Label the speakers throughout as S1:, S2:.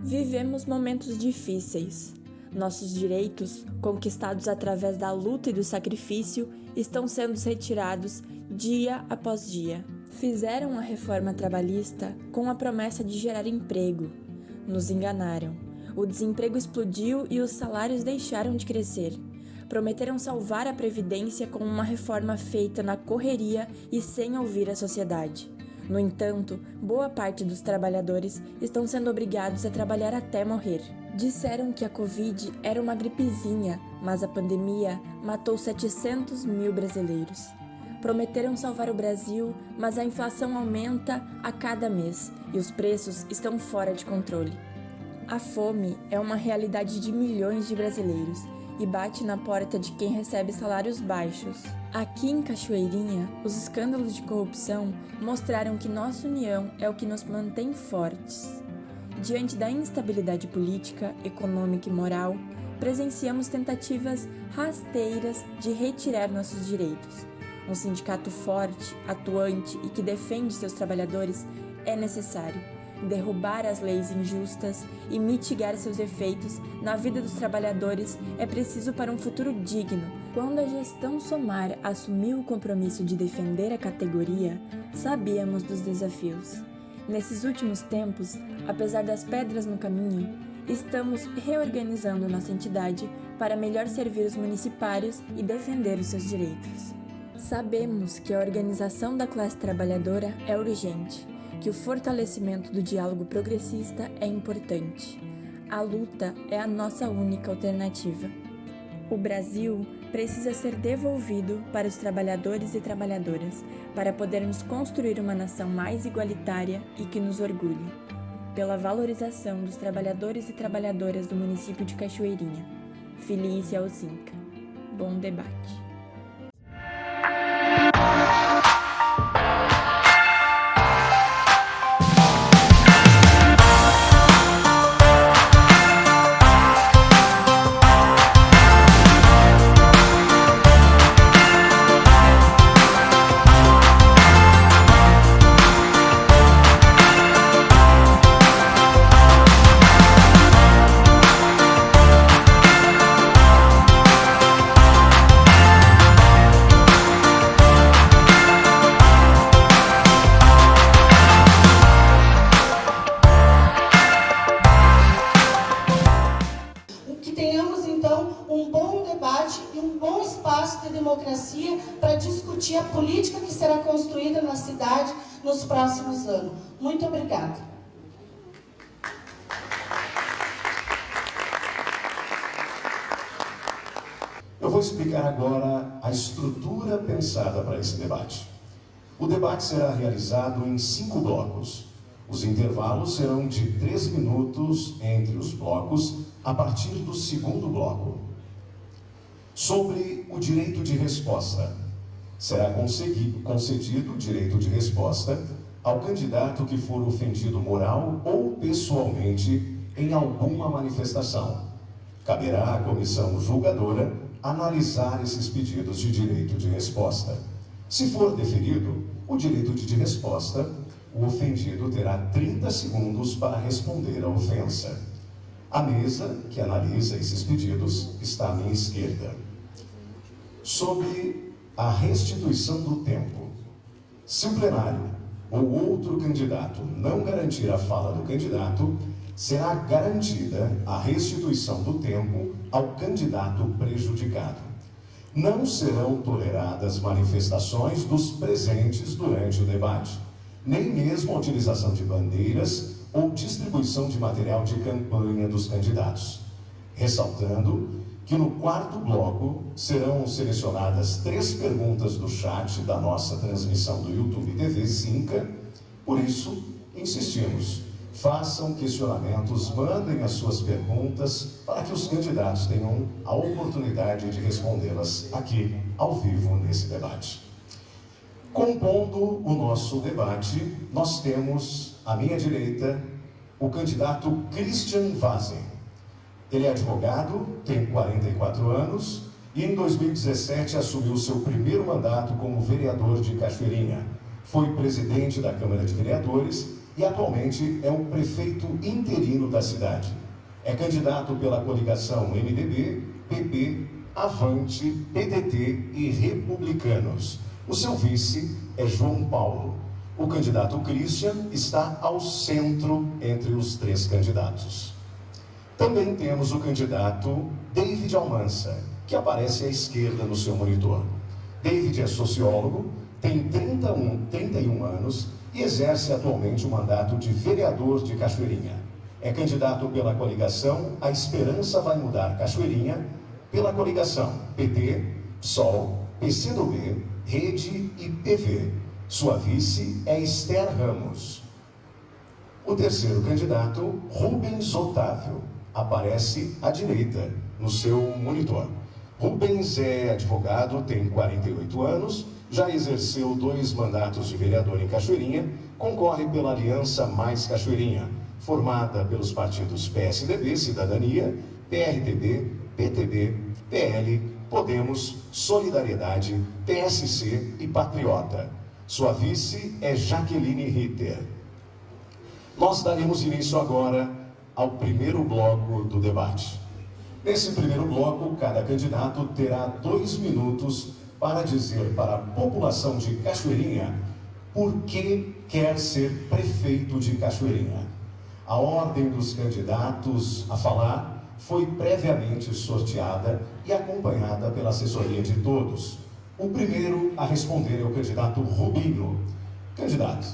S1: Vivemos momentos difíceis. Nossos direitos, conquistados através da luta e do sacrifício, estão sendo retirados dia após dia. Fizeram a reforma trabalhista com a promessa de gerar emprego. Nos enganaram. O desemprego explodiu e os salários deixaram de crescer. Prometeram salvar a Previdência com uma reforma feita na correria e sem ouvir a sociedade. No entanto, boa parte dos trabalhadores estão sendo obrigados a trabalhar até morrer. Disseram que a Covid era uma gripezinha, mas a pandemia matou 700 mil brasileiros. Prometeram salvar o Brasil, mas a inflação aumenta a cada mês e os preços estão fora de controle. A fome é uma realidade de milhões de brasileiros e bate na porta de quem recebe salários baixos. Aqui em Cachoeirinha, os escândalos de corrupção mostraram que nossa união é o que nos mantém fortes. Diante da instabilidade política, econômica e moral, presenciamos tentativas rasteiras de retirar nossos direitos. Um sindicato forte, atuante e que defende seus trabalhadores é necessário. Derrubar as leis injustas e mitigar seus efeitos na vida dos trabalhadores é preciso para um futuro digno. Quando a gestão Somar assumiu o compromisso de defender a categoria, sabíamos dos desafios. Nesses últimos tempos, apesar das pedras no caminho, estamos reorganizando nossa entidade para melhor servir os municipários e defender os seus direitos. Sabemos que a organização da classe trabalhadora é urgente, que o fortalecimento do diálogo progressista é importante. A luta é a nossa única alternativa. O Brasil precisa ser devolvido para os trabalhadores e trabalhadoras, para podermos construir uma nação mais igualitária e que nos orgulhe. Pela valorização dos trabalhadores e trabalhadoras do município de Cachoeirinha. Felícia Alcinca. Bom debate.
S2: Um bom debate e um bom espaço de democracia para discutir a política que será construída na cidade nos próximos anos. Muito obrigada.
S3: Eu vou explicar agora a estrutura pensada para esse debate. O debate será realizado em 5 blocos. Os intervalos serão de 3 minutos entre os blocos, a partir do segundo bloco. Sobre o direito de resposta. Será concedido o direito de resposta ao candidato que for ofendido moral ou pessoalmente em alguma manifestação. Caberá à comissão julgadora analisar esses pedidos de direito de resposta. Se for deferido o direito de resposta, o ofendido terá 30 segundos para responder à ofensa. A mesa que analisa esses pedidos está à minha esquerda. Sobre a restituição do tempo. Se o plenário ou outro candidato não garantir a fala do candidato, será garantida a restituição do tempo ao candidato prejudicado. Não serão toleradas manifestações dos presentes durante o debate, nem mesmo a utilização de bandeiras ou distribuição de material de campanha dos candidatos. Ressaltando que no 4º bloco serão selecionadas 3 perguntas do chat da nossa transmissão do YouTube TV Zinca. Por isso, insistimos, façam questionamentos, mandem as suas perguntas para que os candidatos tenham a oportunidade de respondê-las aqui, ao vivo, nesse debate. Compondo o nosso debate, nós temos, à minha direita, o candidato Christian Vazen. Ele é advogado, tem 44 anos e em 2017 assumiu seu primeiro mandato como vereador de Cachoeirinha. Foi presidente da Câmara de Vereadores e atualmente é o prefeito interino da cidade. É candidato pela coligação MDB, PP, Avante, PDT e Republicanos. O seu vice é João Paulo. O candidato Christian está ao centro entre os três candidatos. Também temos o candidato David Almança, que aparece à esquerda no seu monitor. David é sociólogo, tem 31 anos e exerce atualmente o mandato de vereador de Cachoeirinha. É candidato pela coligação A Esperança Vai Mudar Cachoeirinha, pela coligação PT, PSOL, PCdoB, Rede e PV. Sua vice é Esther Ramos. O terceiro candidato, Rubens Otávio, aparece à direita no seu monitor. Rubens é advogado, tem 48 anos, já exerceu 2 mandatos de vereador em Cachoeirinha, concorre pela Aliança Mais Cachoeirinha, formada pelos partidos PSDB, Cidadania, PRTB, PTB, PL, Podemos, Solidariedade, PSC e Patriota. Sua vice é Jaqueline Ritter. Nós daremos início agora ao primeiro bloco do debate. Nesse primeiro bloco, cada candidato terá 2 minutos para dizer para a população de Cachoeirinha por que quer ser prefeito de Cachoeirinha. A ordem dos candidatos a falar foi previamente sorteada e acompanhada pela assessoria de todos. O primeiro a responder é o candidato Rubinho. Candidato,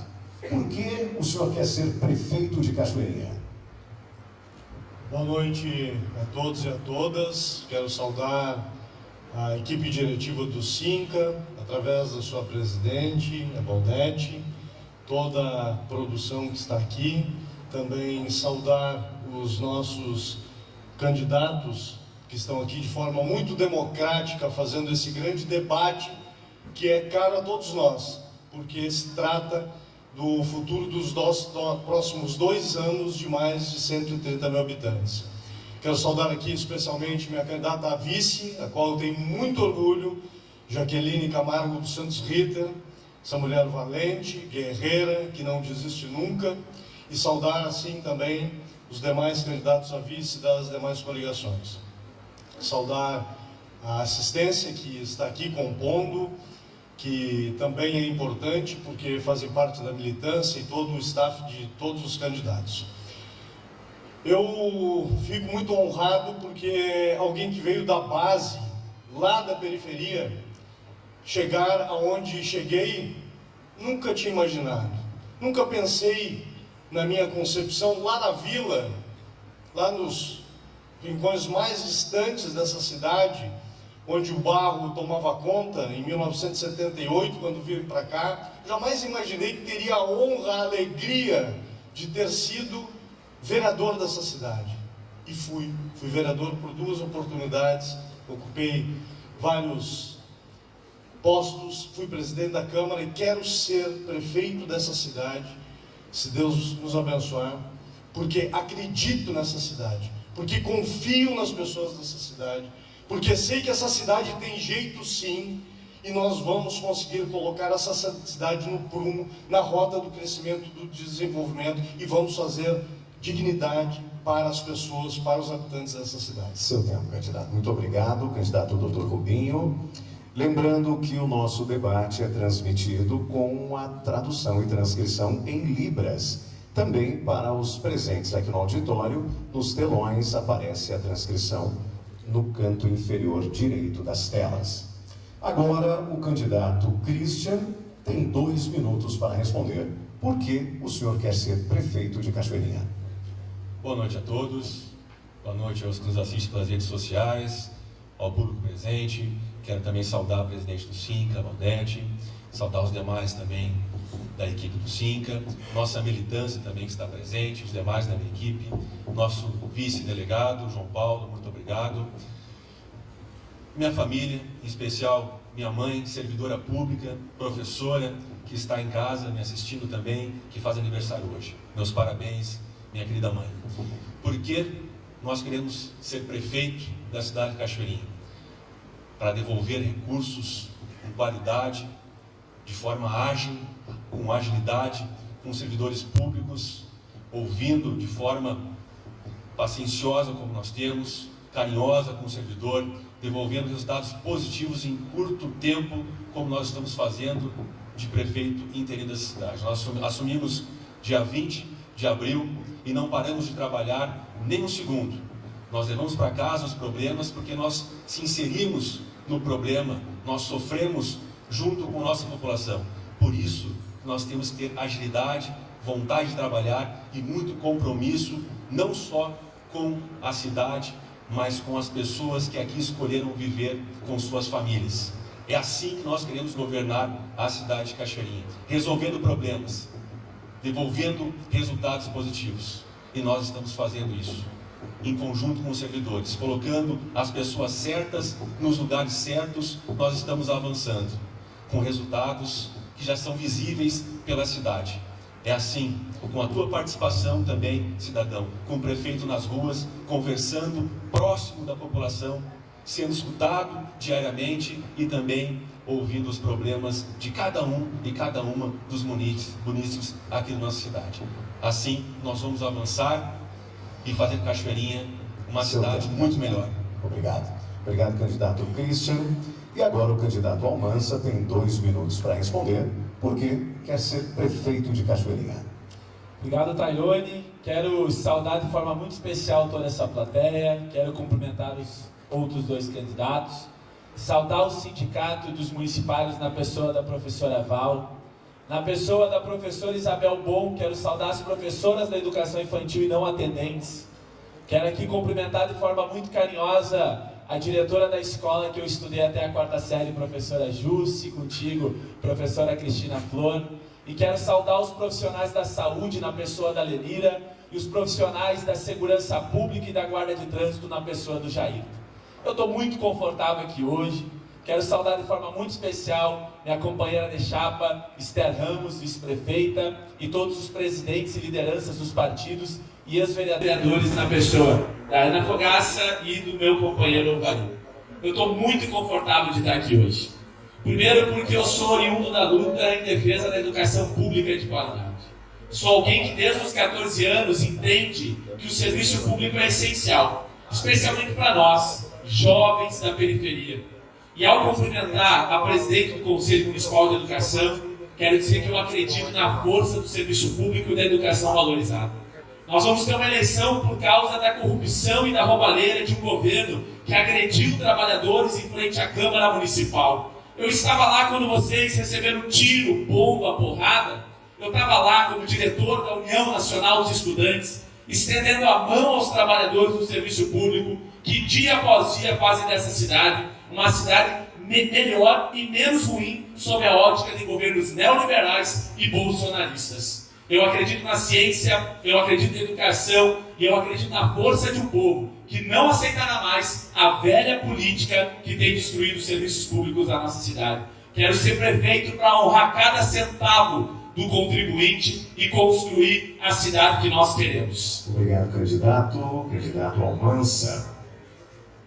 S3: por que o senhor quer ser prefeito de Cachoeirinha?
S4: Boa noite a todos e a todas. Quero saudar a equipe diretiva do SINCA, através da sua presidente, a Baldete, toda a produção que está aqui. Também saudar os nossos candidatos que estão aqui de forma muito democrática, fazendo esse grande debate que é caro a todos nós, porque se trata do futuro dos próximos 2 anos de mais de 130 mil habitantes. Quero saudar aqui especialmente minha candidata a vice, a qual eu tenho muito orgulho, Jaqueline Camargo dos Santos Ritter, essa mulher valente, guerreira, que não desiste nunca, e saudar assim também os demais candidatos a vice das demais coligações. Saudar a assistência que está aqui compondo, que também é importante porque fazem parte da militância e todo o staff de todos os candidatos. Eu fico muito honrado porque alguém que veio da base, lá da periferia, chegar aonde cheguei, nunca tinha imaginado. Nunca pensei na minha concepção, lá na vila, lá nos rincões mais distantes dessa cidade, onde o barro tomava conta, em 1978, quando vim para cá, jamais imaginei que teria a honra, a alegria de ter sido vereador dessa cidade. E fui vereador por 2 oportunidades, ocupei vários postos, fui presidente da Câmara e quero ser prefeito dessa cidade, se Deus nos abençoar, porque acredito nessa cidade, porque confio nas pessoas dessa cidade, porque sei que essa cidade tem jeito sim, e nós vamos conseguir colocar essa cidade no prumo, na rota do crescimento, do desenvolvimento, e vamos fazer dignidade para as pessoas, para os habitantes dessa cidade.
S3: Seu tempo, candidato. Muito obrigado, candidato Dr. Rubinho. Lembrando que o nosso debate é transmitido com a tradução e transcrição em Libras. Também para os presentes aqui no auditório, nos telões aparece a transcrição no canto inferior direito das telas. Agora, o candidato Christian tem 2 minutos para responder por que o senhor quer ser prefeito de Cachoeirinha.
S5: Boa noite a todos, boa noite aos que nos assistem pelas redes sociais, ao público presente. Quero também saudar a presidente do SINCA, a Baldete, saudar os demais também da equipe do SINCA, nossa militância também que está presente, os demais da minha equipe, nosso vice-delegado, João Paulo, muito obrigado. Minha família, em especial minha mãe, servidora pública, professora, que está em casa me assistindo também, que faz aniversário hoje. Meus parabéns, minha querida mãe. Por que nós queremos ser prefeito da cidade de Cachoeirinha? Para devolver recursos com qualidade, de forma ágil, com agilidade, com servidores públicos, ouvindo de forma pacienciosa como nós temos, carinhosa com o servidor, devolvendo resultados positivos em curto tempo, como nós estamos fazendo de prefeito interino da cidade. Nós assumimos dia 20 de abril e não paramos de trabalhar nem um segundo. Nós levamos para casa os problemas porque nós se inserimos no problema, nós sofremos junto com a nossa população. Por isso, nós temos que ter agilidade, vontade de trabalhar e muito compromisso, não só com a cidade, mas com as pessoas que aqui escolheram viver com suas famílias. É assim que nós queremos governar a cidade de Cachoeirinha, resolvendo problemas, devolvendo resultados positivos. E nós estamos fazendo isso, em conjunto com os servidores, colocando as pessoas certas nos lugares certos. Nós estamos avançando, com resultados que já são visíveis pela cidade. É assim, com a tua participação também, cidadão, com o prefeito nas ruas, conversando próximo da população, sendo escutado diariamente e também ouvindo os problemas de cada um e cada uma dos munícipes aqui da nossa cidade. Assim, nós vamos avançar e fazer Cachoeirinha uma cidade muito melhor.
S3: Obrigado. Obrigado, candidato Christian. E agora o candidato Almansa tem 2 minutos para responder, porque quer ser prefeito de Cachoeirinha.
S6: Obrigado, Tayone. Quero saudar de forma muito especial toda essa plateia. Quero cumprimentar os outros 2 candidatos. Saudar o sindicato dos municipários na pessoa da professora Val. Na pessoa da professora Isabel Bom, quero saudar as professoras da educação infantil e não atendentes. Quero aqui cumprimentar de forma muito carinhosa a diretora da escola que eu estudei até a 4ª série, professora Jussi, contigo, professora Cristina Flor. E quero saudar os profissionais da saúde na pessoa da Lenira e os profissionais da segurança pública e da guarda de trânsito na pessoa do Jair. Eu estou muito confortável aqui hoje. Quero saudar de forma muito especial minha companheira de chapa, Esther Ramos, vice-prefeita, e todos os presidentes e lideranças dos partidos e ex-vereadores na pessoa da Ana Fogaça e do meu companheiro Baru. Eu estou muito confortável de estar aqui hoje. Primeiro porque eu sou oriundo da luta em defesa da educação pública de qualidade. Sou alguém que desde os 14 anos entende que o serviço público é essencial, especialmente para nós, jovens da periferia. E ao cumprimentar a presidente do Conselho Municipal de Educação, quero dizer que eu acredito na força do serviço público e da educação valorizada. Nós vamos ter uma eleição por causa da corrupção e da roubalheira de um governo que agrediu trabalhadores em frente à Câmara Municipal. Eu estava lá quando vocês receberam tiro, bomba, porrada. Eu estava lá como diretor da União Nacional dos Estudantes, estendendo a mão aos trabalhadores do serviço público que dia após dia fazem dessa cidade uma cidade melhor e menos ruim sob a ótica de governos neoliberais e bolsonaristas. Eu acredito na ciência, eu acredito na educação e eu acredito na força de um povo que não aceitará mais a velha política que tem destruído os serviços públicos da nossa cidade. Quero ser prefeito para honrar cada centavo do contribuinte e construir a cidade que nós queremos.
S3: Obrigado, candidato. Candidato Almansa.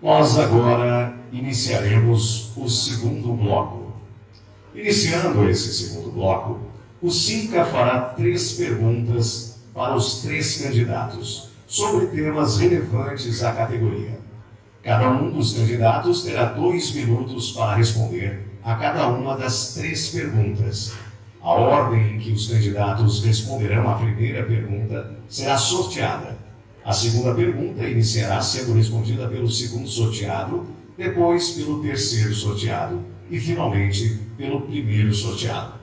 S3: Nós agora iniciaremos o segundo bloco. Iniciando esse segundo bloco, o SINCA fará 3 perguntas para os 3 candidatos sobre temas relevantes à categoria. Cada um dos candidatos terá 2 minutos para responder a cada uma das 3 perguntas. A ordem em que os candidatos responderão à primeira pergunta será sorteada. A segunda pergunta iniciará sendo respondida pelo segundo sorteado, depois pelo terceiro sorteado e, finalmente, pelo primeiro sorteado.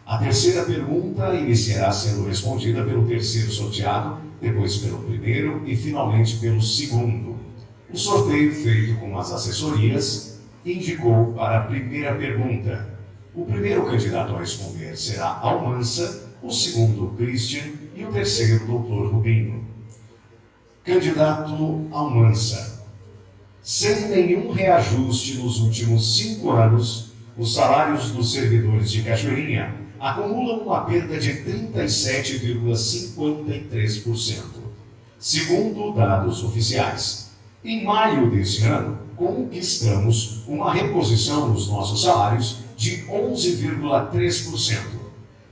S3: A terceira pergunta iniciará sendo respondida pelo terceiro sorteado, depois pelo primeiro e, finalmente, pelo segundo. O sorteio feito com as assessorias indicou para a primeira pergunta. O primeiro candidato a responder será Almansa, o segundo Christian e o terceiro Dr. Rubinho. Candidato Almansa. Sem nenhum reajuste nos últimos 5 anos, os salários dos servidores de Cachoeirinha acumulam uma perda de 37,53%, segundo dados oficiais. Em maio deste ano, conquistamos uma reposição nos nossos salários de 11,3%.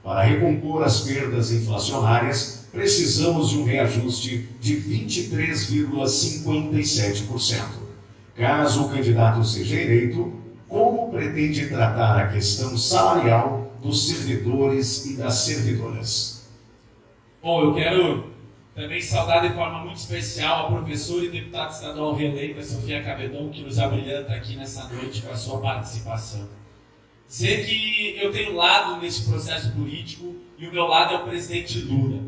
S3: Para recompor as perdas inflacionárias, precisamos de um reajuste de 23,57%. Caso o candidato seja eleito, como pretende tratar a questão salarial dos servidores e das servidoras?
S6: Bom, eu quero também saudar de forma muito especial a professora e deputada estadual reeleita Sofia Cabedon, que nos abrilhanta aqui nessa noite com a sua participação. Dizer que eu tenho lado nesse processo político e o meu lado é o presidente Lula.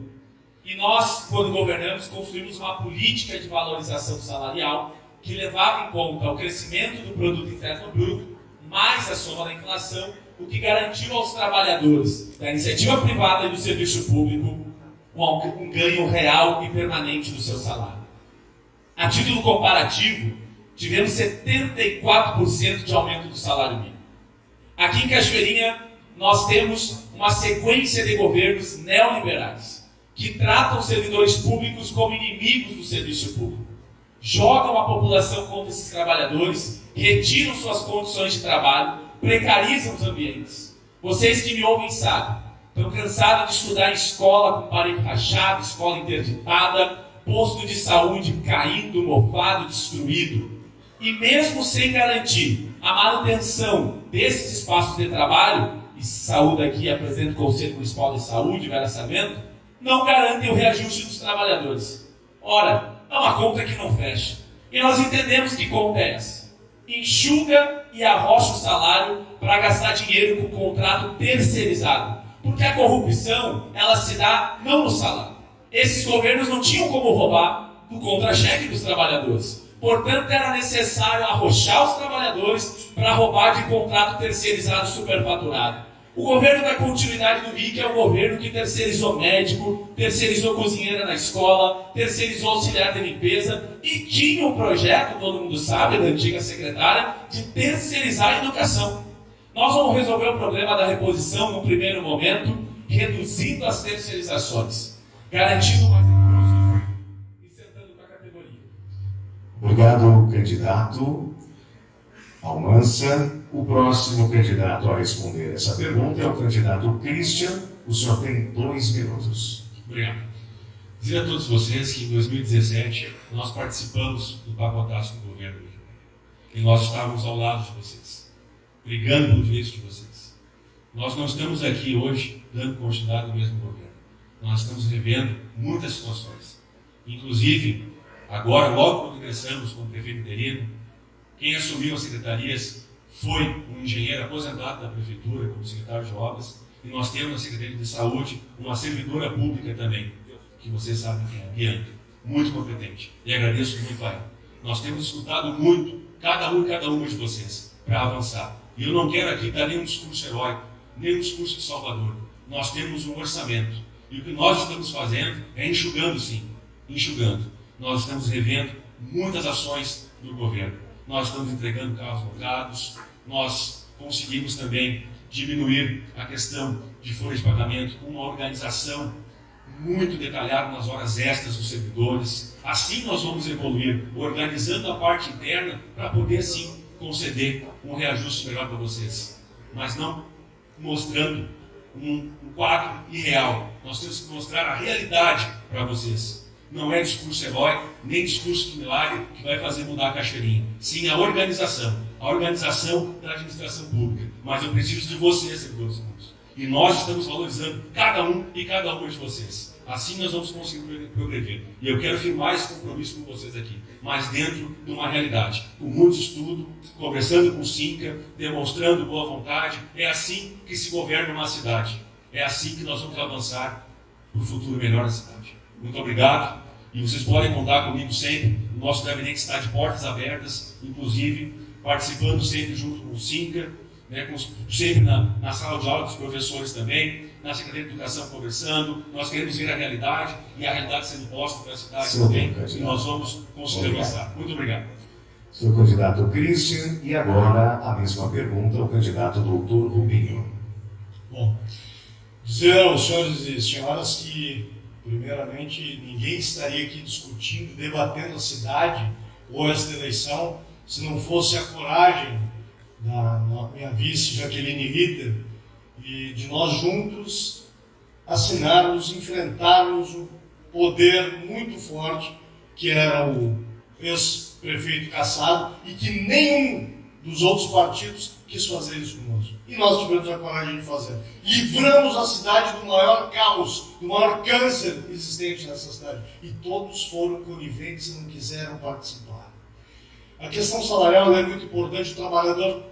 S6: E nós, quando governamos, construímos uma política de valorização salarial que levava em conta o crescimento do produto interno bruto, mais a soma da inflação, o que garantiu aos trabalhadores da iniciativa privada e do serviço público um ganho real e permanente do seu salário. A título comparativo, tivemos 74% de aumento do salário mínimo. Aqui em Cachoeirinha, nós temos uma sequência de governos neoliberais que tratam os servidores públicos como inimigos do serviço público. Jogam a população contra esses trabalhadores, retiram suas condições de trabalho, precarizam os ambientes. Vocês que me ouvem sabem, estão cansados de estudar em escola com parede rachada, escola interditada, posto de saúde caindo, mofado, destruído. E mesmo sem garantir a manutenção desses espaços de trabalho, e saúde aqui apresenta o Conselho Municipal de Saúde, Vera Sabendo, não garantem o reajuste dos trabalhadores. Ora, é uma conta que não fecha. E nós entendemos que conta é essa. Enxuga e arrocha o salário para gastar dinheiro com contrato terceirizado. Porque a corrupção, ela se dá não no salário. Esses governos não tinham como roubar do contra-cheque dos trabalhadores. Portanto, era necessário arrochar os trabalhadores para roubar de contrato terceirizado superfaturado. O governo da continuidade do RIC é o governo que terceirizou médico, terceirizou cozinheira na escola, terceirizou auxiliar de limpeza e tinha um projeto, todo mundo sabe, da antiga secretária, de terceirizar a educação. Nós vamos resolver o problema da reposição no primeiro momento, reduzindo as terceirizações, garantindo mais recursos e sentando com a categoria.
S3: Obrigado, candidato Almansa. O próximo candidato a responder essa pergunta é o candidato Christian. O senhor tem 2 minutos.
S5: Obrigado. Dizer a todos vocês que em 2017 nós participamos do pacotaço do governo e nós estávamos ao lado de vocês, brigando pelo direito de vocês. Nós não estamos aqui hoje dando continuidade ao mesmo governo. Nós estamos revendo muitas situações. Inclusive, agora, logo quando ingressamos como prefeito interino, quem assumiu as secretarias foi um engenheiro aposentado da prefeitura, como secretário de obras, e nós temos na Secretaria de Saúde uma servidora pública também, que vocês sabem quem é, Bianca, muito competente, e agradeço muito a ela. Nós temos escutado muito, cada um e cada uma de vocês, para avançar. E eu não quero aqui dar nenhum discurso heróico, nenhum discurso de salvador. Nós temos um orçamento, e o que nós estamos fazendo é enxugando, sim, enxugando. Nós estamos revendo muitas ações do governo. Nós estamos entregando carros locados, nós conseguimos também diminuir a questão de folha de pagamento com uma organização muito detalhada nas horas extras dos servidores. Assim nós vamos evoluir, organizando a parte interna para poder sim conceder um reajuste melhor para vocês, mas não mostrando um quadro irreal. Nós temos que mostrar a realidade para vocês. Não é discurso heróico, nem discurso de milagre que vai fazer mudar a Cachoeirinha. Sim, a organização da administração pública. Mas eu preciso de vocês, servidores públicos. E nós estamos valorizando cada um e cada uma de vocês. Assim nós vamos conseguir progredir. E eu quero firmar esse compromisso com vocês aqui, mas dentro de uma realidade. Com muito estudo, conversando com o SINCA, demonstrando boa vontade. É assim que se governa uma cidade. É assim que nós vamos avançar para o futuro melhor da cidade. Muito obrigado. E vocês podem contar comigo sempre. O nosso gabinete está de portas abertas, inclusive participando sempre junto com o SINCA, né, sempre na sala de aula dos professores também, na Secretaria de Educação conversando. Nós queremos ver a realidade e a realidade sendo posta para a cidade também. E nós vamos conseguir avançar. Muito obrigado.
S3: Senhor candidato Christian, e agora a mesma pergunta ao candidato doutor Rubinho.
S4: Bom, dizer aos senhores e senhoras que, primeiramente, ninguém estaria aqui discutindo, debatendo a cidade ou esta eleição se não fosse a coragem da minha vice, Jaqueline Ritter, e de nós juntos assinarmos, enfrentarmos um poder muito forte, que era o ex-prefeito Kassab, e que nenhum dos outros partidos quis fazer isso conosco. E nós tivemos a coragem de fazer. Livramos a cidade do maior caos, do maior câncer existente nessa cidade. E todos foram coniventes e não quiseram participar. A questão salarial é muito importante. O trabalhador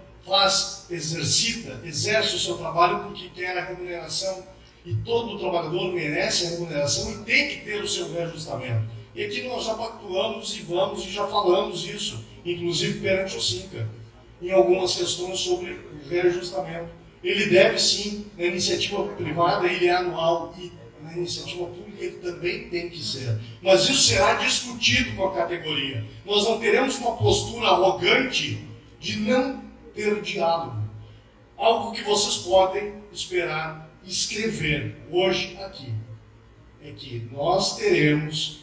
S4: exerce o seu trabalho porque quer a remuneração. E todo trabalhador merece a remuneração e tem que ter o seu reajustamento. E aqui nós já pactuamos e já falamos isso, inclusive perante o SINCA, em algumas questões sobre o reajustamento. Ele deve sim, na iniciativa privada ele é anual e na iniciativa pública ele também tem que ser. Mas isso será discutido com a categoria. Nós não teremos uma postura arrogante de não ter diálogo. Algo que vocês podem esperar escrever hoje aqui. É que nós teremos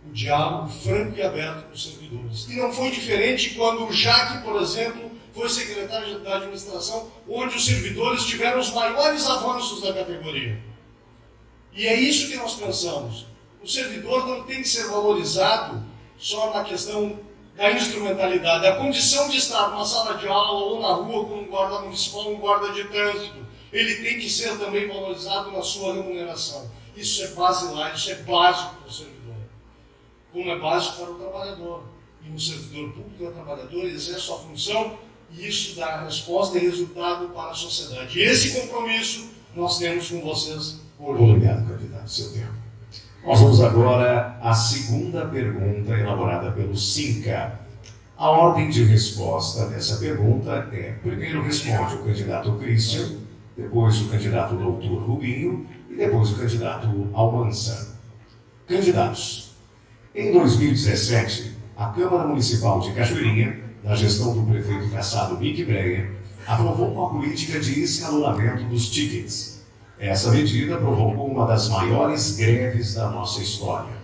S4: o diálogo franco e aberto com os servidores. E não foi diferente quando o Jaque, por exemplo, foi secretário da administração, onde os servidores tiveram os maiores avanços da categoria. E é isso que nós pensamos. O servidor não tem que ser valorizado só na questão da instrumentalidade, a condição de estar numa sala de aula ou na rua com um guarda municipal, um guarda de trânsito. Ele tem que ser também valorizado na sua remuneração. Isso é basilar, isso é básico para o servidor. Como é básico para o trabalhador. E um servidor público é trabalhador, exerce sua função e isso dá resposta e resultado para a sociedade. E esse compromisso nós temos com vocês hoje.
S3: Obrigado, candidato, seu tempo. Nós vamos agora à segunda pergunta elaborada pelo SINCA. A ordem de resposta dessa pergunta é: primeiro responde o candidato Christian, depois o candidato doutor Rubinho e depois o candidato Almanza. Candidatos, em 2017, a Câmara Municipal de Cachoeirinha, na gestão do prefeito Kassab Mick Breyer, aprovou uma política de escalonamento dos tickets. Essa medida provocou uma das maiores greves da nossa história.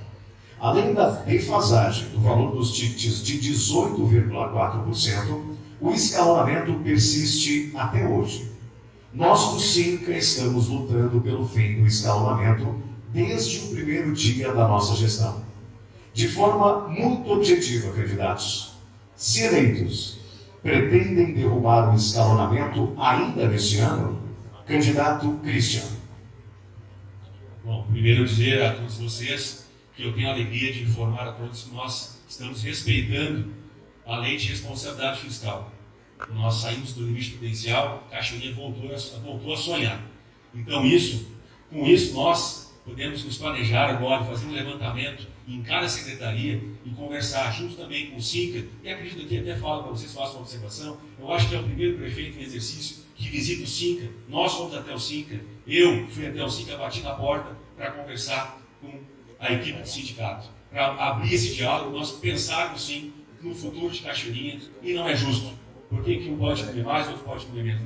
S3: Além da defasagem do valor dos tickets de 18,4%, o escalonamento persiste até hoje. Nós do SINCA estamos lutando pelo fim do escalonamento desde o primeiro dia da nossa gestão. De forma muito objetiva, candidatos, se eleitos, pretendem derrubar o escalonamento ainda neste ano? Candidato Christian.
S5: Bom, primeiro dizer a todos vocês que eu tenho a alegria de informar a todos que nós estamos respeitando a lei de responsabilidade fiscal. Nós saímos do limite prudencial, a Cachoeirinha voltou a sonhar. Então com isso nós podemos nos planejar agora, fazer um levantamento em cada secretaria e conversar junto também com o SINCA, e acredito que até falo para vocês, façam uma observação, eu acho que é o primeiro prefeito em exercício que visita o SINCA, nós fomos até o SINCA, eu fui até o SINCA, bati na porta para conversar com a equipe do sindicato, para abrir esse diálogo, nós pensarmos sim no futuro de Cachoeirinha, e não é justo. Por que um pode comer mais, outro pode comer menos?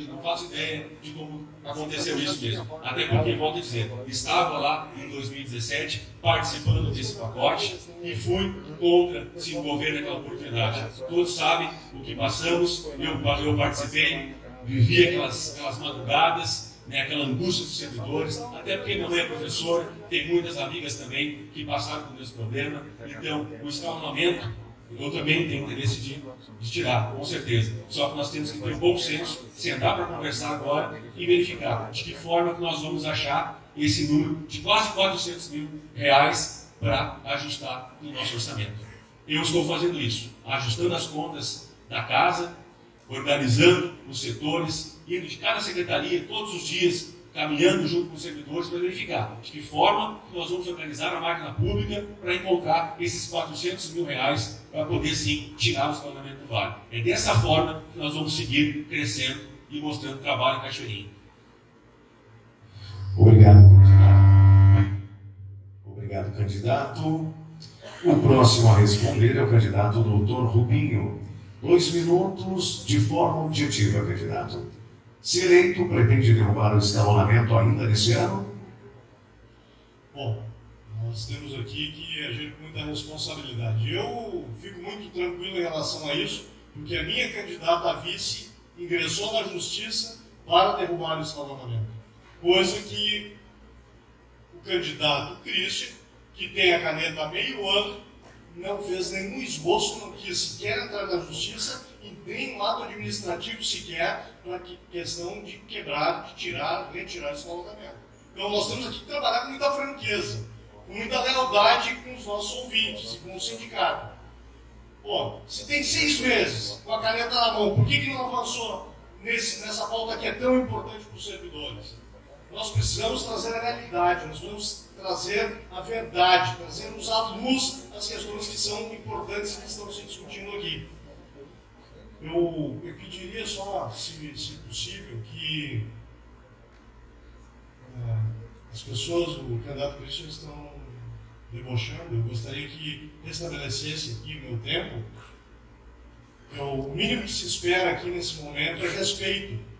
S5: Não faço ideia de como aconteceu isso mesmo. Até porque, volto a dizer, estava lá em 2017 participando desse pacote e fui contra se envolver naquela oportunidade. Todos sabem o que passamos, eu participei, vivi aquelas madrugadas, aquela angústia dos servidores, até porque minha mãe é professora, tem muitas amigas também que passaram por esse problema. Então, o escalonamento eu também tenho interesse de tirar, com certeza. Só que nós temos que ter um bom senso, sentar para conversar agora e verificar de que forma que nós vamos achar esse número de quase 400 mil reais para ajustar no nosso orçamento. Eu estou fazendo isso, ajustando as contas da casa, organizando os setores, indo de cada secretaria todos os dias, caminhando junto com os servidores para verificar de que forma nós vamos organizar a máquina pública para encontrar esses 400 mil reais para poder sim tirar o escalonamento do vale. É dessa forma que nós vamos seguir crescendo e mostrando trabalho em Cachoeirinha.
S3: Obrigado, candidato. Obrigado, candidato. O próximo a responder é o candidato doutor Rubinho. 2 minutos de forma objetiva, candidato. Se eleito, pretende derrubar o escalonamento ainda nesse ano?
S4: Bom, nós temos aqui que agir com muita responsabilidade. Eu fico muito tranquilo em relação a isso, porque a minha candidata a vice ingressou na justiça para derrubar o escalonamento. coisa que o candidato Christian, que tem a caneta há meio ano, não fez nenhum esboço, não quis sequer entrar na justiça e nem um lado administrativo sequer para questão de quebrar, de tirar, retirar esse alongamento. Então nós temos aqui que trabalhar com muita franqueza, com muita lealdade com os nossos ouvintes e com o sindicato. Pô, se tem 6 meses com a caneta na mão, por que não avançou nessa pauta que é tão importante para os servidores? Nós precisamos trazer a realidade, nós precisamos trazer a verdade, trazermos à luz as questões que são importantes e que estão se discutindo aqui. Eu pediria só, se possível, que as pessoas, o candidato Christian, estão debochando. Eu gostaria que restabelecesse aqui o meu tempo. O mínimo que se espera aqui nesse momento é respeito.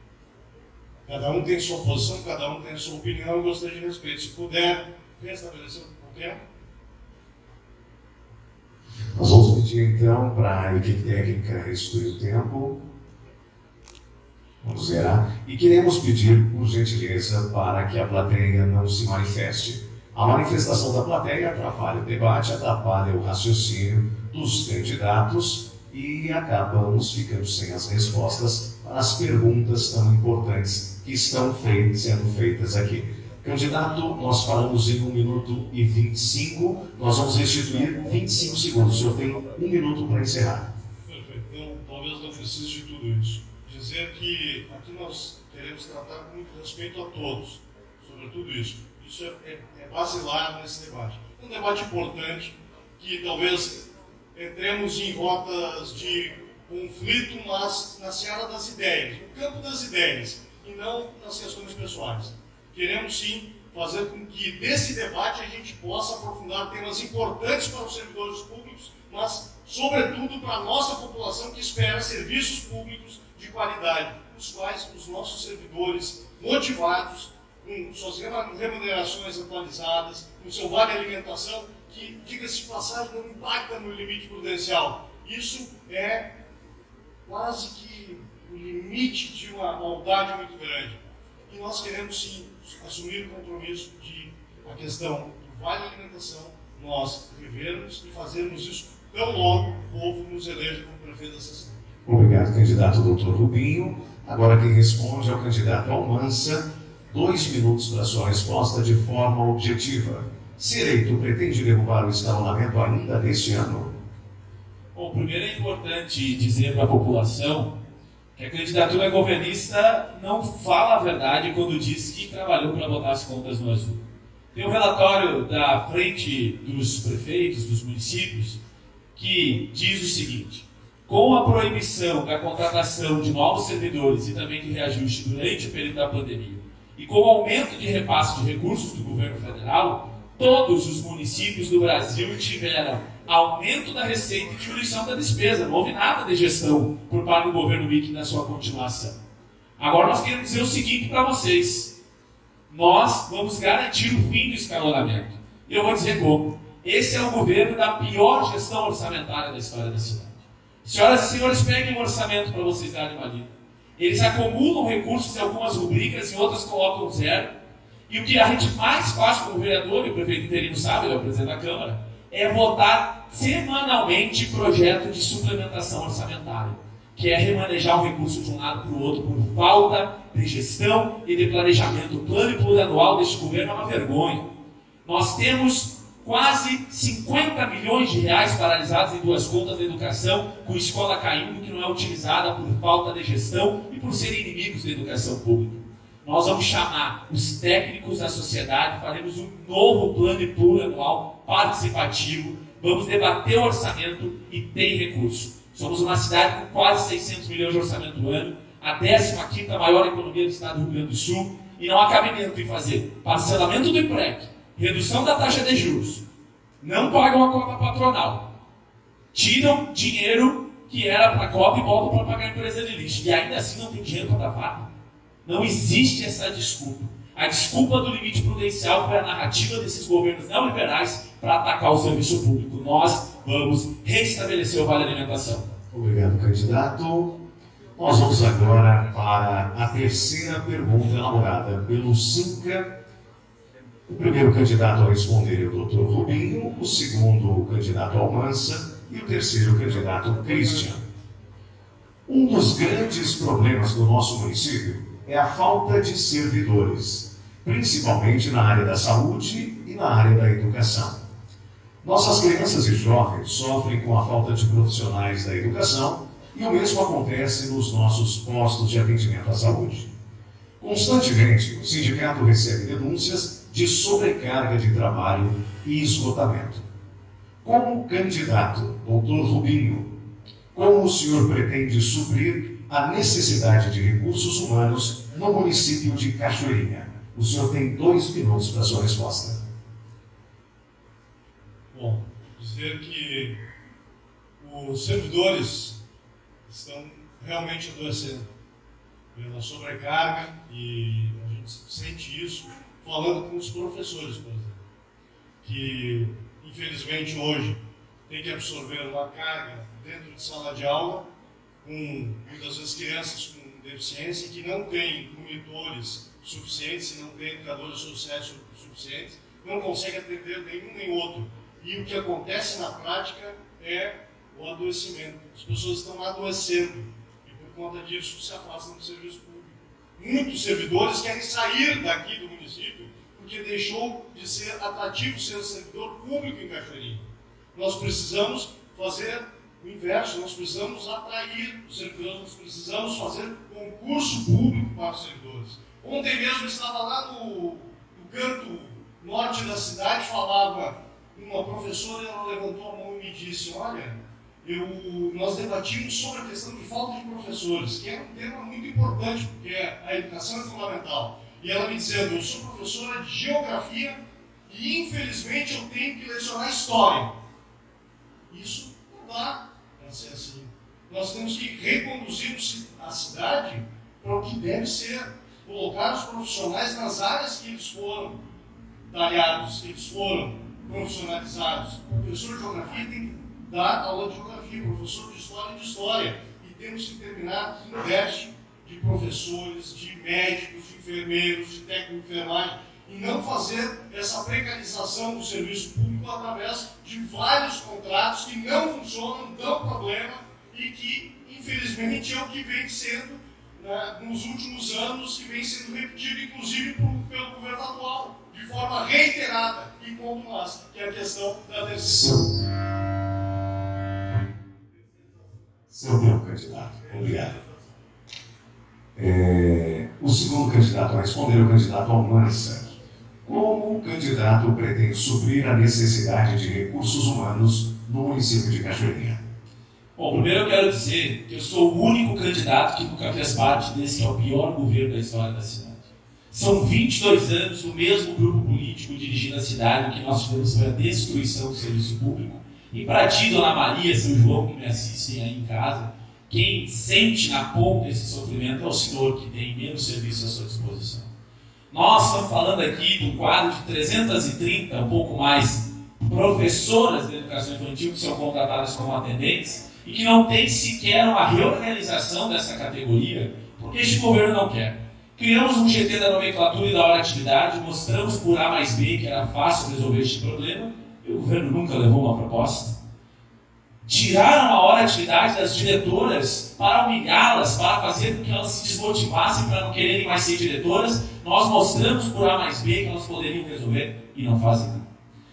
S4: Cada um tem sua posição, cada um tem sua opinião, eu gostaria de respeito. Se puder restabelecer o tempo.
S3: Nós vamos pedir então para a equipe técnica restituir o tempo. Vamos zerar. E queremos pedir, por gentileza, para que a plateia não se manifeste. A manifestação da plateia atrapalha o debate, atrapalha o raciocínio dos candidatos e acabamos ficando sem as respostas para as perguntas tão importantes que estão sendo feitas aqui. Candidato, nós falamos em 1 minuto e 25, nós vamos restituir 25 segundos. O senhor tem 1 minuto para encerrar.
S4: Perfeito. Então, talvez não precise de tudo isso. Dizer que aqui nós queremos tratar com muito respeito a todos, sobre tudo isso. Isso é basilar nesse debate. Um debate importante, que talvez entremos em rotas de conflito, mas na seara das ideias, no campo das ideias, e não nas questões pessoais. Queremos sim fazer com que desse debate a gente possa aprofundar temas importantes para os servidores públicos, mas sobretudo para a nossa população que espera serviços públicos de qualidade, os quais os nossos servidores motivados, com suas remunerações atualizadas, com seu vale alimentação, que, diga-se de passagem, não impacta no limite prudencial. Isso é quase que o limite de uma maldade muito grande. E nós queremos sim assumir o compromisso de a questão do vale alimentação, nós revermos e fazermos isso tão logo o povo nos eleja como prefeito da sessão.
S3: Obrigado, candidato Dr. Rubinho. Agora quem responde é o candidato Almansa. 2 minutos para sua resposta de forma objetiva. Se eleito, pretende derrubar o escalonamento ainda deste ano?
S6: Bom, primeiro é importante dizer para a população que a candidatura governista não fala a verdade quando diz que trabalhou para botar as contas no azul. Tem um relatório da Frente dos Prefeitos, dos municípios, que diz o seguinte: com a proibição da contratação de novos servidores e também de reajuste durante o período da pandemia, e com o aumento de repasse de recursos do governo federal, todos os municípios do Brasil tiveram aumento da receita e diminuição da despesa. Não houve nada de gestão por parte do governo Wickel na sua continuação. Agora nós queremos dizer o seguinte para vocês: nós vamos garantir o fim do escalonamento. E eu vou dizer como. Esse é o governo da pior gestão orçamentária da história da cidade. Senhoras e senhores, peguem um orçamento para vocês darem uma lida. Eles acumulam recursos em algumas rubricas e outras colocam zero. E o que a gente mais faz como vereador, e o prefeito interino sabe, ele é o presidente da Câmara, é votar semanalmente projeto de suplementação orçamentária, que é remanejar o recurso de um lado para o outro por falta de gestão e de planejamento. O plano plurianual deste governo é uma vergonha. Nós temos quase 50 milhões de reais paralisados em 2 contas da educação, com escola caindo, que não é utilizada por falta de gestão e por serem inimigos da educação pública. Nós vamos chamar os técnicos da sociedade, faremos um novo plano plurianual participativo, vamos debater o orçamento e tem recurso. Somos uma cidade com quase 600 milhões de orçamento no ano, a 15ª maior economia do estado do Rio Grande do Sul, e não há cabimento em fazer parcelamento do IPREC, redução da taxa de juros, não pagam a cota patronal, tiram dinheiro que era para a cota e voltam para pagar a empresa de lixo, e ainda assim não tem dinheiro para dar vaga. Não existe essa desculpa. A desculpa do limite prudencial foi a narrativa desses governos neoliberais para atacar o serviço público. Nós vamos restabelecer o vale alimentação.
S3: Obrigado, candidato. Nós vamos agora para a terceira pergunta elaborada pelo SINCA. O primeiro candidato a responder é o Dr. Rubinho, o segundo o candidato Almansa e o terceiro o candidato Christian. Um dos grandes problemas do nosso município é a falta de servidores, principalmente na área da saúde e na área da educação. Nossas crianças e jovens sofrem com a falta de profissionais da educação e o mesmo acontece nos nossos postos de atendimento à saúde. Constantemente, o sindicato recebe denúncias de sobrecarga de trabalho e esgotamento. Como candidato, Dr. Rubinho, como o senhor pretende suprir a necessidade de recursos humanos no município de Cachoeirinha? O senhor tem 2 minutos para a sua resposta.
S4: Bom, dizer que os servidores estão realmente adoecendo pela sobrecarga e a gente sente isso falando com os professores, por exemplo, que infelizmente hoje tem que absorver uma carga dentro de sala de aula com muitas vezes crianças com deficiência que não têm monitores suficientes, não têm educadores sociais suficientes, não conseguem atender nenhum nem outro. E o que acontece na prática é o adoecimento. As pessoas estão adoecendo e por conta disso se afastam do serviço público. Muitos servidores querem sair daqui do município porque deixou de ser atrativo ser servidor público em Cachoeirinha. Nós precisamos fazer o inverso, nós precisamos atrair os servidores, nós precisamos fazer concurso público para os servidores. Ontem mesmo estava lá no canto norte da cidade, falava uma professora, ela levantou a mão e me disse, olha, nós debatimos sobre a questão de falta de professores, que é um tema muito importante, porque a educação é fundamental. E ela me dizendo, eu sou professora de geografia e infelizmente eu tenho que lecionar história. Isso não dá para ser assim. Nós temos que reconduzir a cidade para o que deve ser, colocar os profissionais nas áreas que eles foram talhados, que eles foram profissionalizados. O professor de geografia tem que dar aula de geografia, o professor de história. E temos que terminar um déficit de professores, de médicos, de enfermeiros, de técnicos de enfermagem, e não fazer essa precarização do serviço público através de vários contratos que não funcionam, dão problema e que, infelizmente, é o que vem sendo, né, nos últimos anos, e vem sendo repetido, inclusive, pelo governo atual, de forma reiterada e contumaz, que é a questão da terceira.
S3: Seu tempo, candidato. Obrigado. O segundo candidato a responder é o candidato Almansa. Como o candidato pretende suprir a necessidade de recursos humanos no município de Cachoeirinha?
S6: Bom, primeiro eu quero dizer que eu sou o único candidato que nunca fez parte desse que é o pior governo da história da cidade. São 22 anos no mesmo grupo político dirigindo a cidade, o que nós tivemos foi a destruição do serviço público. E para ti, Dona Maria, seu João, que me assistem aí em casa, quem sente na ponta esse sofrimento é o senhor, que tem menos serviço à sua disposição. Nós estamos falando aqui de um quadro de 330, um pouco mais, professoras de educação infantil que são contratadas como atendentes e que não tem sequer uma reorganização dessa categoria, porque este governo não quer. Criamos um GT da nomenclatura e da hora-atividade, mostramos por A mais B que era fácil resolver este problema, e o governo nunca levou uma proposta. Tiraram a hora-atividade das diretoras para humilhá-las, para fazer com que elas se desmotivassem para não quererem mais ser diretoras. Nós mostramos por A mais B que elas poderiam resolver e não fazem nada.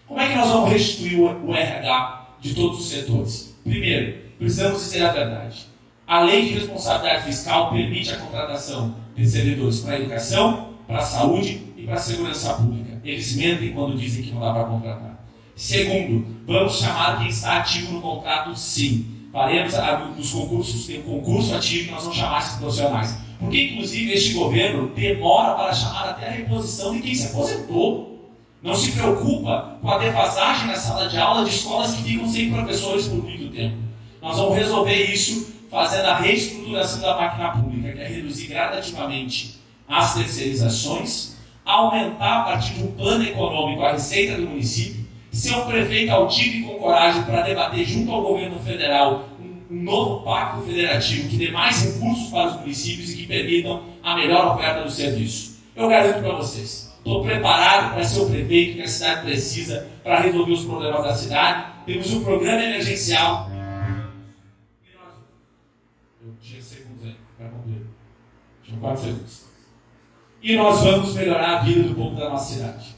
S6: Como é que nós vamos restituir o RH de todos os setores? Primeiro, precisamos dizer a verdade. A lei de responsabilidade fiscal permite a contratação de servidores para a educação, para a saúde e para a segurança pública. Eles mentem quando dizem que não dá para contratar. Segundo, vamos chamar quem está ativo no contrato, sim. Faremos nos concursos, tem um concurso ativo e nós vamos chamar esses profissionais. Porque, inclusive, este governo demora para chamar até a reposição de quem se aposentou. Não se preocupa com a defasagem na sala de aula de escolas que ficam sem professores por muito tempo. Nós vamos resolver isso fazendo a reestruturação da máquina pública, que é reduzir gradativamente as terceirizações, aumentar a partir de um plano econômico a receita do município, ser um prefeito altivo e com coragem para debater junto ao governo federal um novo pacto federativo que dê mais recursos para os municípios e que permitam a melhor oferta do serviço. Eu garanto para vocês, estou preparado para ser o prefeito que a cidade precisa para resolver os problemas da cidade. Temos um programa emergencial. Eu tinha segundos aí, para concluir. Tinha 4 segundos. E nós vamos melhorar a vida do povo da nossa cidade.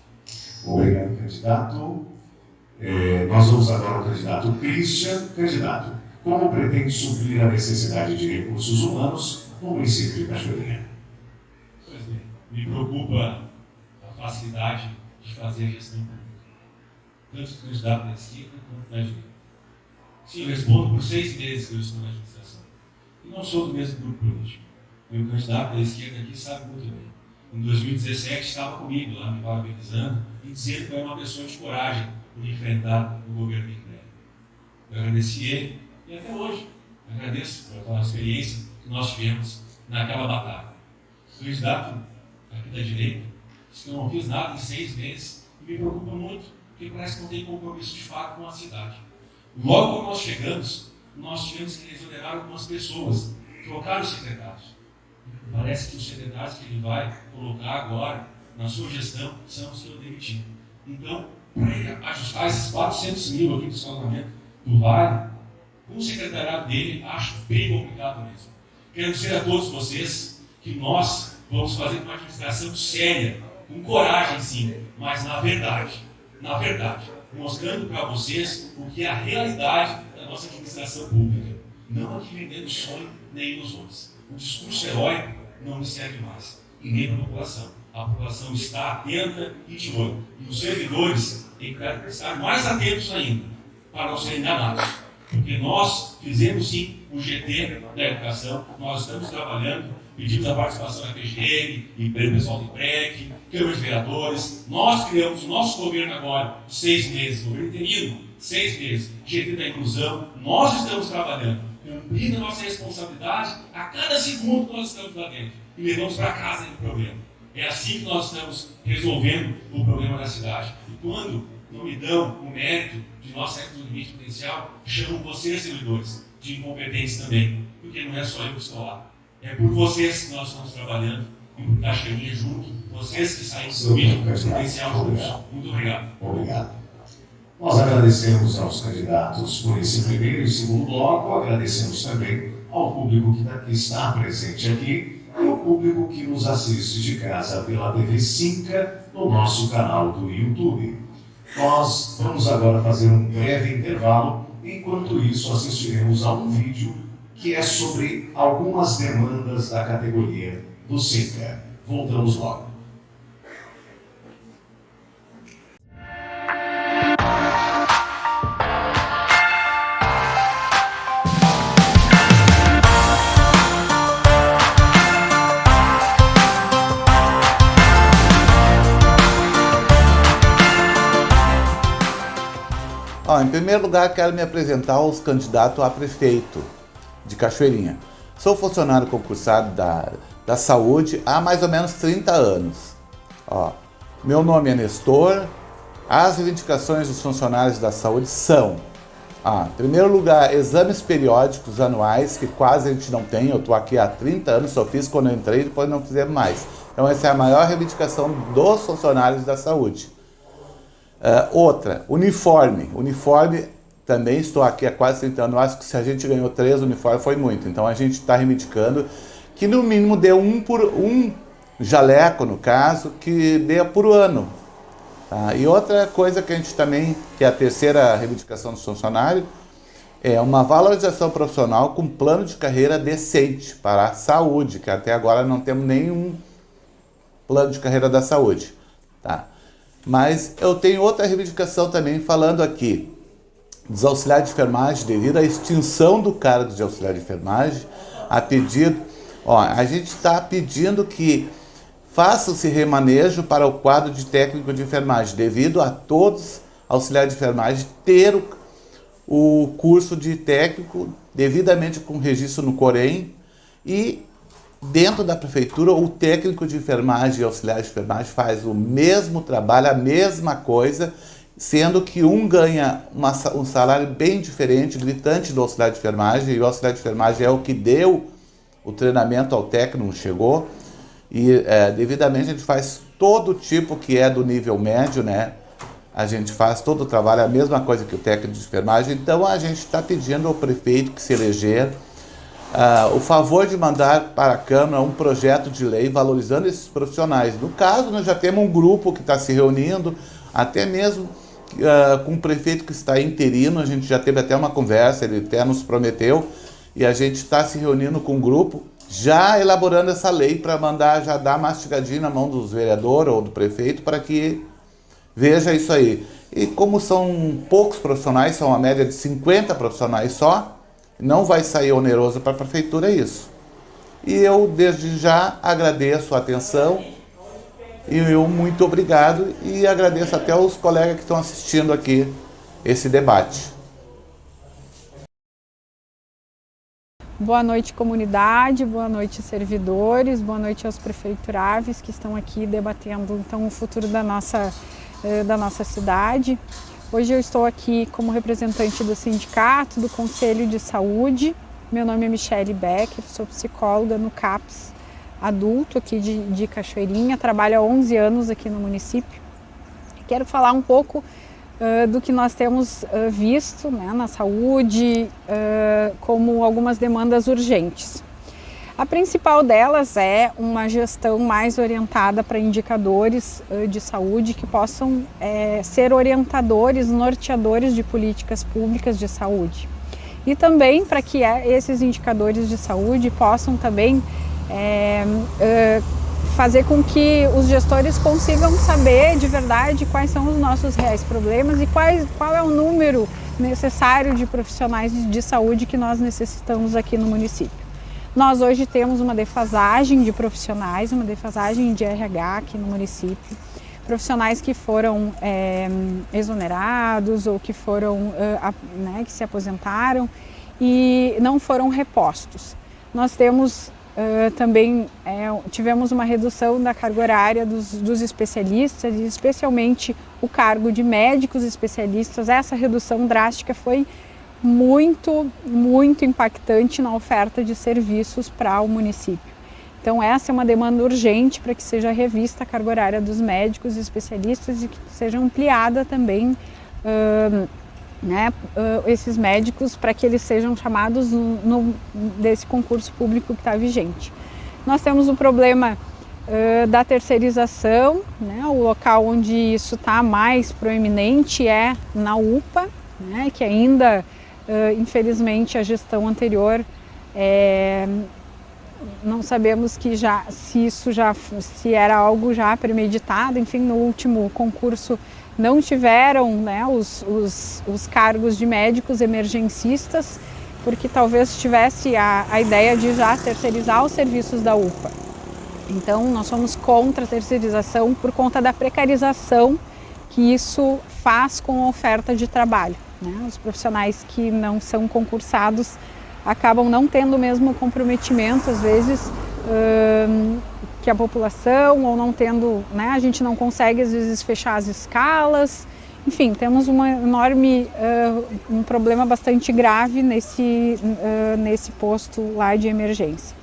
S3: Obrigado, candidato. Nós vamos agora ao candidato Christian. Candidato, como pretende suprir a necessidade de recursos humanos no município de Cachoeirinha?
S6: Pois bem, me preocupa a facilidade de fazer gestão pública, tanto do candidato da esquerda quanto da direita. Sim, eu respondo por 6 meses que eu estou na administração. E não sou do mesmo grupo político. Meu candidato da esquerda aqui sabe muito bem. Em 2017 estava comigo lá, me parabenizando e dizendo que eu era uma pessoa de coragem por enfrentar o governo de Creve. Eu agradeci ele e até hoje agradeço pela experiência que nós tivemos naquela batalha. O candidato aqui da direita disse que eu não fiz nada em 6 meses e me preocupa muito, porque parece que não tem compromisso de fato com a cidade. Logo quando nós chegamos, nós tivemos que exonerar algumas pessoas, trocar os secretários. Parece que os secretários que ele vai colocar agora na sua gestão são os que eu demiti. Então, para ajustar esses 400 mil aqui do escalonamento do Vale, com o secretariado dele, acho bem complicado mesmo. Quero dizer a todos vocês que nós vamos fazer uma administração séria, com coragem sim, mas na verdade, mostrando para vocês o que é a realidade da nossa administração pública. Não aqui vendendo sonho nem ilusões. O discurso heróico não me serve mais, e nem para a população. A população está atenta e de olho. E os servidores têm que estar mais atentos ainda, para não serem enganados. Porque nós fizemos sim o GT da educação, nós estamos trabalhando, pedimos a participação da PGM, emprego pessoal do IPREC, Câmara de Vereadores. Nós criamos o nosso governo agora, 6 meses, governo interino, 6 meses, GT da inclusão. Nós estamos trabalhando, cumprindo a nossa responsabilidade a cada segundo que nós estamos lá dentro e levamos para casa o problema. É assim que nós estamos resolvendo o problema da cidade. E quando não me dão o mérito de nós sairmos do limite potencial, chamam vocês, servidores, de incompetentes também, porque não é só eu que estou lá. É por vocês que nós estamos trabalhando e por Cachoeirinha junto, vocês que saem do limite potencial juntos. Muito obrigado.
S3: Obrigado. Nós agradecemos aos candidatos por esse primeiro e segundo bloco, agradecemos também ao público que está presente aqui e ao público que nos assiste de casa pela TV Cinca no nosso canal do YouTube. Nós vamos agora fazer um breve intervalo, enquanto isso assistiremos a um vídeo que é sobre algumas demandas da categoria do Cinca. Voltamos logo.
S7: Em primeiro lugar, quero me apresentar aos candidatos a prefeito de Cachoeirinha. Sou funcionário concursado da saúde há mais ou menos 30 anos. Meu nome é Nestor. As reivindicações dos funcionários da saúde são, em primeiro lugar, exames periódicos anuais, que quase a gente não tem. Eu estou aqui há 30 anos, só fiz quando eu entrei e depois não fizemos mais. Então essa é a maior reivindicação dos funcionários da saúde. Outra, uniforme. Uniforme, também estou aqui há quase 30 anos, acho que se a gente ganhou 3 uniformes foi muito. Então a gente está reivindicando que no mínimo dê um jaleco, no caso, que dê por ano. Tá? E outra coisa que a gente também, que é a terceira reivindicação dos funcionários, é uma valorização profissional com plano de carreira decente para a saúde, que até agora não temos nenhum plano de carreira da saúde. Tá? Mas eu tenho outra reivindicação também, falando aqui dos auxiliares de enfermagem, devido à extinção do cargo de auxiliar de enfermagem, a gente está pedindo que faça-se remanejo para o quadro de técnico de enfermagem, devido a todos auxiliares de enfermagem ter o curso de técnico devidamente com registro no Corém e dentro da prefeitura, o técnico de enfermagem e auxiliar de enfermagem faz o mesmo trabalho, a mesma coisa, sendo que um ganha um salário bem diferente, gritante do auxiliar de enfermagem, e o auxiliar de enfermagem é o que deu o treinamento ao técnico, chegou, e devidamente a gente faz todo tipo que é do nível médio, né? A gente faz todo o trabalho, a mesma coisa que o técnico de enfermagem. Então a gente está pedindo ao prefeito que se eleger o favor de mandar para a Câmara um projeto de lei valorizando esses profissionais. No caso, nós já temos um grupo que está se reunindo, até mesmo com o prefeito que está interino, a gente já teve até uma conversa, ele até nos prometeu, e a gente está se reunindo com um grupo, já elaborando essa lei para mandar, já dar mastigadinho na mão dos vereadores ou do prefeito para que veja isso aí. E como são poucos profissionais, são uma média de 50 profissionais só, não vai sair oneroso para a prefeitura isso. E eu desde já agradeço a atenção, e eu muito obrigado, e agradeço até aos colegas que estão assistindo aqui esse debate.
S8: Boa noite, comunidade, boa noite, servidores, boa noite aos prefeituráveis que estão aqui debatendo então o futuro da nossa cidade. Hoje eu estou aqui como representante do sindicato, do Conselho de Saúde. Meu nome é Michele Becker, sou psicóloga no CAPS adulto aqui de Cachoeirinha, trabalho há 11 anos aqui no município. Quero falar um pouco do que nós temos visto, né, na saúde como algumas demandas urgentes. A principal delas é uma gestão mais orientada para indicadores de saúde que possam ser orientadores, norteadores de políticas públicas de saúde. E também para que esses indicadores de saúde possam também fazer com que os gestores consigam saber de verdade quais são os nossos reais problemas e qual é o número necessário de profissionais de saúde que nós necessitamos aqui no município. Nós hoje temos uma defasagem de profissionais, uma defasagem de RH aqui no município, profissionais que foram exonerados ou que foram, que se aposentaram e não foram repostos. Nós temos também tivemos uma redução da carga horária dos especialistas, e especialmente o cargo de médicos especialistas. Essa redução drástica foi muito impactante na oferta de serviços para o município. Então essa é uma demanda urgente para que seja revista a carga horária dos médicos especialistas e que seja ampliada também esses médicos para que eles sejam chamados desse concurso público que está vigente. Nós temos o problema da terceirização, né? O local onde isso está mais proeminente é na UPA, né? Que ainda, infelizmente, a gestão anterior não sabemos se era algo já premeditado. Enfim, no último concurso não tiveram, né, os cargos de médicos emergencistas, porque talvez tivesse a ideia de já terceirizar os serviços da UPA. Então, nós somos contra a terceirização por conta da precarização que isso faz com a oferta de trabalho, né? Os profissionais que não são concursados acabam não tendo o mesmo comprometimento, às vezes, que a população, ou não tendo, né, a gente não consegue às vezes fechar as escalas. Enfim, temos um problema bastante grave nesse posto lá de emergência.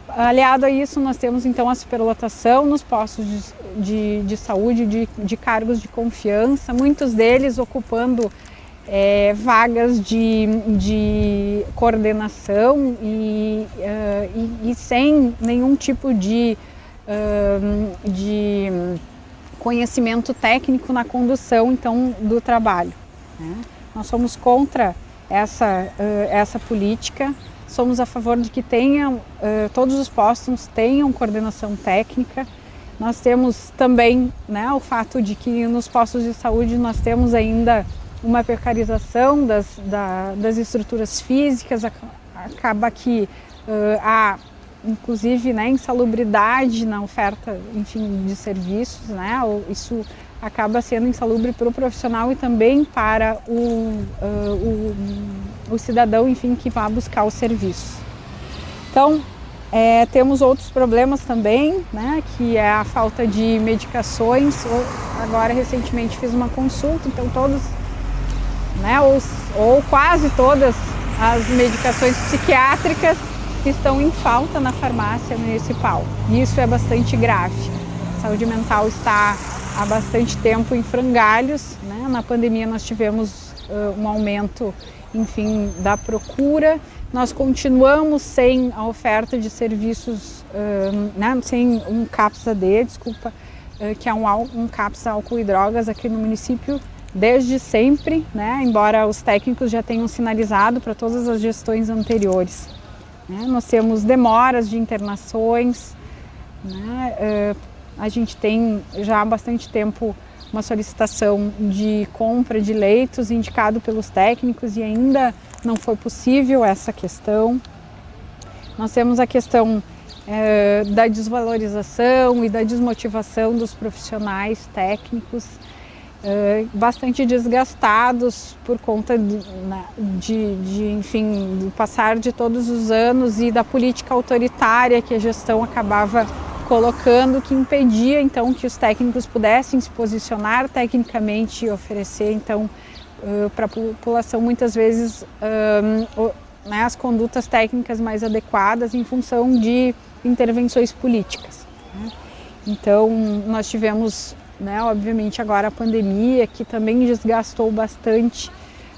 S8: Aliado a isso, nós temos então a superlotação nos postos de saúde, de cargos de confiança, muitos deles ocupando vagas de coordenação e sem nenhum tipo de conhecimento técnico na condução então do trabalho, né? Nós somos contra essa política, somos a favor de que todos os postos tenham coordenação técnica. Nós temos também, né, o fato de que nos postos de saúde nós temos ainda uma precarização das estruturas físicas, acaba que há inclusive, né, insalubridade na oferta, enfim, de serviços, né? Isso acaba sendo insalubre para o profissional e também para o cidadão, enfim, que vá buscar o serviço. Então, Temos outros problemas também, né, que é a falta de medicações. Agora, recentemente, fiz uma consulta, então todos, né, ou quase todas as medicações psiquiátricas estão em falta na farmácia municipal. E isso é bastante grave. A saúde mental está há bastante tempo em frangalhos, né? Na pandemia nós tivemos um aumento, enfim, da procura. Nós continuamos sem a oferta de serviços, né? Sem um CAPS-AD, que é um CAPS álcool e drogas aqui no município desde sempre, né? Embora os técnicos já tenham sinalizado para todas as gestões anteriores. Nós temos demoras de internações, né? A gente tem já há bastante tempo uma solicitação de compra de leitos indicado pelos técnicos e ainda não foi possível essa questão. Nós temos a questão da desvalorização e da desmotivação dos profissionais técnicos, bastante desgastados por conta enfim, do passar de todos os anos e da política autoritária que a gestão acabava colocando, que impedia então que os técnicos pudessem se posicionar tecnicamente e oferecer então para a população muitas vezes né, as condutas técnicas mais adequadas em função de intervenções políticas, né? Então nós tivemos, né, obviamente agora a pandemia, que também desgastou bastante,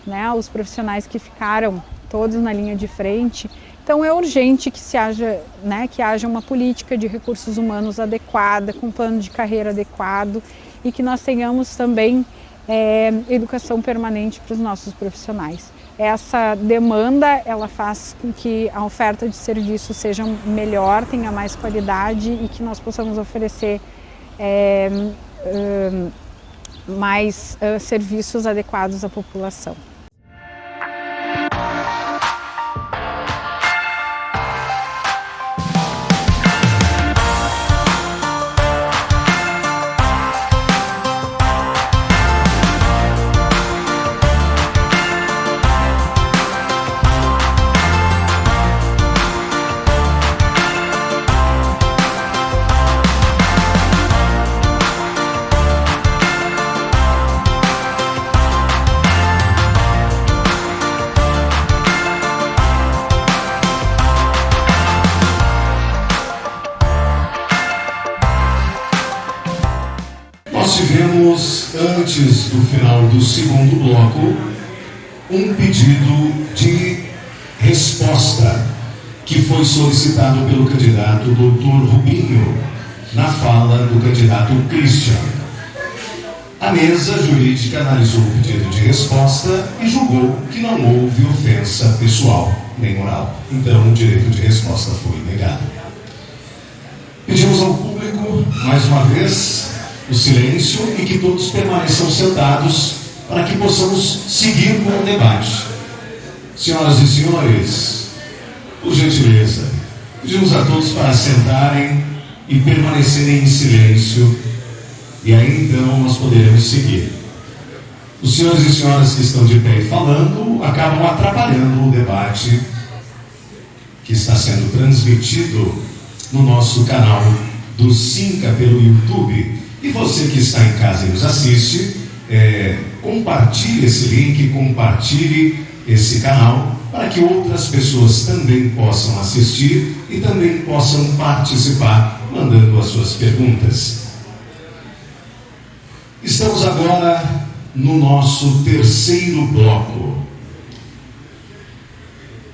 S8: né, os profissionais que ficaram todos na linha de frente. Então é urgente que haja uma política de recursos humanos adequada, com plano de carreira adequado e que nós tenhamos também educação permanente para os nossos profissionais. Essa demanda, ela faz com que a oferta de serviços seja melhor, tenha mais qualidade e que nós possamos oferecer mais serviços adequados à população.
S3: Tivemos, antes do final do segundo bloco, um pedido de resposta que foi solicitado pelo candidato Dr. Rubinho na fala do candidato Christian. A mesa jurídica analisou o pedido de resposta e julgou que não houve ofensa pessoal nem moral. Então, o direito de resposta foi negado. Pedimos ao público, mais uma vez, o silêncio e que todos permaneçam sentados para que possamos seguir com o debate. Senhoras e senhores, por gentileza, pedimos a todos para sentarem e permanecerem em silêncio e aí então nós poderemos seguir. Os senhores e senhoras que estão de pé e falando acabam atrapalhando o debate que está sendo transmitido no nosso canal do Cinca pelo YouTube. E você que está em casa e nos assiste, compartilhe esse link, compartilhe esse canal para que outras pessoas também possam assistir e também possam participar, mandando as suas perguntas. Estamos agora no nosso terceiro bloco.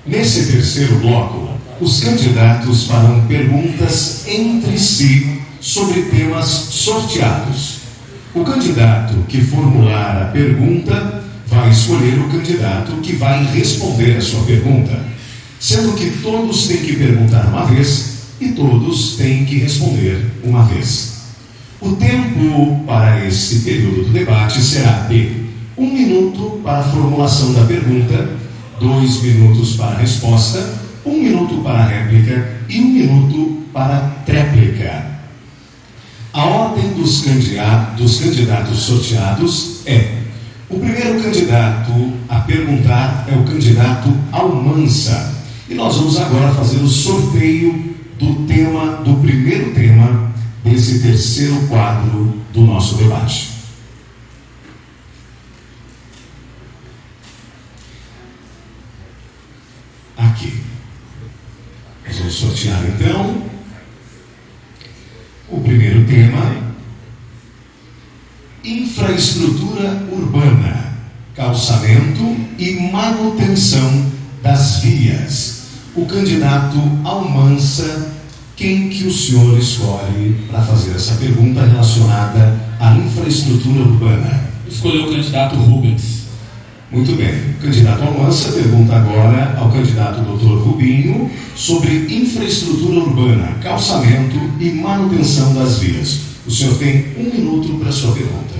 S3: Nesse terceiro bloco, os candidatos farão perguntas entre si sobre temas sorteados. O candidato que formular a pergunta vai escolher o candidato que vai responder a sua pergunta, sendo que todos têm que perguntar uma vez e todos têm que responder uma vez. O tempo para esse período do debate será de 1 minuto para a formulação da pergunta, 2 minutos para a resposta, 1 minuto para a réplica e 1 minuto para a tréplica. A ordem dos candidatos sorteados é: o primeiro candidato a perguntar é o candidato Almansa. E nós vamos agora fazer o sorteio do primeiro tema desse terceiro quadro do nosso debate. Aqui. Nós vamos sortear então o primeiro tema: infraestrutura urbana, calçamento e manutenção das vias. O candidato Almansa, quem que o senhor escolhe para fazer essa pergunta relacionada à infraestrutura urbana?
S6: Escolheu o candidato Rubens.
S3: Muito bem. O candidato Almansa pergunta agora ao candidato Dr. Rubinho sobre infraestrutura urbana, calçamento e manutenção das vias. O senhor tem 1 minuto para a sua pergunta.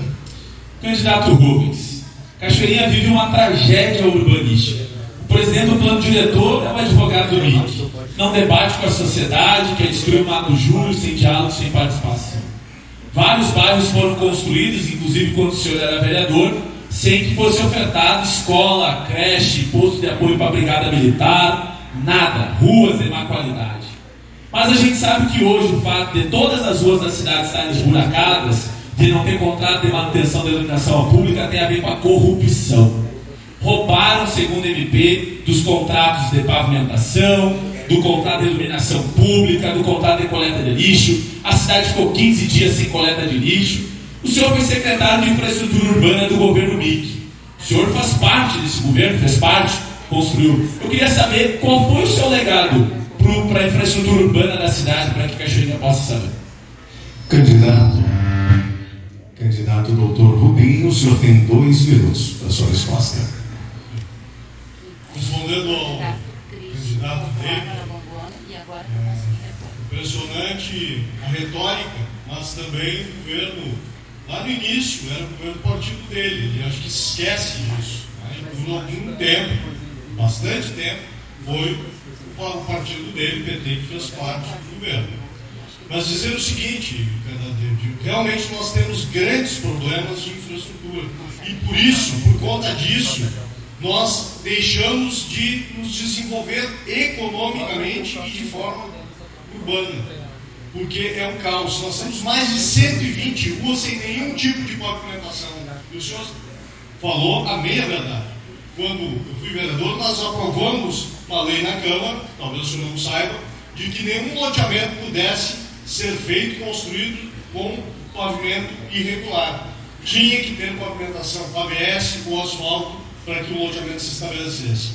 S6: Candidato Rubens, Cachoeirinha vive uma tragédia urbanística. O presidente do plano diretor é um advogado do MIC. Não debate com a sociedade, quer destruir o Mato Júnior sem diálogo, sem participação. Vários bairros foram construídos, inclusive quando o senhor era vereador, sem que fosse ofertado escola, creche, posto de apoio para a brigada militar, nada, ruas de má qualidade. Mas a gente sabe que hoje o fato de todas as ruas da cidade estarem esburacadas, de não ter contrato de manutenção da iluminação pública, tem a ver com a corrupção. Roubaram, segundo o MP, dos contratos de pavimentação, do contrato de iluminação pública, do contrato de coleta de lixo. A cidade ficou 15 dias sem coleta de lixo. O senhor foi secretário de infraestrutura urbana do governo MIC. O senhor faz parte desse governo, fez parte, construiu. Eu queria saber qual foi o seu legado para a infraestrutura urbana da cidade, para que Cachoeirinha possa saber.
S3: Candidato Dr. Rubinho, o senhor tem 2 minutos para a sua resposta.
S4: Respondendo ao candidato dele, impressionante a retórica, mas também o governo, lá no início, era o governo do partido dele, ele acho que esquece disso. Né? Por algum tempo, bastante tempo, foi o partido dele, PT, que fez parte do governo. Mas dizer o seguinte, realmente nós temos grandes problemas de infraestrutura e por isso, por conta disso, nós deixamos de nos desenvolver economicamente e de forma urbana, porque é um caos. Nós temos mais de 120 ruas sem nenhum tipo de pavimentação. E o senhor falou a meia verdade. Quando eu fui vereador, nós aprovamos uma lei na Câmara, talvez o senhor não saiba, de que nenhum loteamento pudesse ser feito, construído com pavimento irregular. Tinha que ter pavimentação, ABS ou asfalto, para que o loteamento se estabelecesse.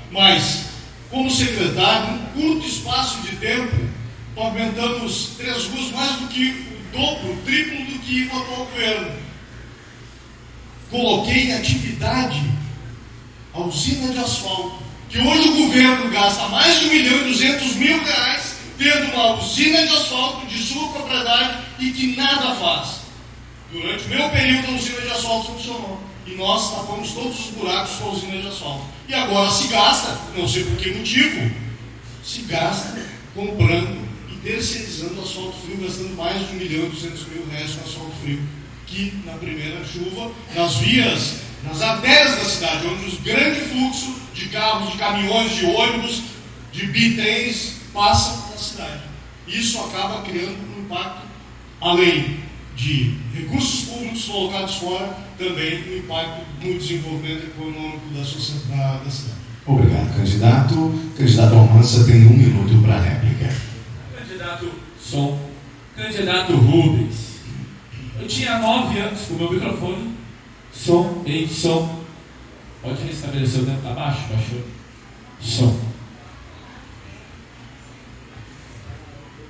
S4: Mas, como secretário, num curto espaço de tempo, pavimentamos 3 ruas, mais do que o dobro, o triplo do que o atual governo. Coloquei em atividade a usina de asfalto, que hoje o governo gasta mais de R$1.200.000 tendo uma usina de asfalto de sua propriedade e que nada faz. Durante o meu período, a usina de asfalto funcionou. E nós tapamos todos os buracos com a usina de asfalto. E agora se gasta, não sei por que motivo, se gasta comprando e terceirizando asfalto frio, gastando mais de R$1.200.000 com asfalto frio. Que na primeira chuva, nas vias, nas artérias da cidade, onde os grandes fluxos de carros, de caminhões, de ônibus, de bitrens passam na cidade. Isso acaba criando um impacto, além de recursos públicos colocados fora, também um impacto no desenvolvimento econômico da sociedade, da cidade.
S3: Obrigado, candidato. Candidato Almansa tem 1 minuto para a réplica.
S6: Candidato Rubens, eu tinha 9 anos com o meu microfone. Som. Pode restabelecer o tempo, tá baixo? Baixou. Som.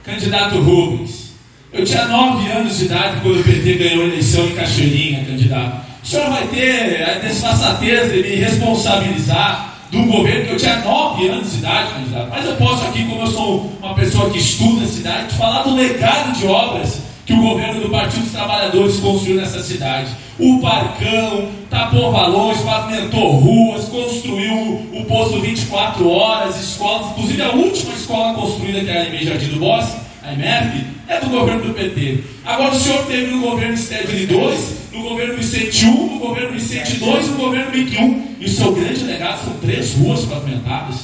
S6: Candidato Rubens, eu tinha 9 anos de idade quando o PT ganhou a eleição em Cachoeirinha, candidato. O senhor vai ter a desfaçatez de me responsabilizar de um governo que eu tinha 9 anos de idade, candidato. Mas eu posso aqui, como eu sou uma pessoa que estuda a cidade, te falar do legado de obras que o governo do Partido dos Trabalhadores construiu nessa cidade. O Parcão, tapou valões, pavimentou ruas, construiu o posto 24 horas, escolas, inclusive a última escola construída, que era em Jardim do Bosque, a IMERP, é do governo do PT. Agora o senhor teve no governo Stedley 2, no governo Vicente 1, no governo Vicente 2 e no governo MIC 1. E o seu grande legado são 3 ruas pavimentadas.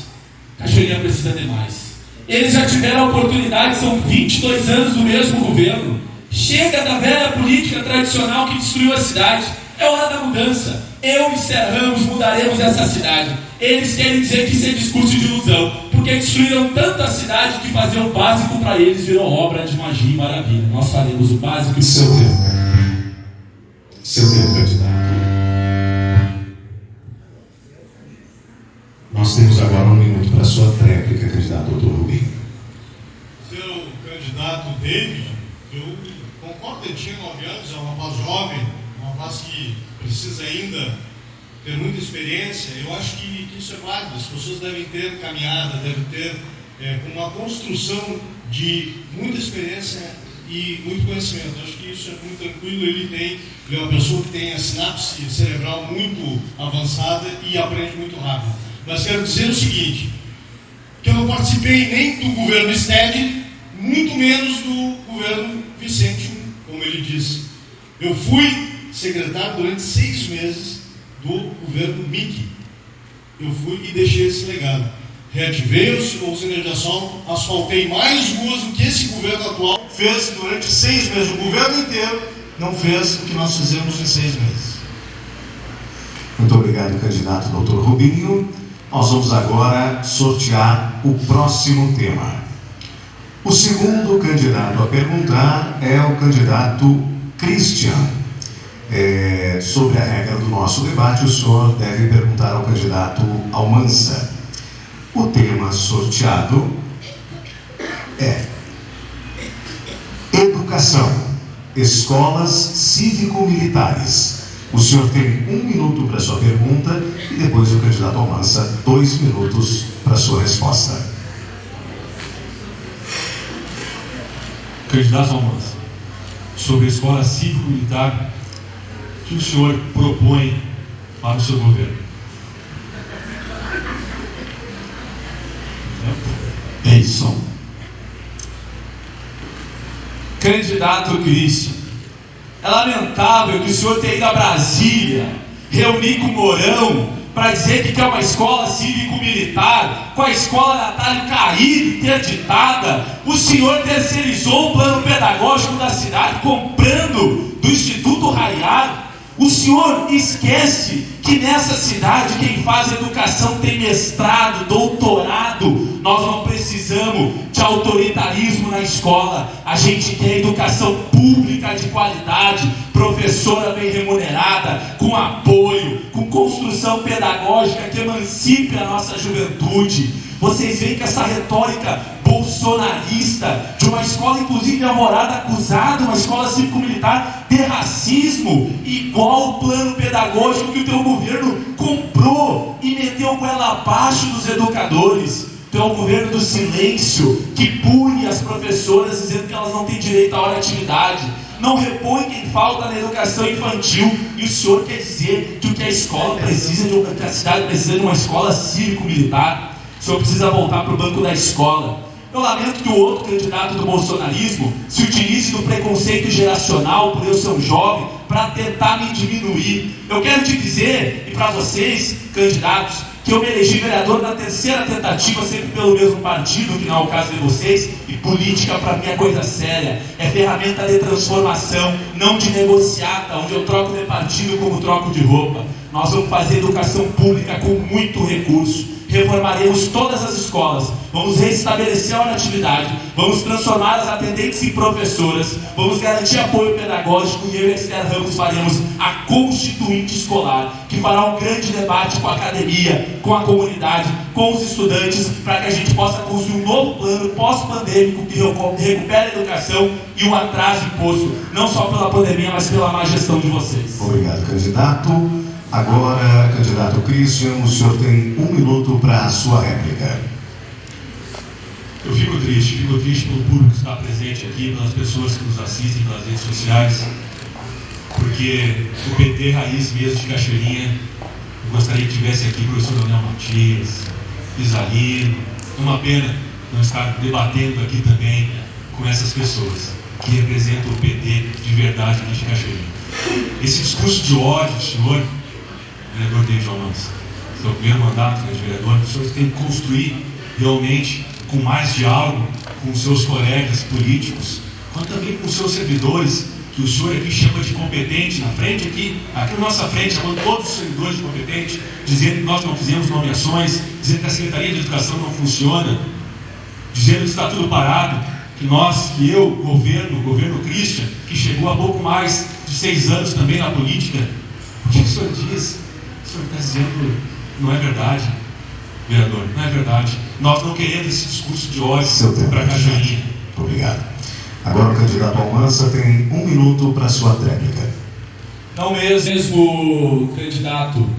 S6: Cachoeirinha precisa de mais. Eles já tiveram a oportunidade, são 22 anos do mesmo governo. Chega da velha política tradicional que destruiu a cidade. É hora da mudança. Eu e Esther Ramos mudaremos essa cidade. Eles querem dizer que isso é discurso de ilusão, porque destruíram tanto a cidade que fazer o básico para eles virou obra de magia e maravilha. Nós faremos o básico e
S3: Seu tempo. Seu tempo, candidato. Nós temos agora 1 minuto para a sua tréplica, candidato Dr. Rubinho.
S4: Seu candidato David, eu concordo, ele tinha 9 anos, é um rapaz jovem, um rapaz que precisa ainda ter muita experiência. Eu acho que isso é válido, as pessoas devem ter caminhada, devem ter uma construção de muita experiência e muito conhecimento. Eu acho que isso é muito tranquilo, ele é uma pessoa que tem a sinapse cerebral muito avançada e aprende muito rápido. Mas quero dizer o seguinte, que eu não participei nem do governo Steg, muito menos do governo Vicente, como ele disse. Eu fui secretário durante 6 meses do governo Mickey. Eu fui e deixei esse legado. Reativei os usina de asfaltei mais ruas do que esse governo atual fez durante 6 meses. O governo inteiro não fez o que nós fizemos em 6 meses.
S3: Muito obrigado, candidato Dr. Rubinho. Nós vamos agora sortear o próximo tema. O segundo candidato a perguntar é o candidato Christian. Sobre a regra do nosso debate, o senhor deve perguntar ao candidato Almanza. O tema sorteado é Educação, Escolas Cívico-Militares. O senhor tem 1 minuto para sua pergunta e depois o candidato Almanza 2 minutos para sua resposta.
S5: Candidato Almanza, sobre a escola cívico-militar, o que o senhor propõe para o seu governo?
S6: É isso. Candidato Christian, é lamentável que o senhor tenha ido a Brasília reunir com o Mourão para dizer que quer uma escola cívico-militar, com a escola Natália Caíri interditada. O senhor terceirizou o plano pedagógico da cidade, comprando do Instituto Raiar. O senhor esquece que nessa cidade quem faz educação tem mestrado, doutorado. Nós não precisamos de autoritarismo na escola. A gente quer educação pública de qualidade, professora bem remunerada, com apoio, com construção pedagógica que emancipe a nossa juventude. Vocês veem que essa retórica bolsonarista de uma escola, inclusive Alvorada, acusada, uma escola cívico-militar, de racismo, igual o plano pedagógico que o teu governo comprou e meteu com ela abaixo dos educadores. Tu é o governo do silêncio, que pune as professoras dizendo que elas não têm direito à hora de atividade. Não repõe quem falta na educação infantil. E o senhor quer dizer que o que a escola precisa, que a cidade precisa de uma escola cívico-militar. O senhor precisa voltar para o banco da escola. Eu lamento que o outro candidato do bolsonarismo se utilize do preconceito geracional por eu ser um jovem para tentar me diminuir. Eu quero te dizer, e para vocês, candidatos, que eu me elegi vereador na 3ª tentativa, sempre pelo mesmo partido, que não é o caso de vocês, e política para mim é coisa séria, é ferramenta de transformação, não de negociata, onde eu troco de partido como troco de roupa. Nós vamos fazer educação pública com muito recurso. Reformaremos todas as escolas, vamos restabelecer a hora de atividade, vamos transformar as atendentes em professoras, vamos garantir apoio pedagógico e eu e a Esther Ramos faremos a Constituinte Escolar, que fará um grande debate com a academia, com a comunidade, com os estudantes, para que a gente possa construir um novo plano pós-pandêmico que recupere a educação e o atraso imposto, não só pela pandemia, mas pela má gestão de vocês.
S3: Obrigado, candidato. Agora, candidato Christian, o senhor tem 1 minuto para a sua réplica.
S5: Eu fico triste pelo público que está presente aqui, pelas pessoas que nos assistem pelas redes sociais, porque o PT raiz mesmo de Cachoeirinha, eu gostaria que tivesse aqui o professor Leonel Matias, Isalino. Uma pena não estar debatendo aqui também com essas pessoas que representam o PT de verdade aqui de Cachoeirinha. Esse discurso de ódio do senhor, vereador David Almanza, seu primeiro mandato de vereador, o senhor tem que construir realmente com mais diálogo com os seus colegas políticos, quanto também com os seus servidores, que o senhor aqui chama de competente, na frente aqui na nossa frente, chamando todos os servidores de competente, dizendo que nós não fizemos nomeações, dizendo que a Secretaria de Educação não funciona, dizendo que está tudo parado, que eu, governo Christian, que chegou há pouco mais de 6 anos também na política, o que o senhor diz? O senhor está dizendo que não é verdade, vereador, não é verdade. Nós não queremos esse discurso de ódio para a Cachoeirinha.
S3: Obrigado. Agora o candidato Almanza tem 1 minuto para sua tréplica.
S6: Não mesmo, candidato.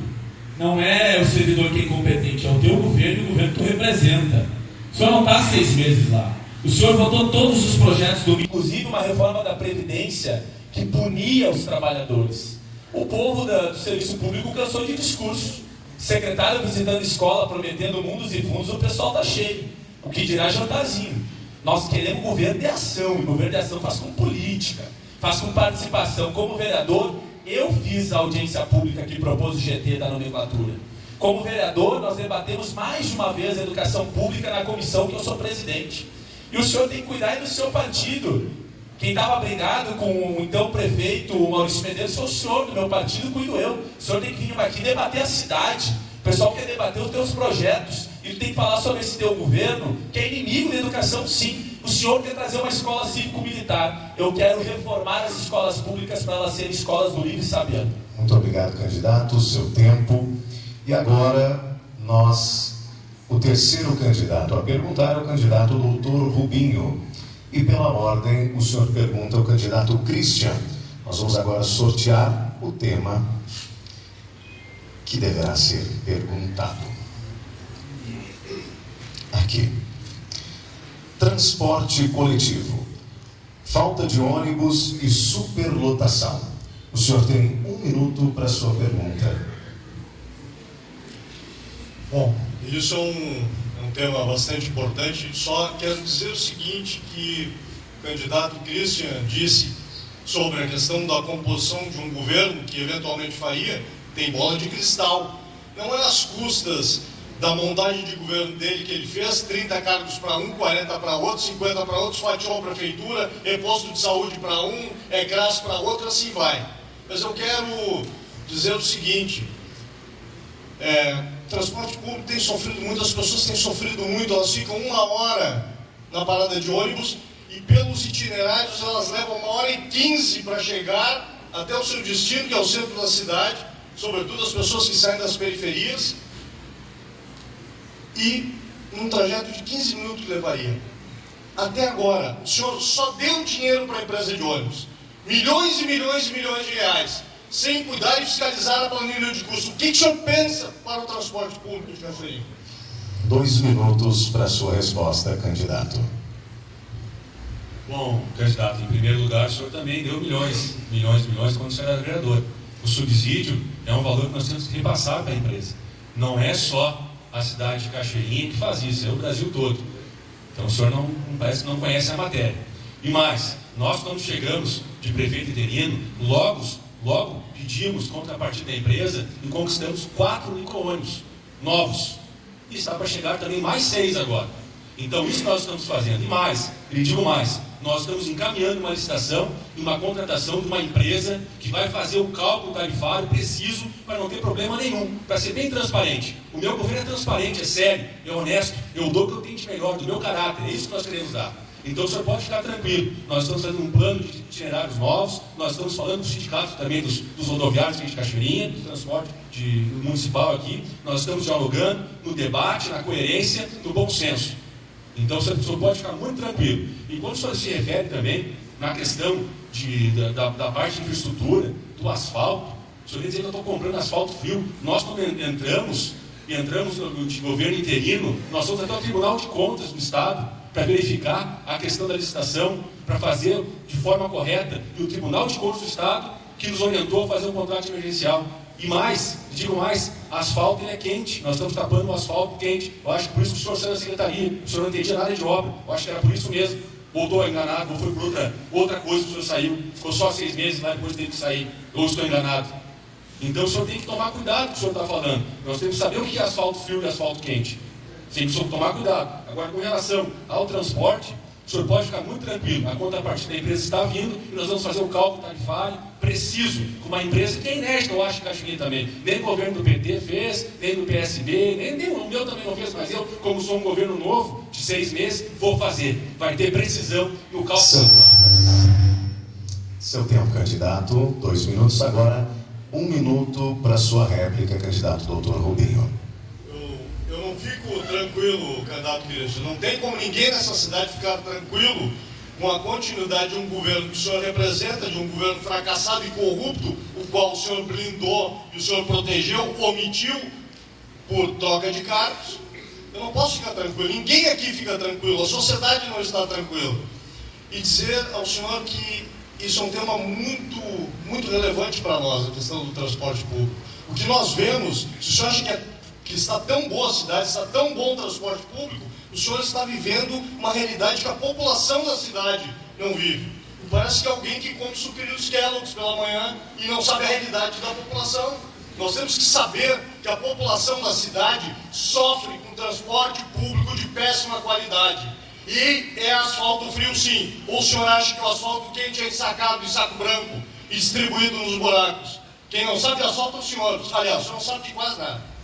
S6: Não é o servidor que é incompetente, é o teu governo e o governo que tu representa. O senhor não está 6 meses lá. O senhor votou todos os projetos do... Inclusive uma reforma da Previdência que punia os trabalhadores. O povo do serviço público cansou de discurso. Secretário visitando escola, prometendo mundos e fundos, o pessoal está cheio. O que dirá jantarzinho. Nós queremos governo de ação, e governo de ação faz com política, faz com participação. Como vereador, eu fiz a audiência pública que propôs o GT da nomenclatura. Como vereador, nós debatemos mais de uma vez a educação pública na comissão que eu sou presidente. E o senhor tem que cuidar do seu partido. Quem estava brigado com o então prefeito Maurício Medeiros foi o senhor, do meu partido cuido eu. O senhor tem que vir aqui debater a cidade. O pessoal quer debater os teus projetos. E tem que falar sobre esse teu governo, que é inimigo da educação, sim. O senhor quer trazer uma escola cívico-militar. Eu quero reformar as escolas públicas para elas serem escolas do livre sabiano.
S3: Muito obrigado, candidato. Seu tempo. E agora, o terceiro candidato a perguntar é o candidato doutor Rubinho. E pela ordem, o senhor pergunta ao candidato Christian. Nós vamos agora sortear o tema que deverá ser perguntado. Aqui. Transporte coletivo. Falta de ônibus e superlotação. O senhor tem 1 minuto para sua pergunta.
S4: Bom, isso é um tema bastante importante. Só quero dizer o seguinte, que o candidato Christian disse sobre a questão da composição de um governo que eventualmente faria, tem bola de cristal. Não é às custas da montagem de governo dele que ele fez, 30 cargos para um, 40 para outro, 50 para outros, fatiou a prefeitura, é posto de saúde para um, é CRAS para outro, assim vai. Mas eu quero dizer o seguinte, transporte público tem sofrido muito, as pessoas têm sofrido muito, elas ficam 1 hora na parada de ônibus e pelos itinerários elas levam 1h15 para chegar até o seu destino, que é o centro da cidade, sobretudo as pessoas que saem das periferias, e num trajeto de 15 minutos levaria. Até agora, o senhor só deu dinheiro para a empresa de ônibus, milhões e milhões e milhões de reais, sem cuidar e fiscalizar a planilha de custo. O que o senhor pensa para o transporte público de Cachoeirinha?
S3: 2 minutos para sua resposta, candidato.
S5: Bom, candidato, em primeiro lugar, o senhor também deu milhões quando o senhor era vereador. O subsídio é um valor que nós temos que repassar para a empresa. Não é só a cidade de Cachoeirinha que faz isso, é o Brasil todo. Então o senhor parece que não conhece a matéria. E mais, nós quando chegamos de prefeito interino, logo pedimos contrapartida da empresa e conquistamos 4 micro-ônibus novos. E está para chegar também mais 6 agora. Então isso nós estamos fazendo. E mais, lhe digo mais, nós estamos encaminhando uma licitação e uma contratação de uma empresa que vai fazer o cálculo tarifário preciso para não ter problema nenhum, para ser bem transparente. O meu governo é transparente, é sério, é honesto, eu dou o que eu tenho de melhor, do meu caráter, é isso que nós queremos dar. Então o senhor pode ficar tranquilo, nós estamos fazendo um plano de itinerários novos, nós estamos falando dos sindicatos também dos rodoviários aqui de Cachoeirinha, do transporte municipal aqui, nós estamos dialogando no debate, na coerência, no bom senso. Então o senhor pode ficar muito tranquilo. E quando o senhor se refere também na questão da parte de infraestrutura, do asfalto, o senhor quer dizer que eu estou comprando asfalto frio. Nós quando entramos no governo interino, nós fomos até o Tribunal de Contas do Estado para verificar a questão da licitação, para fazer de forma correta, e o Tribunal de Contas do Estado que nos orientou a fazer um contrato emergencial. E mais, digo mais, asfalto ele é quente, nós estamos tapando o asfalto quente. Eu acho que por isso que o senhor saiu da secretaria, o senhor não entendia nada de obra, eu acho que era por isso mesmo. Voltou enganado, ou foi por outra coisa que o senhor saiu, ficou só 6 meses lá, depois teve que sair, ou estou enganado. Então o senhor tem que tomar cuidado com o que o senhor está falando. Nós temos que saber o que é asfalto frio e asfalto quente. Tem que tomar cuidado. Agora, com relação ao transporte, o senhor pode ficar muito tranquilo. A contrapartida da empresa está vindo e nós vamos fazer o cálculo tarifário preciso com uma empresa que é inédita, eu acho, em Cachoeirinha também. Nem o governo do PT fez, nem do PSB, nem o meu também não fez, mas eu, como sou um governo novo, de 6 meses, vou fazer. Vai ter precisão no cálculo.
S3: Seu tempo, candidato. 2 minutos agora. 1 minuto para sua réplica, candidato doutor Rubinho.
S4: Eu não fico tranquilo, candidato Cristo. Não tem como ninguém nessa cidade ficar tranquilo com a continuidade de um governo que o senhor representa, de um governo fracassado e corrupto, o qual o senhor blindou e o senhor protegeu, omitiu por troca de cargos. Eu não posso ficar tranquilo. Ninguém aqui fica tranquilo. A sociedade não está tranquila. E dizer ao senhor que isso é um tema muito relevante para nós, a questão do transporte público. O que nós vemos, se o senhor acha que está tão boa a cidade, está tão bom o transporte público, o senhor está vivendo uma realidade que a população da cidade não vive. Parece que é alguém que come sucrilhos Kellogg's pela manhã e não sabe a realidade da população. Nós temos que saber que a população da cidade sofre com transporte público de péssima qualidade. E é asfalto frio sim. Ou o senhor acha que o asfalto quente é ensacado em saco branco e distribuído nos buracos? Quem não sabe de asfalto é o senhor. Aliás, o senhor não sabe de quase nada.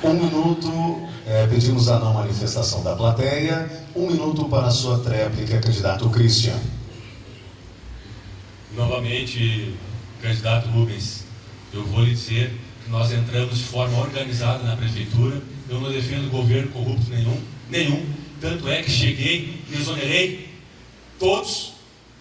S3: 1 minuto, pedimos a não manifestação da plateia. 1 minuto para a sua tréplica, candidato Christian.
S5: Novamente, candidato Rubens, eu vou lhe dizer que nós entramos de forma organizada na prefeitura. Eu não defendo governo corrupto nenhum. Tanto é que cheguei, me exonerei todos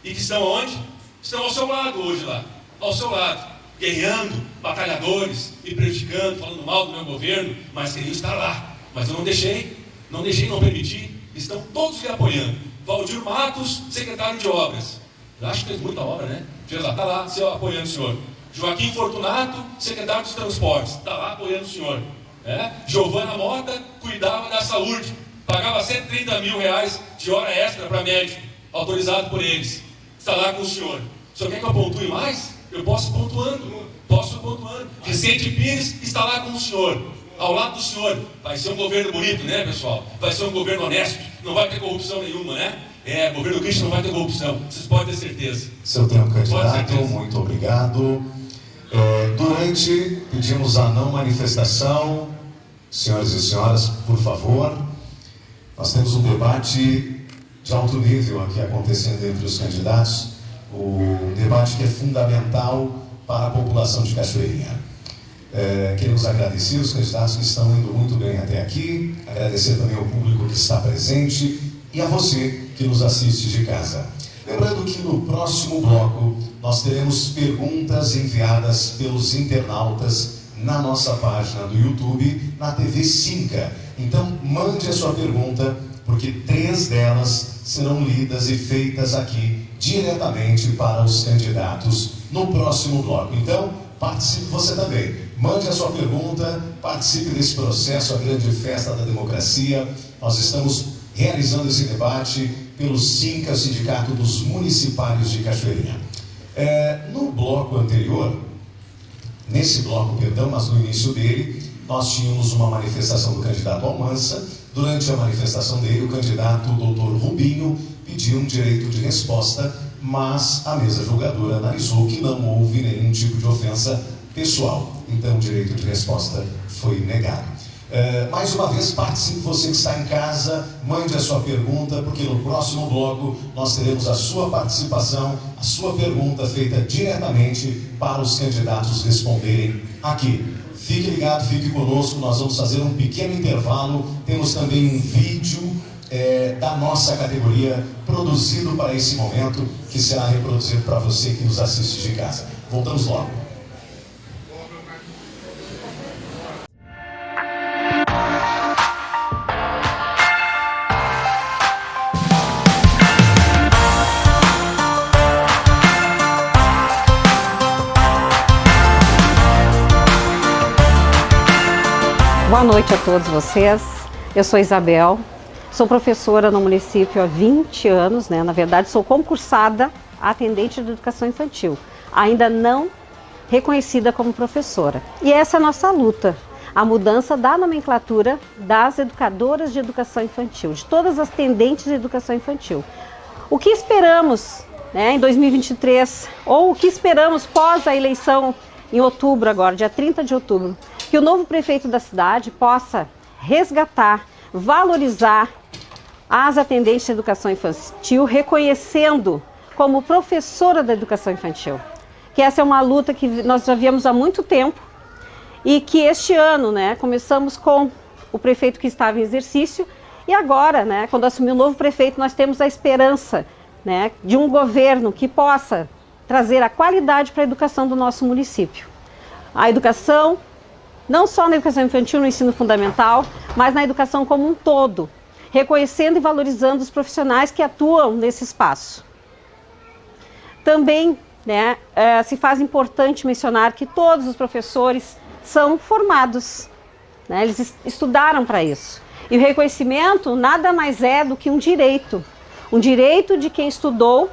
S5: e que estão onde? Estão ao seu lado hoje lá, ao seu lado, guerreando, batalhadores, me prejudicando, falando mal do meu governo, mas queriam estar lá. Mas eu não deixei, não permiti, estão todos lhe apoiando. Valdir Matos, secretário de obras, eu acho que fez muita obra, né? Fez lá, está lá, apoiando o senhor. Joaquim Fortunato, secretário dos transportes, está lá apoiando o senhor. Giovana Mota cuidava da saúde, pagava 130 mil reais de hora extra para médico, autorizado por eles. Está lá com o senhor. O senhor quer que eu pontue mais? Eu posso pontuando. Vicente Pires está lá com o senhor, ao lado do senhor. Vai ser um governo bonito, né, pessoal? Vai ser um governo honesto, não vai ter corrupção nenhuma, né? O governo Cristo não vai ter corrupção, vocês podem ter certeza.
S3: Seu tempo, candidato, muito obrigado. Pedimos a não manifestação. Senhores e senhoras, por favor. Nós temos um debate de alto nível aqui acontecendo entre os candidatos, um debate que é fundamental para a população de Cachoeirinha. Queremos agradecer os candidatos que estão indo muito bem até aqui, agradecer também ao público que está presente e a você que nos assiste de casa. Lembrando que no próximo bloco nós teremos perguntas enviadas pelos internautas na nossa página do YouTube, na TV Cinca. Então, mande a sua pergunta, porque 3 delas serão lidas e feitas aqui diretamente para os candidatos no próximo bloco. Então, participe você também. Mande a sua pergunta, participe desse processo, a grande festa da democracia. Nós estamos realizando esse debate pelo Cinca, Sindicato dos Municipários de Cachoeirinha. No bloco anterior, mas no início dele, nós tínhamos uma manifestação do candidato Almansa. Durante a manifestação dele, o candidato doutor Rubinho pediu um direito de resposta, mas a mesa julgadora analisou que não houve nenhum tipo de ofensa pessoal. Então, o direito de resposta foi negado. Mais uma vez, participe você que está em casa, mande a sua pergunta, porque no próximo bloco nós teremos a sua participação, a sua pergunta feita diretamente para os candidatos responderem aqui. Fique ligado, fique conosco, nós vamos fazer um pequeno intervalo. Temos também um vídeo da nossa categoria produzido para esse momento, que será reproduzido para você que nos assiste de casa. Voltamos logo.
S9: Boa noite a todos vocês. Eu sou Isabel, sou professora no município há 20 anos, né? Na verdade, sou concursada atendente de educação infantil, ainda não reconhecida como professora. E essa é a nossa luta. a mudança da nomenclatura das educadoras de educação infantil, de todas as tendentes de educação infantil. O que esperamos, né, em 2023, ou o que esperamos pós a eleição em outubro agora, dia 30 de outubro, que o novo prefeito da cidade possa resgatar, valorizar as atendentes de educação infantil, reconhecendo como professora da educação infantil. Que essa é uma luta que nós já viemos há muito tempo e que este ano, né, começamos com o prefeito que estava em exercício e agora, né, quando assumiu o novo prefeito, nós temos a esperança, né, de um governo que possa trazer a qualidade para a educação do nosso município. A educação, não só na educação infantil, no ensino fundamental, mas na educação como um todo, reconhecendo e valorizando os profissionais que atuam nesse espaço. Também, né, se faz importante mencionar que todos os professores são formados, né, eles estudaram para isso. E o reconhecimento nada mais é do que um direito de quem estudou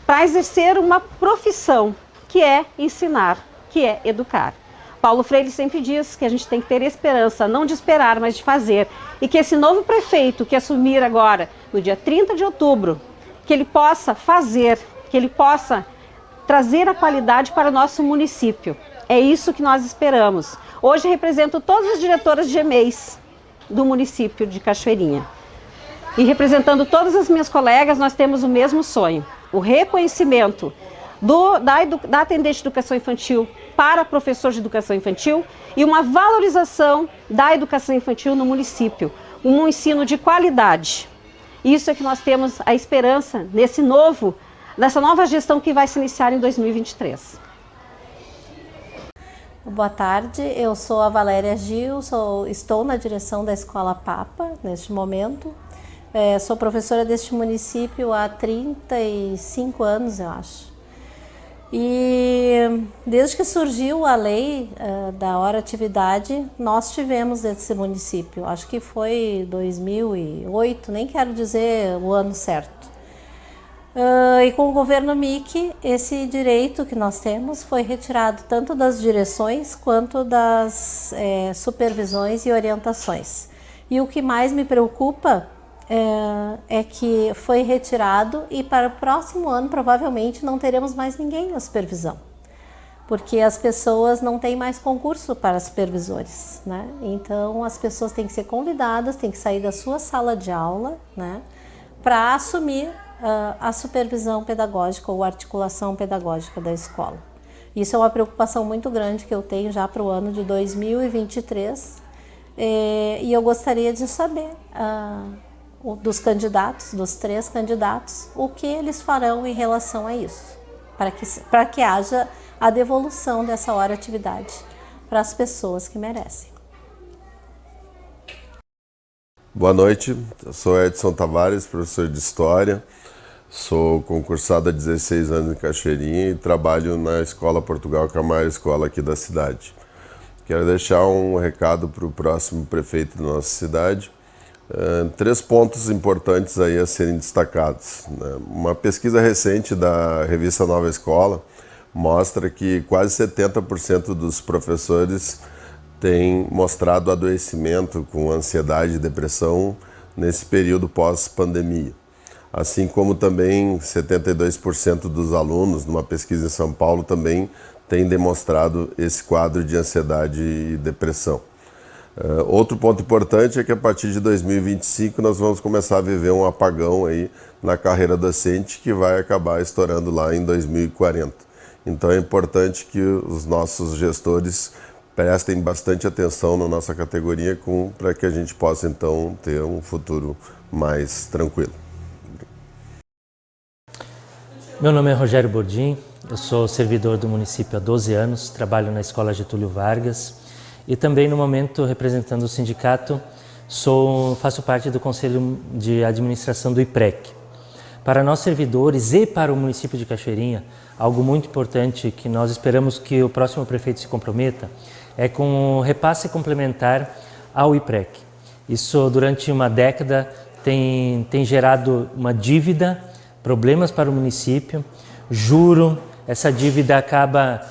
S9: para exercer uma profissão, que é ensinar, que é educar. Paulo Freire sempre diz que a gente tem que ter esperança, não de esperar, mas de fazer. E que esse novo prefeito que assumir agora, no dia 30 de outubro, que ele possa fazer, que ele possa trazer a qualidade para o nosso município. É isso que nós esperamos. Hoje represento todas as diretoras de EMEIs do município de Cachoeirinha. E representando todas as minhas colegas, nós temos o mesmo sonho. O reconhecimento da atendente de educação infantil para professor de educação infantil e uma valorização da educação infantil no município. Um ensino de qualidade. Isso é que nós temos a esperança nessa nova gestão que vai se iniciar em 2023.
S10: Boa tarde, eu sou a Valéria Gil, estou na direção da Escola Papa neste momento. Sou professora deste município há 35 anos, eu acho. E desde que surgiu a lei da hora atividade, nós tivemos desse município. Acho que foi 2008, nem quero dizer o ano certo. E com o governo Mick, esse direito que nós temos foi retirado tanto das direções quanto das supervisões e orientações. E o que mais me preocupa é que foi retirado e para o próximo ano provavelmente não teremos mais ninguém na supervisão, porque as pessoas não têm mais concurso para supervisores, né? Então as pessoas têm que ser convidadas, têm que sair da sua sala de aula, né, para assumir a supervisão pedagógica ou articulação pedagógica da escola. Isso é uma preocupação muito grande que eu tenho já para o ano de 2023 e eu gostaria de saber dos candidatos, dos 3 candidatos, o que eles farão em relação a isso, para que haja a devolução dessa hora atividade para as pessoas que merecem.
S11: Boa noite, eu sou Edson Tavares, professor de História, sou concursado há 16 anos em Cachoeirinha e trabalho na Escola Portugal, que é a maior escola aqui da cidade. Quero deixar um recado para o próximo prefeito da nossa cidade. 3 pontos importantes aí a serem destacados. Uma pesquisa recente da revista Nova Escola mostra que quase 70% dos professores têm mostrado adoecimento com ansiedade e depressão nesse período pós-pandemia. Assim como também 72% dos alunos, numa pesquisa em São Paulo, também têm demonstrado esse quadro de ansiedade e depressão. Outro ponto importante é que a partir de 2025 nós vamos começar a viver um apagão aí na carreira docente que vai acabar estourando lá em 2040. Então é importante que os nossos gestores prestem bastante atenção na nossa categoria para que a gente possa então ter um futuro mais tranquilo.
S12: Meu nome é Rogério Bordim, eu sou servidor do município há 12 anos, trabalho na Escola Getúlio Vargas e também no momento representando o sindicato faço parte do Conselho de Administração do IPREC. Para nós servidores e para o município de Cachoeirinha, algo muito importante que nós esperamos que o próximo prefeito se comprometa é com o repasse complementar ao IPREC. Isso durante uma década tem gerado uma dívida, problemas para o município, juro, essa dívida acaba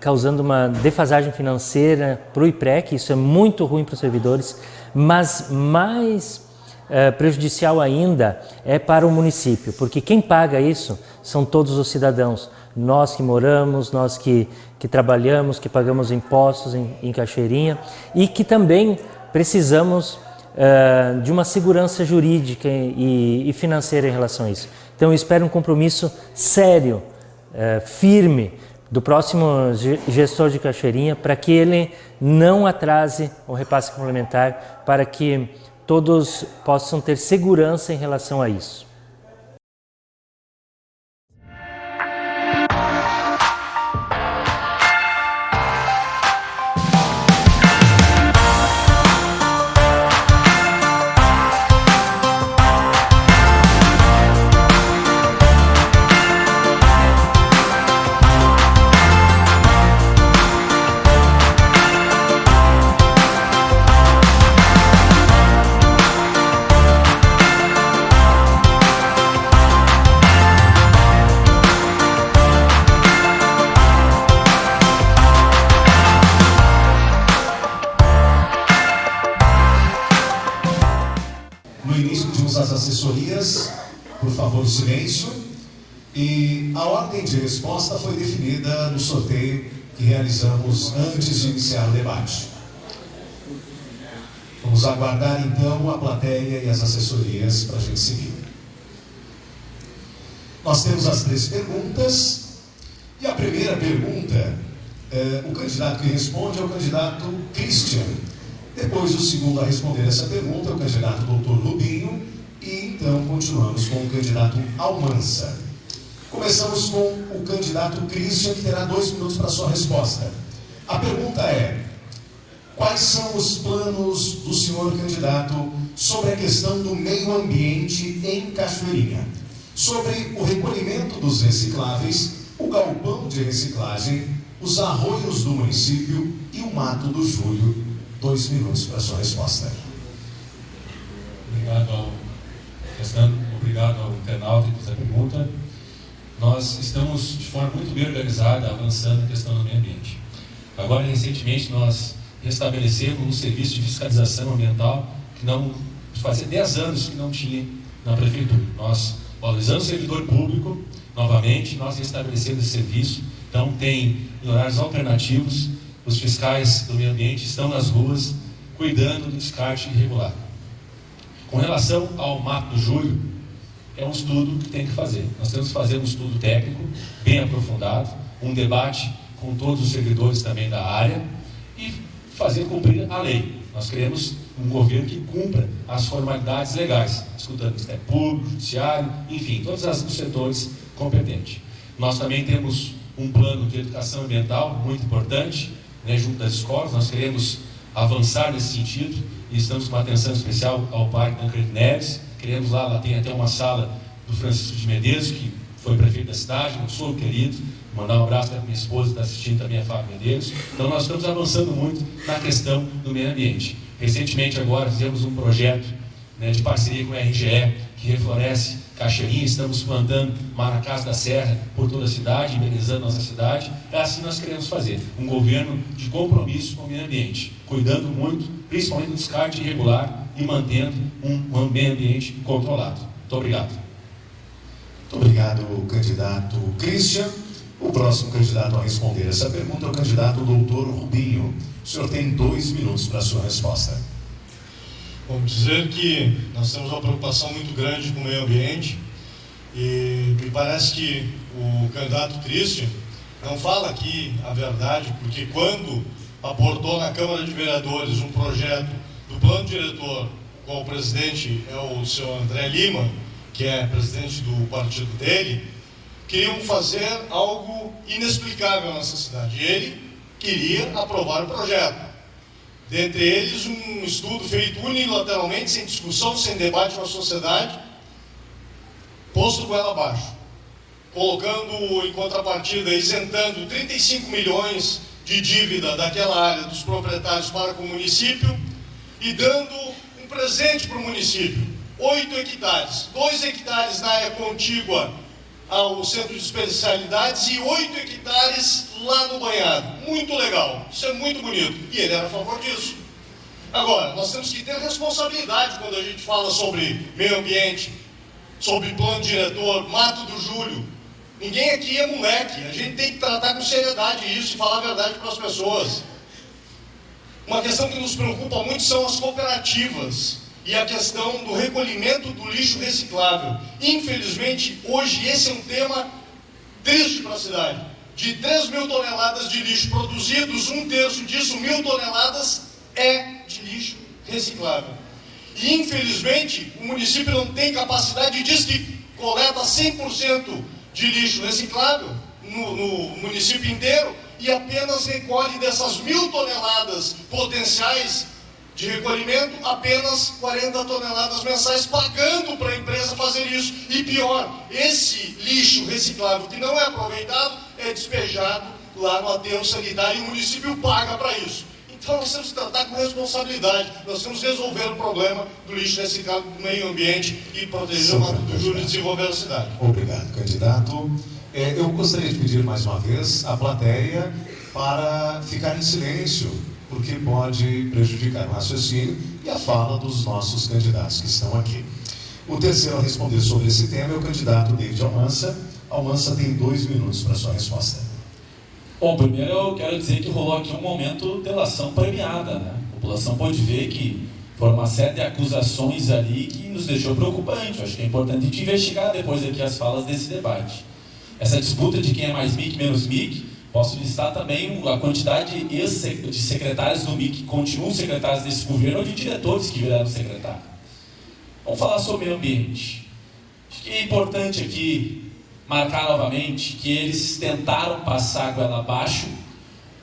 S12: causando uma defasagem financeira para o IPREC, isso é muito ruim para os servidores, mas mais prejudicial ainda é para o município, porque quem paga isso são todos os cidadãos, nós que moramos, nós que trabalhamos, que pagamos impostos em Cachoeirinha e que também precisamos de uma segurança jurídica e financeira em relação a isso. Então eu espero um compromisso sério, firme, do próximo gestor de Cachoeirinha para que ele não atrase o repasse complementar, para que todos possam ter segurança em relação a isso.
S3: As assessorias, por favor, silêncio. E a ordem de resposta foi definida no sorteio que realizamos antes de iniciar o debate. Vamos aguardar então a plateia e as assessorias para a gente seguir. Nós temos as 3 perguntas e a primeira pergunta, o candidato que responde é o candidato Christian. Depois o segundo a responder essa pergunta é o candidato Dr. Rubinho. E então continuamos com o candidato Almansa. Começamos com o candidato Christian, que terá 2 minutos para a sua resposta. A pergunta é: quais são os planos do senhor candidato sobre a questão do meio ambiente em Cachoeirinha? Sobre o recolhimento dos recicláveis, o galpão de reciclagem, os arroios do município e o mato do Júlio. 2 minutos para a sua resposta.
S5: Obrigado ao internauta que fez a pergunta. Nós estamos de forma muito bem organizada avançando na questão do meio ambiente. Agora, recentemente, nós restabelecemos um serviço de fiscalização ambiental que fazia 10 anos que não tinha na prefeitura. Nós valorizamos o servidor público, novamente, nós restabelecemos esse serviço. Então, tem em horários alternativos, os fiscais do meio ambiente estão nas ruas cuidando do descarte irregular. Com relação ao mato do Júlio, é um estudo que tem que fazer. Nós temos que fazer um estudo técnico, bem aprofundado, um debate com todos os servidores também da área e fazer cumprir a lei. Nós queremos um governo que cumpra as formalidades legais, escutando o Ministério Público, Judiciário, enfim, todos os setores competentes. Nós também temos um plano de educação ambiental muito importante, junto das escolas. Nós queremos avançar nesse sentido e estamos com uma atenção especial ao Parque Tancredo Neves. Queremos lá tem até uma sala do Francisco de Medeiros, que foi prefeito da cidade, um sou querido. Mandar um abraço para minha esposa, que está assistindo também, a Fábio Medeiros. Então nós estamos avançando muito na questão do meio ambiente. Recentemente agora fizemos um projeto de parceria com a RGE, que refloresce Cachoeirinha. Estamos plantando maracás da serra por toda a cidade, embelezando nossa cidade. É assim que nós queremos fazer, um governo de compromisso com o meio ambiente, cuidando muito, principalmente do descarte irregular e mantendo um meio ambiente controlado. Muito obrigado.
S3: Muito obrigado, candidato Christian. O próximo candidato a responder essa pergunta é o candidato Dr. Rubinho. O senhor tem 2 minutos para a sua resposta.
S4: Vamos dizer que nós temos uma preocupação muito grande com o meio ambiente e me parece que o candidato Christian não fala aqui a verdade, porque quando aportou na Câmara de Vereadores um projeto do plano diretor, com o presidente é o senhor André Lima, que é presidente do partido dele, queriam fazer algo inexplicável nessa cidade. E ele queria aprovar o projeto. Dentre eles, um estudo feito unilateralmente, sem discussão, sem debate com a sociedade, posto goela abaixo, colocando em contrapartida, isentando 35 milhões de dívida daquela área dos proprietários para com o município e dando um presente para o município, 8 hectares, 2 hectares na área contígua ao centro de especialidades e 8 hectares lá no banhado. Muito legal, isso é muito bonito. E ele era a favor disso. Agora, nós temos que ter responsabilidade quando a gente fala sobre meio ambiente, sobre plano diretor, Mato do Júlio. Ninguém aqui é moleque, a gente tem que tratar com seriedade isso e falar a verdade para as pessoas. Uma questão que nos preocupa muito são as cooperativas e a questão do recolhimento do lixo reciclável. Infelizmente, hoje esse é um tema triste para a cidade. De 3 mil toneladas de lixo produzidos, 1/3 disso, 1.000 toneladas, é de lixo reciclável. E infelizmente, o município não tem capacidade, diz que coleta 100% de lixo reciclável no município inteiro e apenas recolhe dessas 1.000 toneladas potenciais de recolhimento, apenas 40 toneladas mensais, pagando para a empresa fazer isso. E pior, esse lixo reciclável que não é aproveitado é despejado lá no aterro sanitário e o município paga para isso. Então nós temos que tratar com responsabilidade, nós temos que resolver o problema do lixo reciclável do meio ambiente e proteger o Mato do Júlio e desenvolver a cidade.
S3: Obrigado, candidato. Eu gostaria de pedir mais uma vez à plateia para ficar em silêncio, porque pode prejudicar o raciocínio e a fala dos nossos candidatos que estão aqui. O terceiro a responder sobre esse tema é o candidato David Almansa. Almansa tem 2 minutos para sua resposta.
S6: Bom, primeiro eu quero dizer que rolou aqui um momento de delação premiada, né? A população pode ver que foram uma série de acusações ali que nos deixou preocupante. Acho que é importante a gente investigar depois aqui as falas desse debate. Essa disputa de quem é mais MIC, menos MIC, posso listar também a quantidade de secretários do MIC que continuam secretários desse governo ou de diretores que viraram secretário. Vamos falar sobre meio ambiente. Acho que é importante aqui marcar novamente que eles tentaram passar a goela abaixo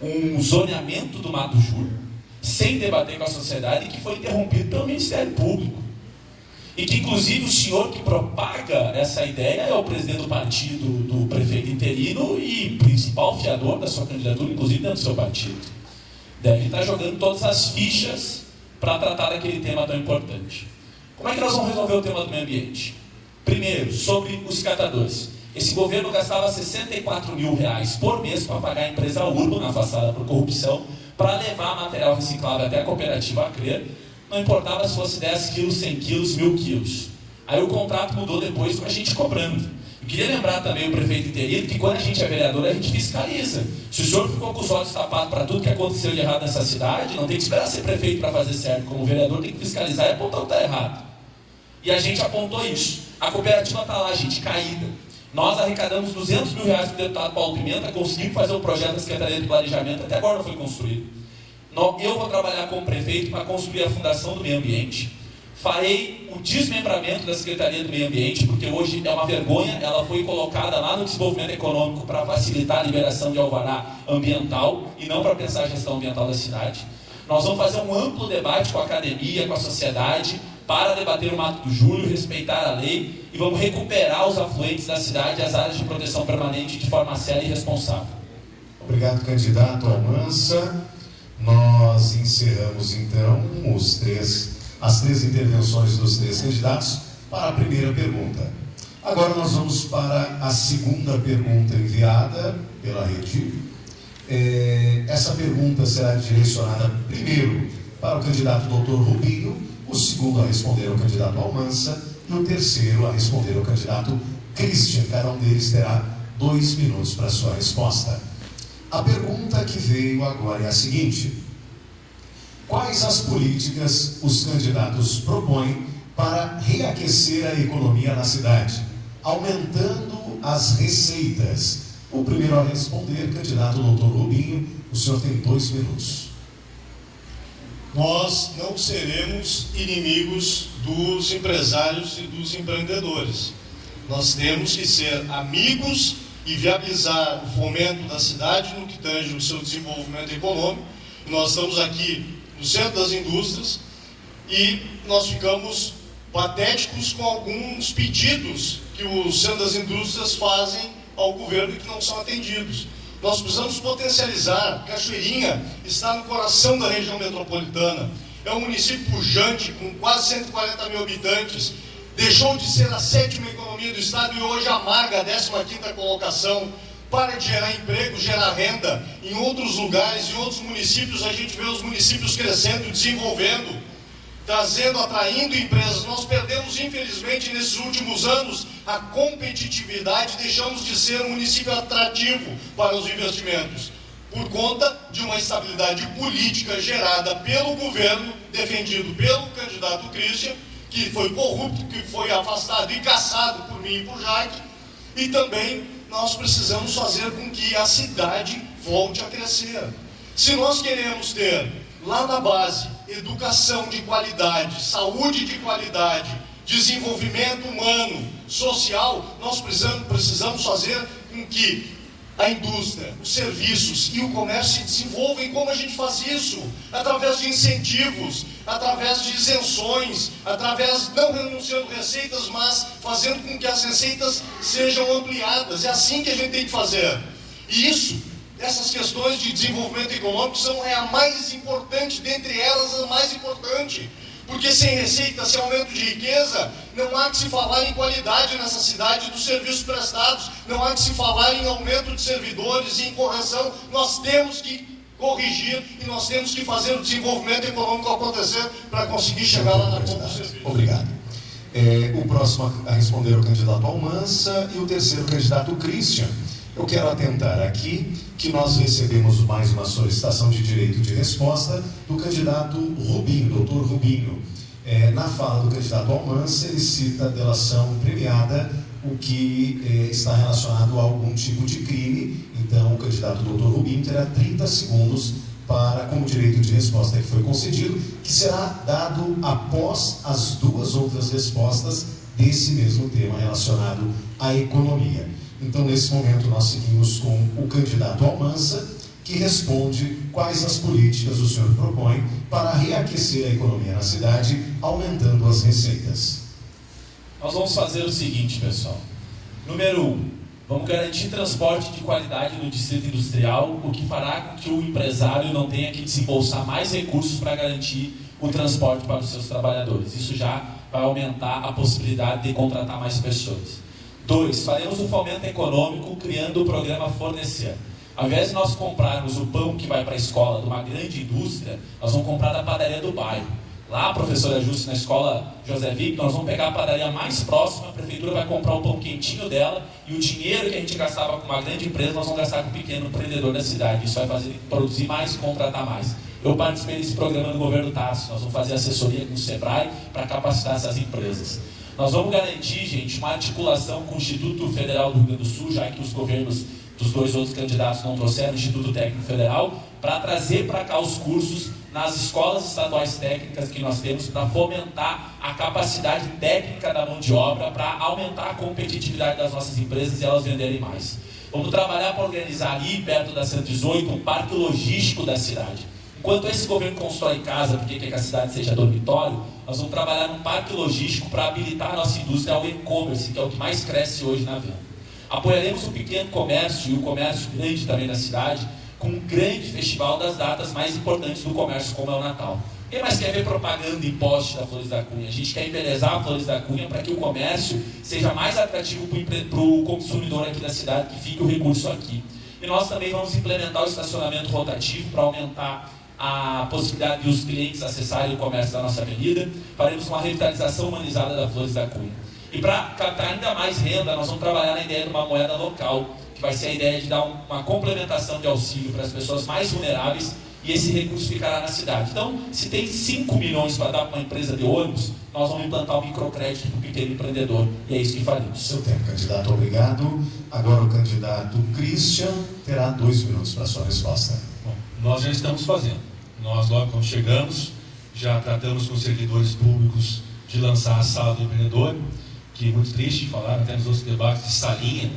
S6: um zoneamento do Mato Júlio, sem debater com a sociedade, e que foi interrompido pelo Ministério Público. E que, inclusive, o senhor que propaga essa ideia é o presidente do partido do prefeito interino e principal fiador da sua candidatura, inclusive dentro do seu partido. Deve estar jogando todas as fichas para tratar daquele tema tão importante. Como é que nós vamos resolver o tema do meio ambiente? Primeiro, sobre os catadores. Esse governo gastava R$64 mil por mês para pagar a empresa Urban, afastada por corrupção, para levar material reciclável até a cooperativa Acrer. Não importava se fosse 10 quilos, 100 quilos, 1.000 quilos. Aí o contrato mudou depois com a gente cobrando. Eu queria lembrar também o prefeito interino que quando a gente é vereador, a gente fiscaliza. Se o senhor ficou com os olhos tapados para tudo que aconteceu de errado nessa cidade, não tem que esperar ser prefeito para fazer certo. Como vereador tem que fiscalizar e apontar o que está errado. E a gente apontou isso. A cooperativa está lá, gente, caída. Nós arrecadamos R$200 mil com o deputado Paulo Pimenta, conseguimos fazer um projeto da Secretaria de Planejamento, até agora não foi construído. Eu vou trabalhar como prefeito para construir a Fundação do Meio Ambiente. Farei o desmembramento da Secretaria do Meio Ambiente, porque hoje é uma vergonha, ela foi colocada lá no desenvolvimento econômico para facilitar a liberação de alvará ambiental e não para pensar a gestão ambiental da cidade. Nós vamos fazer um amplo debate com a academia, com a sociedade, para debater o Mato do Júlio, respeitar a lei e vamos recuperar os afluentes da cidade e as áreas de proteção permanente de forma séria e responsável.
S3: Obrigado, candidato Almansa. Nós encerramos então as três intervenções dos 3 candidatos para a primeira pergunta. Agora nós vamos para a segunda pergunta enviada pela rede. Essa pergunta será direcionada primeiro para o candidato Dr. Rubinho, o segundo a responder ao candidato Almansa e o terceiro a responder ao candidato Christian. Cada um deles terá 2 minutos para a sua resposta. A pergunta que veio agora é a seguinte: quais as políticas os candidatos propõem para reaquecer a economia na cidade, aumentando as receitas? O primeiro a responder, candidato Dr. Rubinho, o senhor tem 2 minutos.
S4: Nós não seremos inimigos dos empresários e dos empreendedores. Nós temos que ser amigos e viabilizar o fomento da cidade no que tange o seu desenvolvimento econômico. Nós estamos aqui no centro das indústrias e nós ficamos patéticos com alguns pedidos que o centro das indústrias fazem ao governo e que não são atendidos. Nós precisamos potencializar. Cachoeirinha está no coração da região metropolitana. É um município pujante, com quase 140 mil habitantes. deixou de ser a 7ª economia do Estado e hoje amarga a 15ª colocação. Para de gerar emprego, gerar renda em outros lugares, em outros municípios. A gente vê os municípios crescendo, desenvolvendo, trazendo, atraindo empresas. Nós perdemos, infelizmente, nesses últimos anos, a competitividade, deixamos de ser um município atrativo para os investimentos, por conta de uma instabilidade política gerada pelo governo, defendido pelo candidato Christian, que foi corrupto, que foi afastado e caçado por mim e por Jaque, e também nós precisamos fazer com que a cidade volte a crescer. Se nós queremos ter lá na base educação de qualidade, saúde de qualidade, desenvolvimento humano, social, nós precisamos fazer com que a indústria, os serviços e o comércio se desenvolvam. E como a gente faz isso? Através de incentivos, através de isenções, através, não renunciando receitas, mas fazendo com que as receitas sejam ampliadas. É assim que a gente tem que fazer. E isso, essas questões de desenvolvimento econômico é a mais importante, dentre elas a mais importante. Porque sem receita, sem aumento de riqueza, não há que se falar em qualidade nessa cidade dos serviços prestados, não há que se falar em aumento de servidores e em correção. Nós temos que corrigir e nós temos que fazer o desenvolvimento econômico acontecer para conseguir chegar lá na ponta do serviço.
S3: Obrigado. O próximo a responder é o candidato Almansa e o terceiro, o candidato Christian. Eu quero atentar aqui que nós recebemos mais uma solicitação de direito de resposta do candidato Rubinho, doutor Rubinho. Na fala do candidato Almansa, ele cita a delação premiada, o que está relacionado a algum tipo de crime. Então, o candidato doutor Rubinho terá 30 segundos para, como direito de resposta que foi concedido, que será dado após as duas outras respostas desse mesmo tema relacionado à economia. Então, nesse momento, nós seguimos com o candidato Almansa, que responde quais as políticas o senhor propõe para reaquecer a economia na cidade, aumentando as receitas.
S6: Nós vamos fazer o seguinte, pessoal. Número 1, vamos garantir transporte de qualidade no distrito industrial, o que fará com que o empresário não tenha que desembolsar mais recursos para garantir o transporte para os seus trabalhadores. Isso já vai aumentar a possibilidade de contratar mais pessoas. 2, faremos o fomento econômico criando o programa Fornecer. Ao invés de nós comprarmos o pão que vai para a escola de uma grande indústria, nós vamos comprar da padaria do bairro. Lá, professora Júcia, na escola José Victor, nós vamos pegar a padaria mais próxima, a prefeitura vai comprar o pão quentinho dela e o dinheiro que a gente gastava com uma grande empresa, nós vamos gastar com o pequeno empreendedor da cidade. Isso vai fazer produzir mais e contratar mais. Eu participei desse programa no governo Tarso, nós vamos fazer assessoria com o Sebrae para capacitar essas empresas. Nós vamos garantir, gente, uma articulação com o Instituto Federal do Rio Grande do Sul, já que os governos dos dois outros candidatos não trouxeram o Instituto Técnico Federal, para trazer para cá os cursos nas escolas estaduais técnicas que nós temos para fomentar a capacidade técnica da mão de obra, para aumentar a competitividade das nossas empresas e elas venderem mais. Vamos trabalhar para organizar ali, perto da 118, um parque logístico da cidade. Enquanto esse governo constrói casa, porque quer que a cidade seja dormitório, nós vamos trabalhar num parque logístico para habilitar a nossa indústria ao e-commerce, que é o que mais cresce hoje na venda. Apoiaremos o pequeno comércio e o comércio grande também da cidade, com um grande festival das datas mais importantes do comércio, como é o Natal. Quem mais quer ver propaganda e post da Flores da Cunha? A gente quer embelezar a Flores da Cunha para que o comércio seja mais atrativo para o consumidor aqui da cidade, que fique o recurso aqui. E nós também vamos implementar o estacionamento rotativo para aumentar a possibilidade de os clientes acessarem o comércio da nossa avenida. Faremos uma revitalização humanizada da Flores da Cunha. E para captar ainda mais renda, nós vamos trabalhar na ideia de uma moeda local, que vai ser a ideia de dar uma complementação de auxílio para as pessoas mais vulneráveis, e esse recurso ficará na cidade. Então, se tem 5 milhões para dar para uma empresa de ônibus, nós vamos implantar o microcrédito para o pequeno empreendedor, e é isso que faremos.
S3: Seu tempo, candidato, obrigado. Agora o candidato Christian terá 2 minutos para a sua resposta.
S5: Bom, nós já estamos fazendo. Nós, logo quando chegamos, já tratamos com os servidores públicos de lançar a sala do empreendedor, que é muito triste, falaram até nos outros debates de salinha,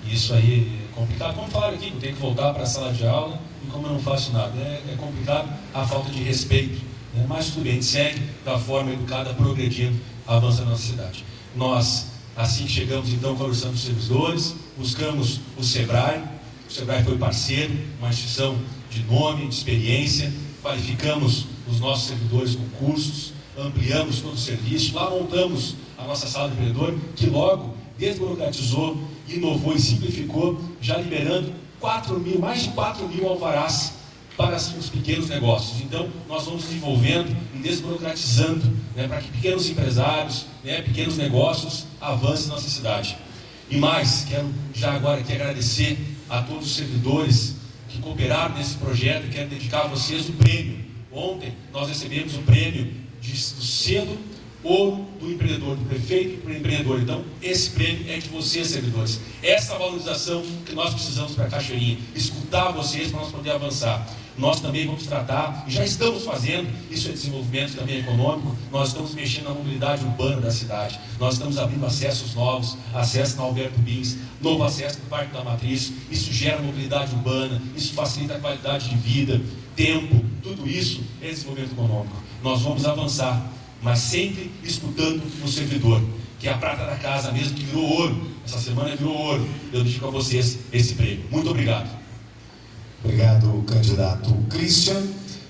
S5: e isso aí é complicado. Como falaram aqui, eu tenho que voltar para a sala de aula, e como eu não faço nada, é complicado a falta de respeito, né? Mas tudo bem, a gente segue da forma educada, progredindo, avançando na nossa cidade. Nós, assim que chegamos, então, conversamos com os servidores, buscamos o Sebrae foi parceiro, uma instituição de nome, de experiência, qualificamos os nossos servidores com cursos, ampliamos todo o serviço, lá montamos a nossa sala do empreendedor, que logo desburocratizou, inovou e simplificou, já liberando mais de 4 mil alvarás para os pequenos negócios. Então, nós vamos desenvolvendo e desburocratizando, né, para que pequenos empresários, né, pequenos negócios avancem na nossa cidade. E mais, quero já agora aqui agradecer a todos os servidores que cooperaram nesse projeto e quero dedicar a vocês o prêmio. Ontem nós recebemos o prêmio do selo Ouro do Empreendedor, do prefeito e do empreendedor. Então, esse prêmio é de vocês, servidores. Essa valorização que nós precisamos para a Cachoeirinha, escutar vocês para nós poder avançar. Nós também vamos tratar, e já estamos fazendo, isso é desenvolvimento também econômico, nós estamos mexendo na mobilidade urbana da cidade, nós estamos abrindo acessos novos, acesso na Alberto Bins, novo acesso no Parque da Matriz, isso gera mobilidade urbana, isso facilita a qualidade de vida, tempo, tudo isso é desenvolvimento econômico. Nós vamos avançar, mas sempre escutando o servidor, que é a prata da casa mesmo, que virou ouro, essa semana virou ouro. Eu dedico a vocês esse prêmio. Muito obrigado.
S3: Obrigado, candidato Christian.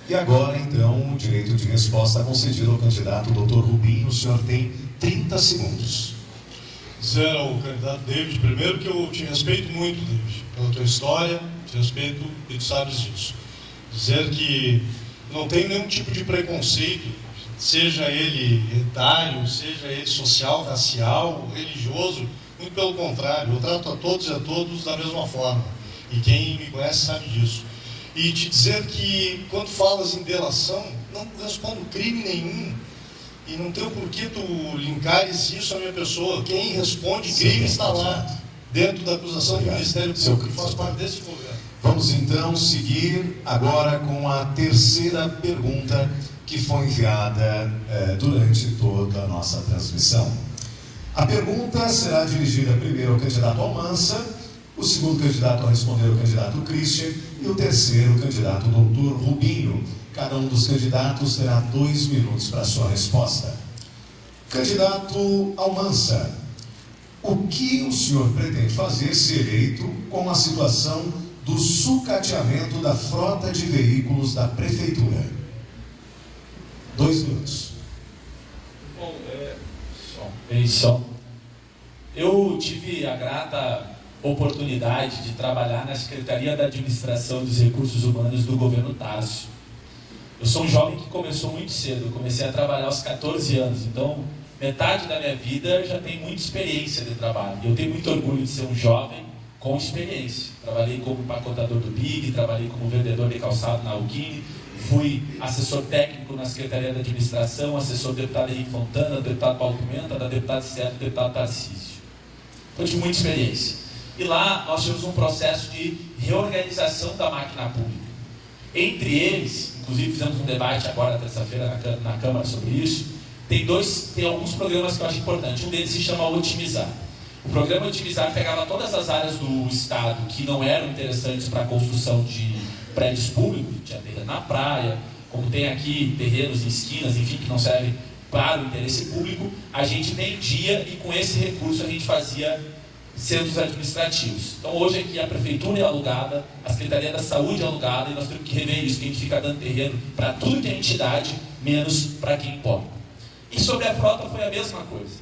S3: E agora, então, o direito de resposta concedido ao candidato Dr. Rubinho. O senhor tem 30 segundos.
S4: Dizer ao candidato David, primeiro, que eu te respeito muito, David, pela tua história, te respeito e tu sabes disso. Dizer que não tenho nenhum tipo de preconceito, seja ele etário, seja ele social, racial, religioso, muito pelo contrário, eu trato a todos da mesma forma. E quem me conhece sabe disso. E te dizer que, quando falas em delação, não respondo crime nenhum. E não tem o porquê tu linkares isso à minha pessoa. Quem responde crime está lá, dentro da acusação do Ministério Público, que faz parte desse governo.
S3: Vamos, então, seguir agora com a terceira pergunta que foi enviada durante toda a nossa transmissão. A pergunta será dirigida primeiro ao candidato Almansa, o segundo candidato a responder ao candidato Christian e o terceiro candidato Dr. Rubinho. Cada um dos candidatos terá 2 minutos para a sua resposta. Candidato Almansa, o que o senhor pretende fazer se eleito com a situação do sucateamento da frota de veículos da prefeitura? 2 minutos.
S6: Bom, só. Eu tive a grata oportunidade de trabalhar na Secretaria da Administração dos Recursos Humanos do governo Tarso. Eu sou um jovem que começou muito cedo, eu comecei a trabalhar aos 14 anos, então metade da minha vida já tem muita experiência de trabalho. Eu tenho muito orgulho de ser um jovem com experiência. Trabalhei como empacotador do BIG, trabalhei como vendedor de calçado na Alquine, fui assessor técnico na Secretaria da Administração, assessor do deputado Henrique Fontana, do deputado Paulo Pimenta, da deputada Esther, do deputado Tarcísio. Então, tive muita experiência. E lá nós tivemos um processo de reorganização da máquina pública. Entre eles, inclusive fizemos um debate agora, terça-feira, na Câmara sobre isso, tem alguns programas que eu acho importante. Um deles se chama Otimizar. O programa Otimizar pegava todas as áreas do Estado que não eram interessantes para a construção de prédios públicos, tinha terreno na praia, como tem aqui terrenos em esquinas, enfim, que não servem para o interesse público, a gente vendia e com esse recurso a gente fazia centros administrativos. Então hoje aqui a prefeitura é alugada, a Secretaria da Saúde é alugada e nós temos que rever isso, que a gente fica dando terreno para tudo que é entidade, menos para quem importa. E sobre a frota foi a mesma coisa.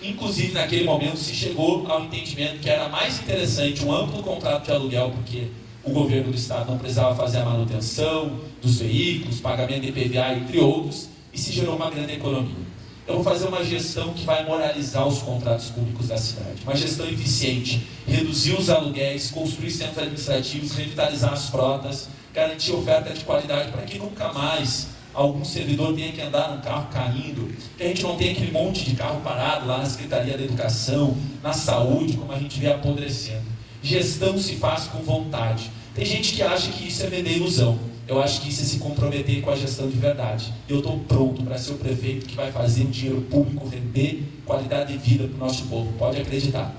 S6: Inclusive naquele momento se chegou ao entendimento que era mais interessante um amplo contrato de aluguel, porque o governo do estado não precisava fazer a manutenção dos veículos, pagamento de IPVA, entre outros, e se gerou uma grande economia. Eu vou fazer uma gestão que vai moralizar os contratos públicos da cidade. Uma gestão eficiente, reduzir os aluguéis, construir centros administrativos, revitalizar as frotas, garantir oferta de qualidade para que nunca mais algum servidor tenha que andar num carro caindo, que a gente não tenha aquele monte de carro parado lá na Secretaria da Educação, na Saúde, como a gente vê apodrecendo. Gestão se faz com vontade. Tem gente que acha que isso é vender ilusão. Eu acho que isso é se comprometer com a gestão de verdade. Eu estou pronto para ser o prefeito que vai fazer o dinheiro público render qualidade de vida para o nosso povo. Pode acreditar.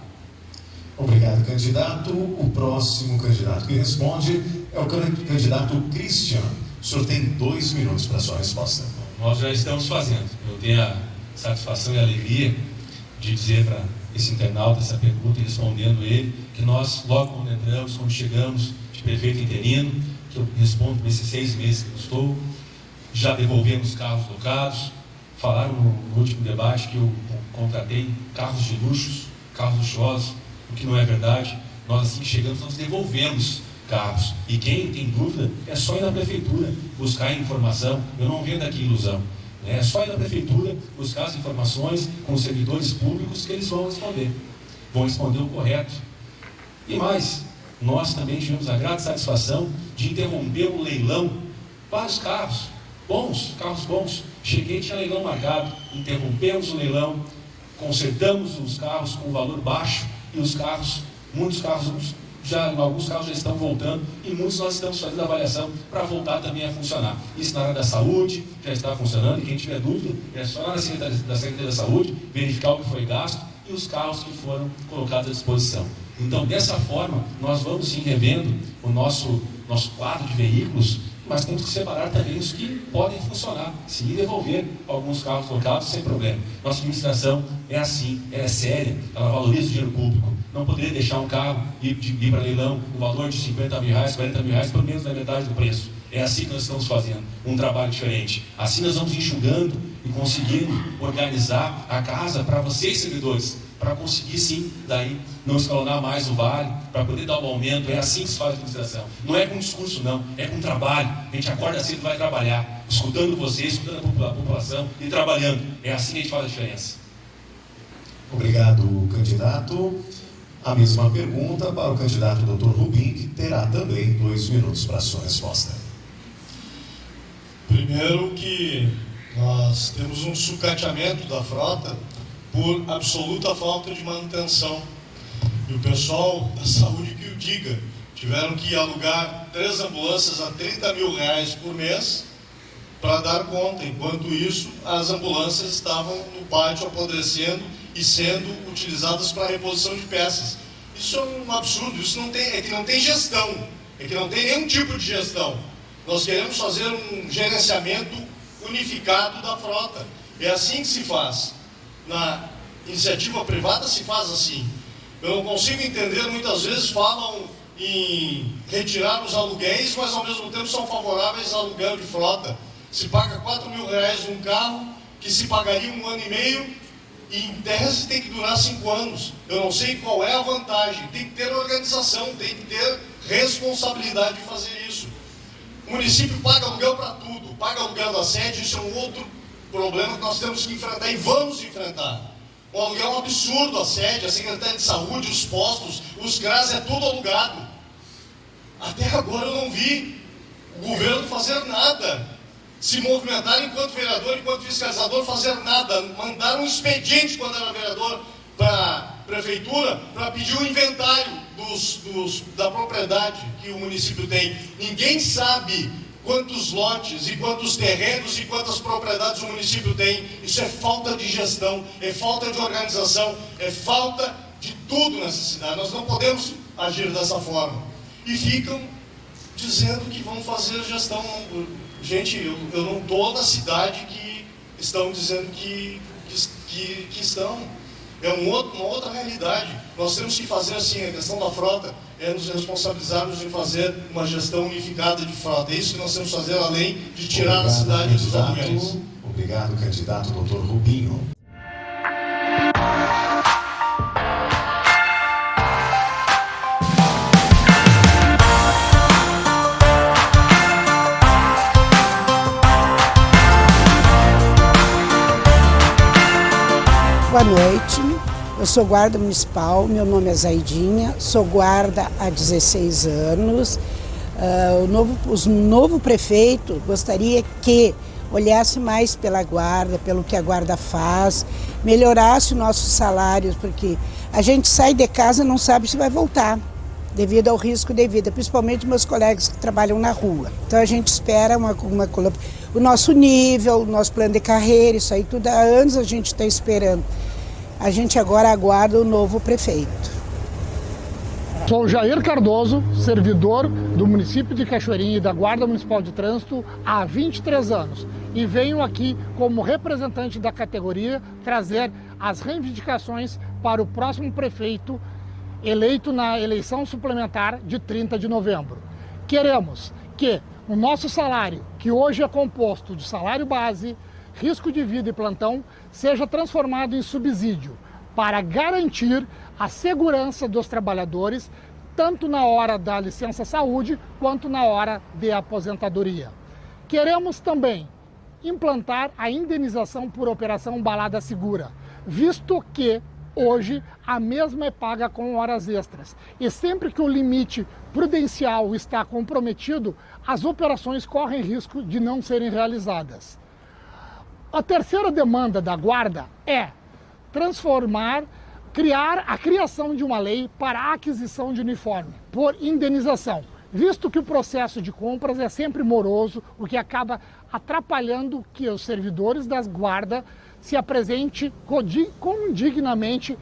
S3: Obrigado, candidato. O próximo candidato que responde é o candidato Christian. O senhor tem 2 minutos para a sua resposta.
S5: Nós já estamos fazendo. Eu tenho a satisfação e a alegria de dizer para esse internauta essa pergunta e respondendo ele, que nós, logo quando entramos, quando chegamos de prefeito interino, que eu respondo nesses 6 meses que eu estou, já devolvemos carros locados, falaram no último debate que eu contratei carros de luxos, carros luxuosos, o que não é verdade. Nós, assim que chegamos, nós devolvemos carros. E quem tem dúvida, é só ir na prefeitura buscar informação. Eu não vendo aqui ilusão. É só ir na prefeitura buscar as informações com os servidores públicos que eles vão responder. Vão responder o correto. E mais, nós também tivemos a grata satisfação de interromper um leilão. Vários carros bons. Cheguei, tinha leilão marcado, interrompemos o leilão, consertamos os carros com valor baixo e os carros, alguns carros já estão voltando e muitos nós estamos fazendo avaliação para voltar também a funcionar. Isso na área da saúde já está funcionando e quem tiver dúvida é só lá na Secretaria da Saúde verificar o que foi gasto e os carros que foram colocados à disposição. Então, dessa forma, nós vamos sim revendo o nosso quadro de veículos, mas temos que separar também os que podem funcionar, sim, e devolver alguns carros colocados sem problema. Nossa administração é assim, ela é séria, ela valoriza o dinheiro público. Não poderia deixar um carro ir para leilão o valor de 50 mil reais, 40 mil reais, por menos da metade do preço. É assim que nós estamos fazendo um trabalho diferente. Assim nós vamos enxugando e conseguindo organizar a casa para vocês, servidores, para conseguir sim, daí, não escalonar mais o vale, para poder dar um aumento. É assim que se faz a administração. Não é com discurso, não, é com trabalho. A gente acorda cedo e vai trabalhar, escutando vocês, escutando a população e trabalhando. É assim que a gente faz a diferença.
S3: Obrigado, candidato. A mesma pergunta para o candidato Dr. Rubim, que terá também 2 minutos para a sua resposta.
S4: Primeiro que nós temos um sucateamento da frota por absoluta falta de manutenção. E o pessoal da saúde que o diga, tiveram que alugar 3 ambulâncias a 30 mil reais por mês para dar conta. Enquanto isso, as ambulâncias estavam no pátio apodrecendo e sendo utilizadas para reposição de peças. Isso é um absurdo, isso é que não tem gestão, é que não tem nenhum tipo de gestão. Nós queremos fazer um gerenciamento unificado da frota. É assim que se faz. Na iniciativa privada se faz assim. Eu não consigo entender, muitas vezes falam em retirar os aluguéis, mas ao mesmo tempo são favoráveis ao aluguel de frota. Se paga 4 mil reais um carro, que se pagaria 1 ano e meio, e em tese tem que durar 5 anos. Eu não sei qual é a vantagem. Tem que ter organização, tem que ter responsabilidade de fazer isso. O município paga aluguel para tudo, paga aluguel da sede, isso é um outro problema que nós temos que enfrentar e vamos enfrentar. O aluguel é um absurdo, a sede, a Secretaria de Saúde, os postos, os CRAS, é tudo alugado. Até agora eu não vi o governo fazer nada, se movimentar enquanto vereador, enquanto fiscalizador, fazer nada. Mandaram um expediente quando era vereador para a prefeitura para pedir o inventário da propriedade que o município tem. Ninguém sabe quantos lotes e quantos terrenos e quantas propriedades o município tem. Isso é falta de gestão, é falta de organização, é falta de tudo nessa cidade. Nós não podemos agir dessa forma. E ficam dizendo que vão fazer gestão. Gente, eu não estou na cidade que estão dizendo que estão. É uma outra realidade. Nós temos que fazer assim, a questão da frota é nos responsabilizarmos em fazer uma gestão unificada de frota. É isso que nós temos que fazer, além de tirar a cidade dos aluguéis.
S3: Obrigado, candidato Dr. Rubinho.
S13: Boa noite, eu sou guarda municipal, meu nome é Zaidinha, sou guarda há 16 anos. O novo prefeito gostaria que olhasse mais pela guarda, pelo que a guarda faz, melhorasse os nossos salários, porque a gente sai de casa e não sabe se vai voltar, devido ao risco de vida, principalmente meus colegas que trabalham na rua. Então a gente espera o nosso nível, o nosso plano de carreira, isso aí tudo há anos a gente está esperando. A gente agora aguarda o novo prefeito.
S14: Sou Jair Cardoso, servidor do município de Cachoeirinha e da Guarda Municipal de Trânsito há 23 anos. E venho aqui como representante da categoria trazer as reivindicações para o próximo prefeito eleito na eleição suplementar de 30 de novembro. Queremos que o nosso salário, que hoje é composto de salário base, risco de vida e plantão seja transformado em subsídio para garantir a segurança dos trabalhadores, tanto na hora da licença saúde quanto na hora de aposentadoria. Queremos também implantar a indenização por operação balada segura, visto que hoje a mesma é paga com horas extras e sempre que o limite prudencial está comprometido, as operações correm risco de não serem realizadas. A terceira demanda da Guarda é criar a criação de uma lei para a aquisição de uniforme por indenização, visto que o processo de compras é sempre moroso, o que acaba atrapalhando que os servidores da Guarda se apresentem condignamente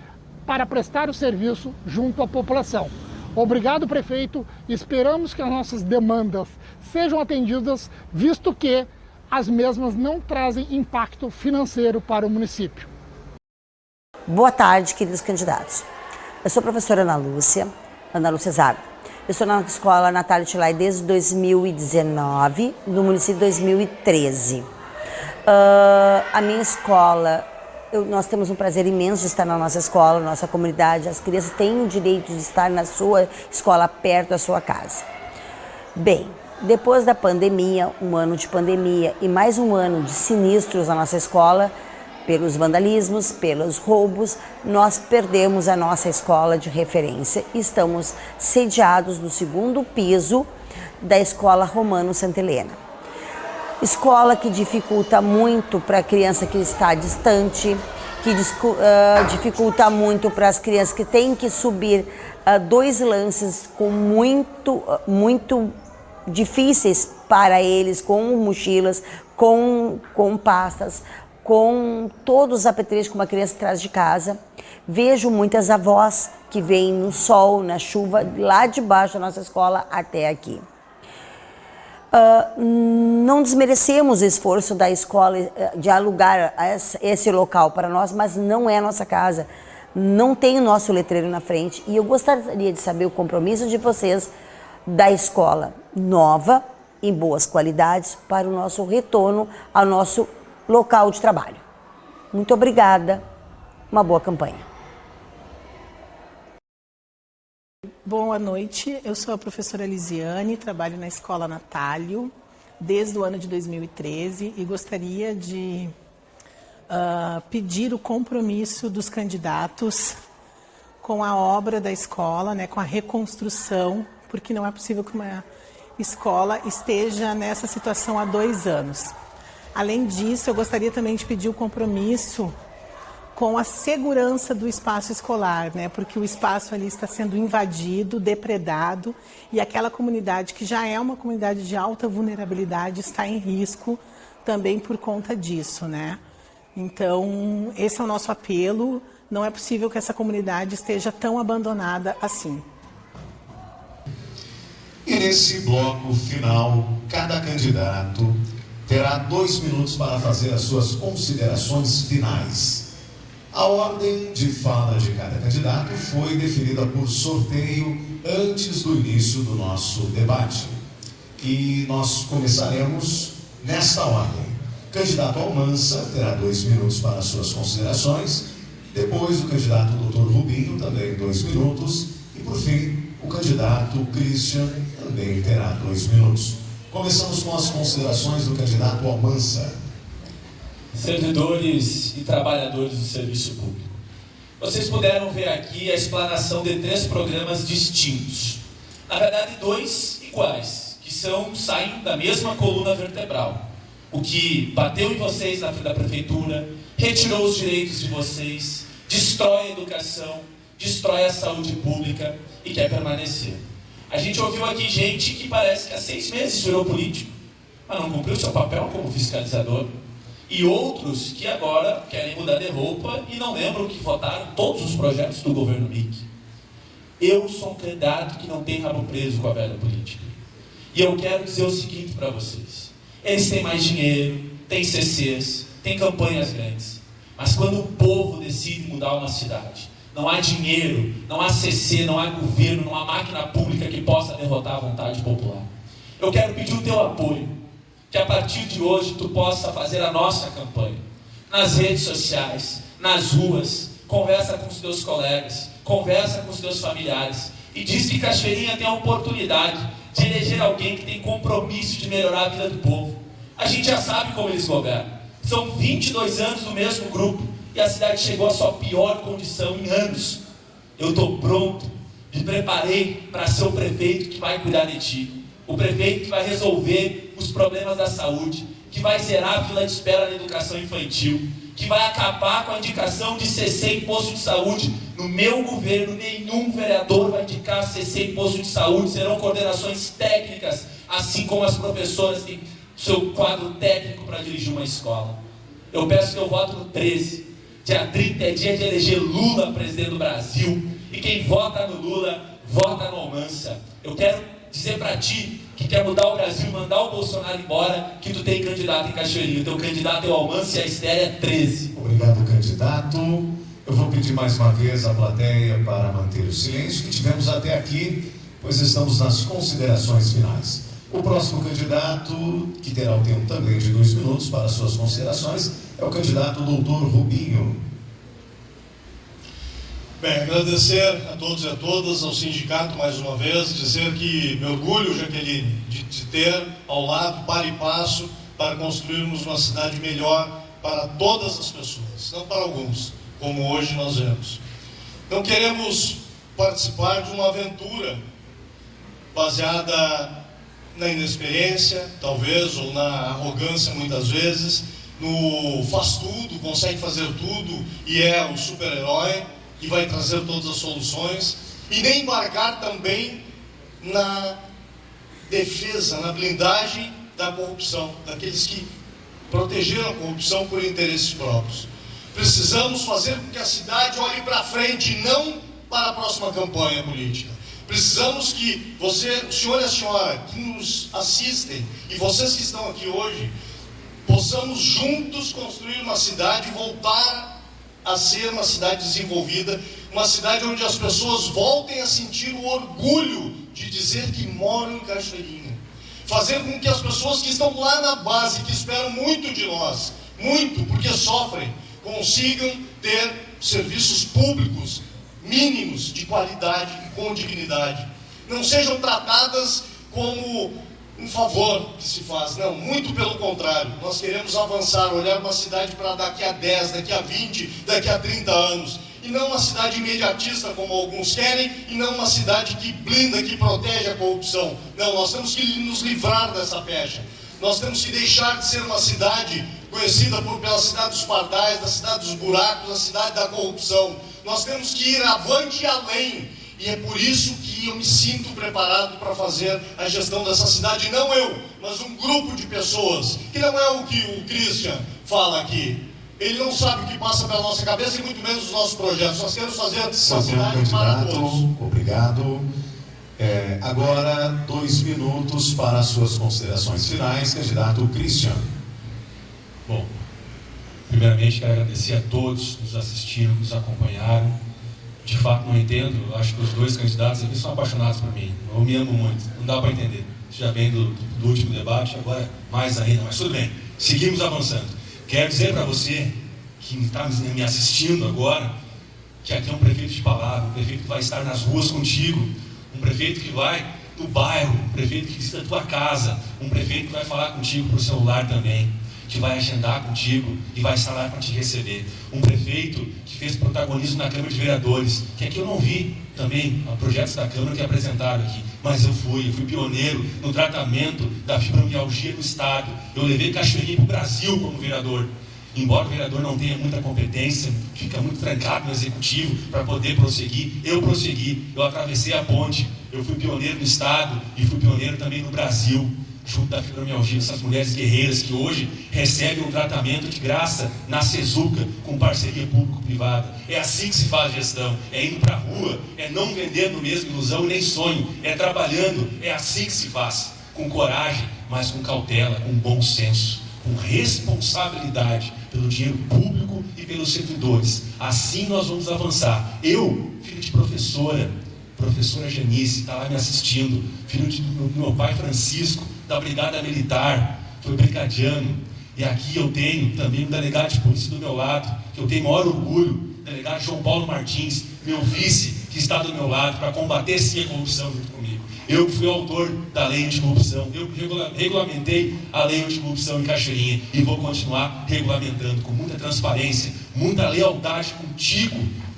S14: para prestar o serviço junto à população. Obrigado, prefeito. Esperamos que as nossas demandas sejam atendidas, visto que as mesmas não trazem impacto financeiro para o município.
S15: Boa tarde, queridos candidatos. Eu sou a professora Ana Lúcia Zago. Eu estou na escola Natália Tilay desde 2019, no município de 2013. A minha escola, nós temos um prazer imenso de estar na nossa escola, na nossa comunidade. As crianças têm o direito de estar na sua escola, perto da sua casa. Bem, depois da pandemia, um ano de pandemia e mais um ano de sinistros na nossa escola, pelos vandalismos, pelos roubos, nós perdemos a nossa escola de referência e estamos sediados no segundo piso da Escola Romano Santa Helena. Escola que dificulta muito para a criança que está distante, que dificulta muito para as crianças que têm que subir 2 lances com muito difíceis para eles, com mochilas, com pastas, com todos os apetrechos que uma criança traz de casa. Vejo muitas avós que vêm no sol, na chuva, lá de baixo da nossa escola até aqui. Não desmerecemos o esforço da escola de alugar esse local para nós, mas não é a nossa casa, não tem o nosso letreiro na frente. E eu gostaria de saber o compromisso de vocês da escola nova, em boas qualidades, para o nosso retorno ao nosso local de trabalho. Muito obrigada, uma boa campanha.
S16: Boa noite, eu sou a professora Lisiane, trabalho na Escola Natálio desde o ano de 2013 e gostaria de pedir o compromisso dos candidatos com a obra da escola, né, com a reconstrução, porque não é possível que uma escola esteja nessa situação há 2 anos. Além disso, eu gostaria também de pedir o compromisso com a segurança do espaço escolar, né? Porque o espaço ali está sendo invadido, depredado, e aquela comunidade que já é uma comunidade de alta vulnerabilidade está em risco também por conta disso, né? Então, esse é o nosso apelo. Não é possível que essa comunidade esteja tão abandonada assim.
S3: E nesse bloco final, cada candidato terá 2 minutos para fazer as suas considerações finais. A ordem de fala de cada candidato foi definida por sorteio antes do início do nosso debate. E nós começaremos nesta ordem. Candidato Almansa terá 2 minutos para as suas considerações. Depois o candidato Dr. Rubinho, também 2 minutos. E por fim, o candidato Christian também terá 2 minutos. Começamos com as considerações do candidato Almansa.
S6: Servidores e trabalhadores do serviço público. Vocês puderam ver aqui a explanação de 3 programas distintos. Na verdade, 2 iguais, que saem da mesma coluna vertebral. O que bateu em vocês na frente da prefeitura, retirou os direitos de vocês, destrói a educação, destrói a saúde pública e quer permanecer. A gente ouviu aqui gente que parece que há 6 meses virou político, mas não cumpriu seu papel como fiscalizador. E outros que agora querem mudar de roupa e não lembram que votaram todos os projetos do governo Mick. Eu sou um candidato que não tem rabo preso com a velha política. E eu quero dizer o seguinte para vocês. Eles têm mais dinheiro, têm CCs, têm campanhas grandes. Mas quando o povo decide mudar uma cidade, não há dinheiro, não há CC, não há governo, não há máquina pública que possa derrotar a vontade popular. Eu quero pedir o teu apoio. que a partir de hoje tu possa fazer a nossa campanha. Nas redes sociais, nas ruas, conversa com os teus colegas, conversa com os teus familiares e diz que Cachoeirinha tem a oportunidade de eleger alguém que tem compromisso de melhorar a vida do povo. A gente já sabe como eles governam. São 22 anos no mesmo grupo e a cidade chegou à sua pior condição em anos. Eu estou pronto, me preparei para ser o prefeito que vai cuidar de ti. O prefeito que vai resolver os problemas da saúde, que vai zerar a fila de espera na educação infantil, que vai acabar com a indicação de CC em posto de saúde. No meu governo, nenhum vereador vai indicar CC em posto de saúde, serão coordenações técnicas, assim como as professoras têm seu quadro técnico para dirigir uma escola. Eu peço teu voto no 13. Dia 30 é dia de eleger Lula presidente do Brasil. E quem vota no Lula, vota no Almança. Eu quero dizer para ti que quer mudar o Brasil e mandar o Bolsonaro embora, que tu tem candidato em Cachoeirinha. O teu candidato é o Almança e a Estéria é 13.
S3: Obrigado, candidato. Eu vou pedir mais uma vez à plateia para manter o silêncio que tivemos até aqui, pois estamos nas considerações finais. O próximo candidato, que terá o tempo também de 2 minutos para suas considerações, é o candidato doutor Rubinho.
S4: Bem, agradecer a todos e a todas, ao sindicato mais uma vez, dizer que me orgulho, Jaqueline, de ter ao lado, para e passo, para construirmos uma cidade melhor para todas as pessoas, não para alguns, como hoje nós vemos. Não queremos participar de uma aventura baseada na inexperiência, talvez, ou na arrogância, muitas vezes, no faz tudo, consegue fazer tudo e é o super-herói e vai trazer todas as soluções, e nem embarcar também na defesa, na blindagem da corrupção, daqueles que protegeram a corrupção por interesses próprios. Precisamos fazer com que a cidade olhe para frente, não para a próxima campanha política. Precisamos que você, o senhor e a senhora que nos assistem, e vocês que estão aqui hoje, possamos juntos construir uma cidade e voltar a ser uma cidade desenvolvida, uma cidade onde as pessoas voltem a sentir o orgulho de dizer que moram em Cachoeirinha. Fazer com que as pessoas que estão lá na base, que esperam muito de nós, muito, porque sofrem, consigam ter serviços públicos mínimos de qualidade e com dignidade. Não sejam tratadas como um favor que se faz, não, muito pelo contrário. Nós queremos avançar, olhar uma cidade para daqui a 10, daqui a 20, daqui a 30 anos. E não uma cidade imediatista, como alguns querem, e não uma cidade que blinda, que protege a corrupção. Não, nós temos que nos livrar dessa pecha. Nós temos que deixar de ser uma cidade conhecida pela cidade dos pardais, da cidade dos buracos, da cidade da corrupção. Nós temos que ir avante e além. E é por isso que eu me sinto preparado para fazer a gestão dessa cidade. Não eu, mas um grupo de pessoas, que não é o que o Christian fala aqui. Ele não sabe o que passa pela nossa cabeça e muito menos os nossos projetos. Nós queremos fazer uma cidade para todos.
S3: Obrigado. Agora, 2 minutos para as suas considerações finais, candidato Christian.
S5: Bom, primeiramente quero agradecer a todos que nos assistiram, que nos acompanharam. De fato não entendo, acho que os 2 candidatos aqui são apaixonados por mim. Eu me amo muito, não dá para entender. Já vem do último debate, agora mais ainda, mas tudo bem, seguimos avançando. Quero dizer para você que está me assistindo agora, que aqui é um prefeito de palavra, um prefeito que vai estar nas ruas contigo, um prefeito que vai no bairro, um prefeito que visita a tua casa, um prefeito que vai falar contigo por celular também, que vai agendar contigo e vai estar lá para te receber. Um prefeito que fez protagonismo na Câmara de Vereadores, que aqui eu não vi também projetos da Câmara que apresentaram aqui, mas eu fui pioneiro no tratamento da fibromialgia no Estado. Eu levei Cachoeirinha para o Brasil como vereador. Embora o vereador não tenha muita competência, fica muito trancado no executivo para poder prosseguir, eu prossegui, eu atravessei a ponte, eu fui pioneiro no Estado e fui pioneiro também no Brasil, junto da fibromialgia, essas mulheres guerreiras que hoje recebem um tratamento de graça na Cezuca, com parceria público-privada. É assim que se faz gestão, é indo para a rua, é não vendendo mesmo ilusão e nem sonho, é trabalhando, é assim que se faz, com coragem, mas com cautela, com bom senso, com responsabilidade pelo dinheiro público e pelos servidores. Assim nós vamos avançar. Eu, filho de professora Janice, está lá me assistindo, filho do meu pai Francisco, da Brigada Militar, foi brigadiano. E aqui eu tenho também um delegado de polícia do meu lado, que eu tenho maior orgulho, o delegado João Paulo Martins, meu vice, que está do meu lado para combater sim a corrupção junto comigo. Eu fui o autor da lei anticorrupção, eu regulamentei a lei anticorrupção em Cachoeirinha e vou continuar regulamentando com muita transparência, muita lealdade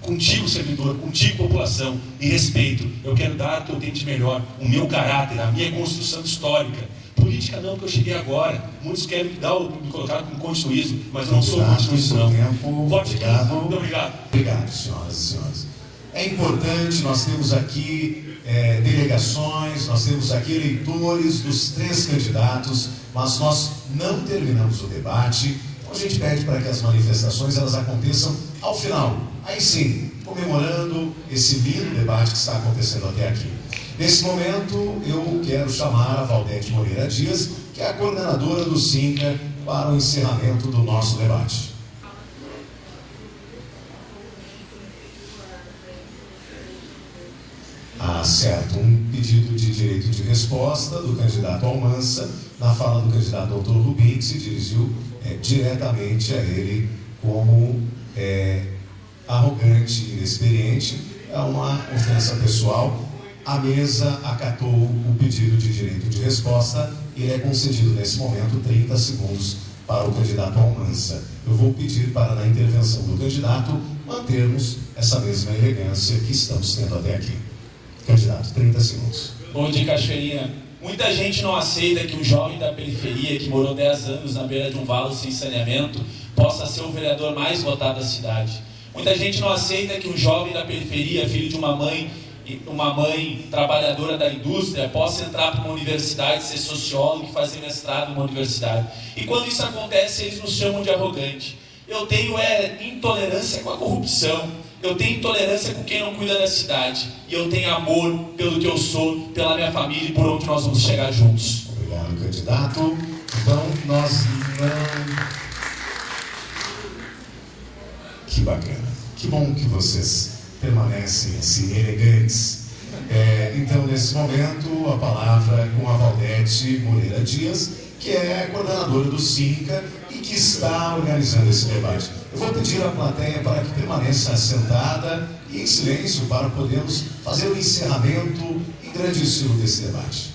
S5: contigo servidor, contigo população e respeito. Eu quero dar o que eu tenho de melhor, o meu caráter, a minha construção histórica. Política não, porque eu cheguei agora. Muitos querem me colocar como continuismo, mas eu não sou continuismo não. Vote aqui. Muito obrigado.
S3: Obrigado, senhoras e senhores. É importante, nós temos aqui delegações, nós temos aqui eleitores dos 3 candidatos, mas nós não terminamos o debate. Então a gente pede para que as manifestações elas aconteçam ao final. Aí sim, comemorando esse lindo debate que está acontecendo até aqui. Nesse momento, eu quero chamar a Valdete Moreira Dias, que é a coordenadora do SINCA, para o encerramento do nosso debate. Certo, um pedido de direito de resposta do candidato Almansa, na fala do candidato Dr. Rubim, que se dirigiu diretamente a ele como arrogante e inexperiente, é uma ofensa pessoal. A mesa acatou o pedido de direito de resposta e é concedido nesse momento 30 segundos para o candidato Almansa. Eu vou pedir para, na intervenção do candidato, mantermos essa mesma elegância que estamos tendo até aqui. Candidato, 30 segundos.
S6: Bom dia, Cachoeirinha. Muita gente não aceita que um jovem da periferia, que morou 10 anos na beira de um valo sem saneamento, possa ser o vereador mais votado da cidade. Muita gente não aceita que um jovem da periferia, filho de uma mãe trabalhadora da indústria, possa entrar para uma universidade, ser sociólogo e fazer mestrado numa universidade. E quando isso acontece, eles nos chamam de arrogante. Eu tenho intolerância com a corrupção. Eu tenho intolerância com quem não cuida da cidade. E eu tenho amor pelo que eu sou, pela minha família e por onde nós vamos chegar juntos.
S3: Obrigado, candidato. Então, nós não... Que bacana. Que bom que vocês permanecem assim, elegantes. Então, nesse momento, a palavra é com a Valdete Moreira Dias, que é coordenadora do SINCA e que está organizando esse debate. Eu vou pedir à plateia para que permaneça sentada e em silêncio para podermos fazer o encerramento em grande estilo desse debate.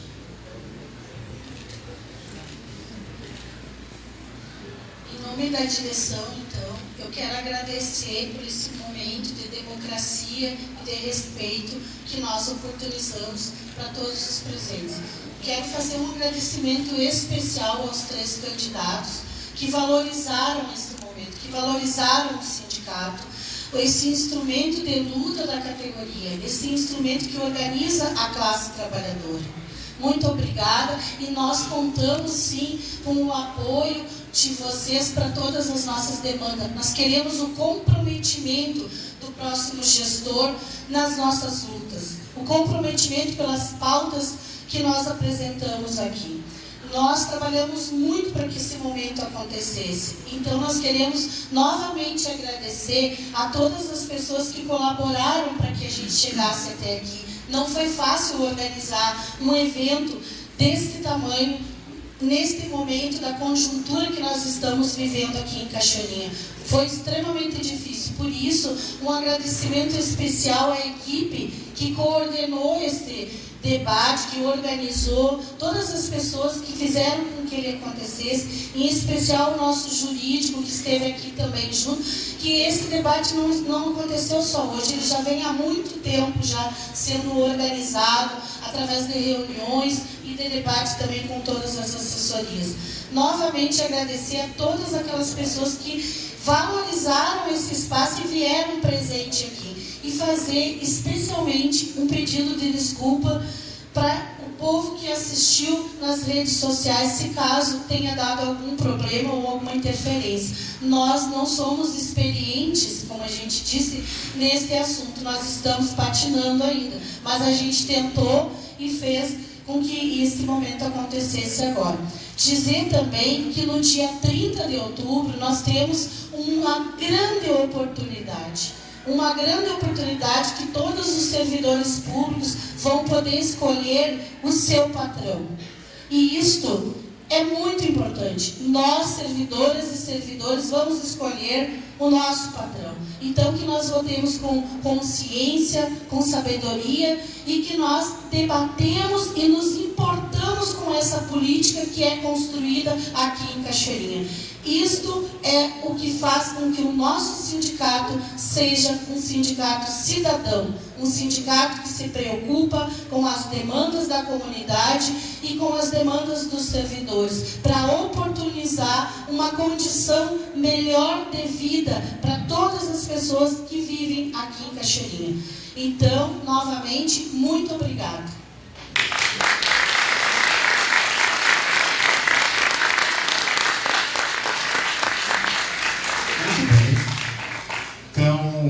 S2: Em nome da direção, então, eu quero agradecer por esse momento de democracia e de respeito que nós oportunizamos para todos os presentes. Quero fazer um agradecimento especial aos 3 candidatos que valorizaram esse momento, que valorizaram o sindicato, esse instrumento de luta da categoria, esse instrumento que organiza a classe trabalhadora. Muito obrigada e nós contamos sim com o apoio de vocês para todas as nossas demandas. Nós queremos o comprometimento do próximo gestor nas nossas lutas, o comprometimento pelas pautas que nós apresentamos aqui. Nós trabalhamos muito para que esse momento acontecesse. Então, nós queremos novamente agradecer a todas as pessoas que colaboraram para que a gente chegasse até aqui. Não foi fácil organizar um evento desse tamanho, neste momento da conjuntura que nós estamos vivendo aqui em Cachoeirinha. Foi extremamente difícil. Por isso, um agradecimento especial à equipe que coordenou este debate, que organizou, todas as pessoas que fizeram com que ele acontecesse, em especial o nosso jurídico que esteve aqui também junto, que esse debate não aconteceu só hoje, ele já vem há muito tempo já sendo organizado através de reuniões e de debate também com todas as assessorias. Novamente agradecer a todas aquelas pessoas que valorizaram esse espaço e vieram presente aqui. E fazer especialmente um pedido de desculpa para o povo que assistiu nas redes sociais, se caso tenha dado algum problema ou alguma interferência. Nós não somos experientes, como a gente disse, nesse assunto. Nós estamos patinando ainda, mas a gente tentou e fez com que esse momento acontecesse agora. Dizer também que no dia 30 de outubro nós temos uma grande oportunidade. Uma grande oportunidade que todos os servidores públicos vão poder escolher o seu patrão. E isto é muito importante. Nós, servidoras e servidores, vamos escolher o nosso patrão. Então, que nós votemos com consciência, com sabedoria e que nós debatemos e nos importamos com essa política que é construída aqui em Cachoeirinha. Isto é o que faz com que o nosso sindicato seja um sindicato cidadão, um sindicato que se preocupa com as demandas da comunidade e com as demandas dos servidores, para oportunizar uma condição melhor de vida para todas as pessoas que vivem aqui em Cachoeirinha. Então, novamente, muito obrigada.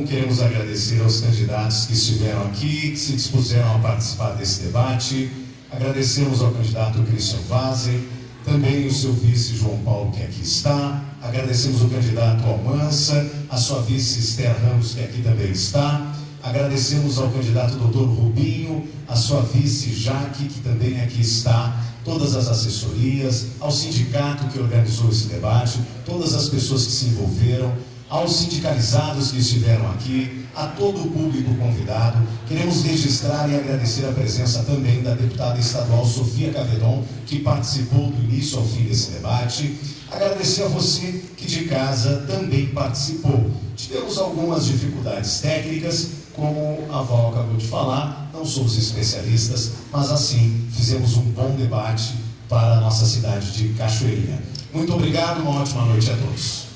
S3: Queremos agradecer aos candidatos que estiveram aqui, que se dispuseram a participar desse debate. Agradecemos ao candidato Christian Vase, também o seu vice João Paulo, que aqui está. Agradecemos o candidato Almança, a sua vice Esther Ramos, que aqui também está. Agradecemos ao candidato Dr. Rubinho, a sua vice Jaque, que também aqui está. Todas as assessorias, ao sindicato que organizou esse debate, todas as pessoas que se envolveram, aos sindicalizados que estiveram aqui, a todo o público convidado. Queremos registrar e agradecer a presença também da deputada estadual Sofia Cavedon, que participou do início ao fim desse debate. Agradecer a você que de casa também participou. Tivemos algumas dificuldades técnicas, como a Val acabou de falar, não somos especialistas, mas assim fizemos um bom debate para a nossa cidade de Cachoeirinha. Muito obrigado, uma ótima noite a todos.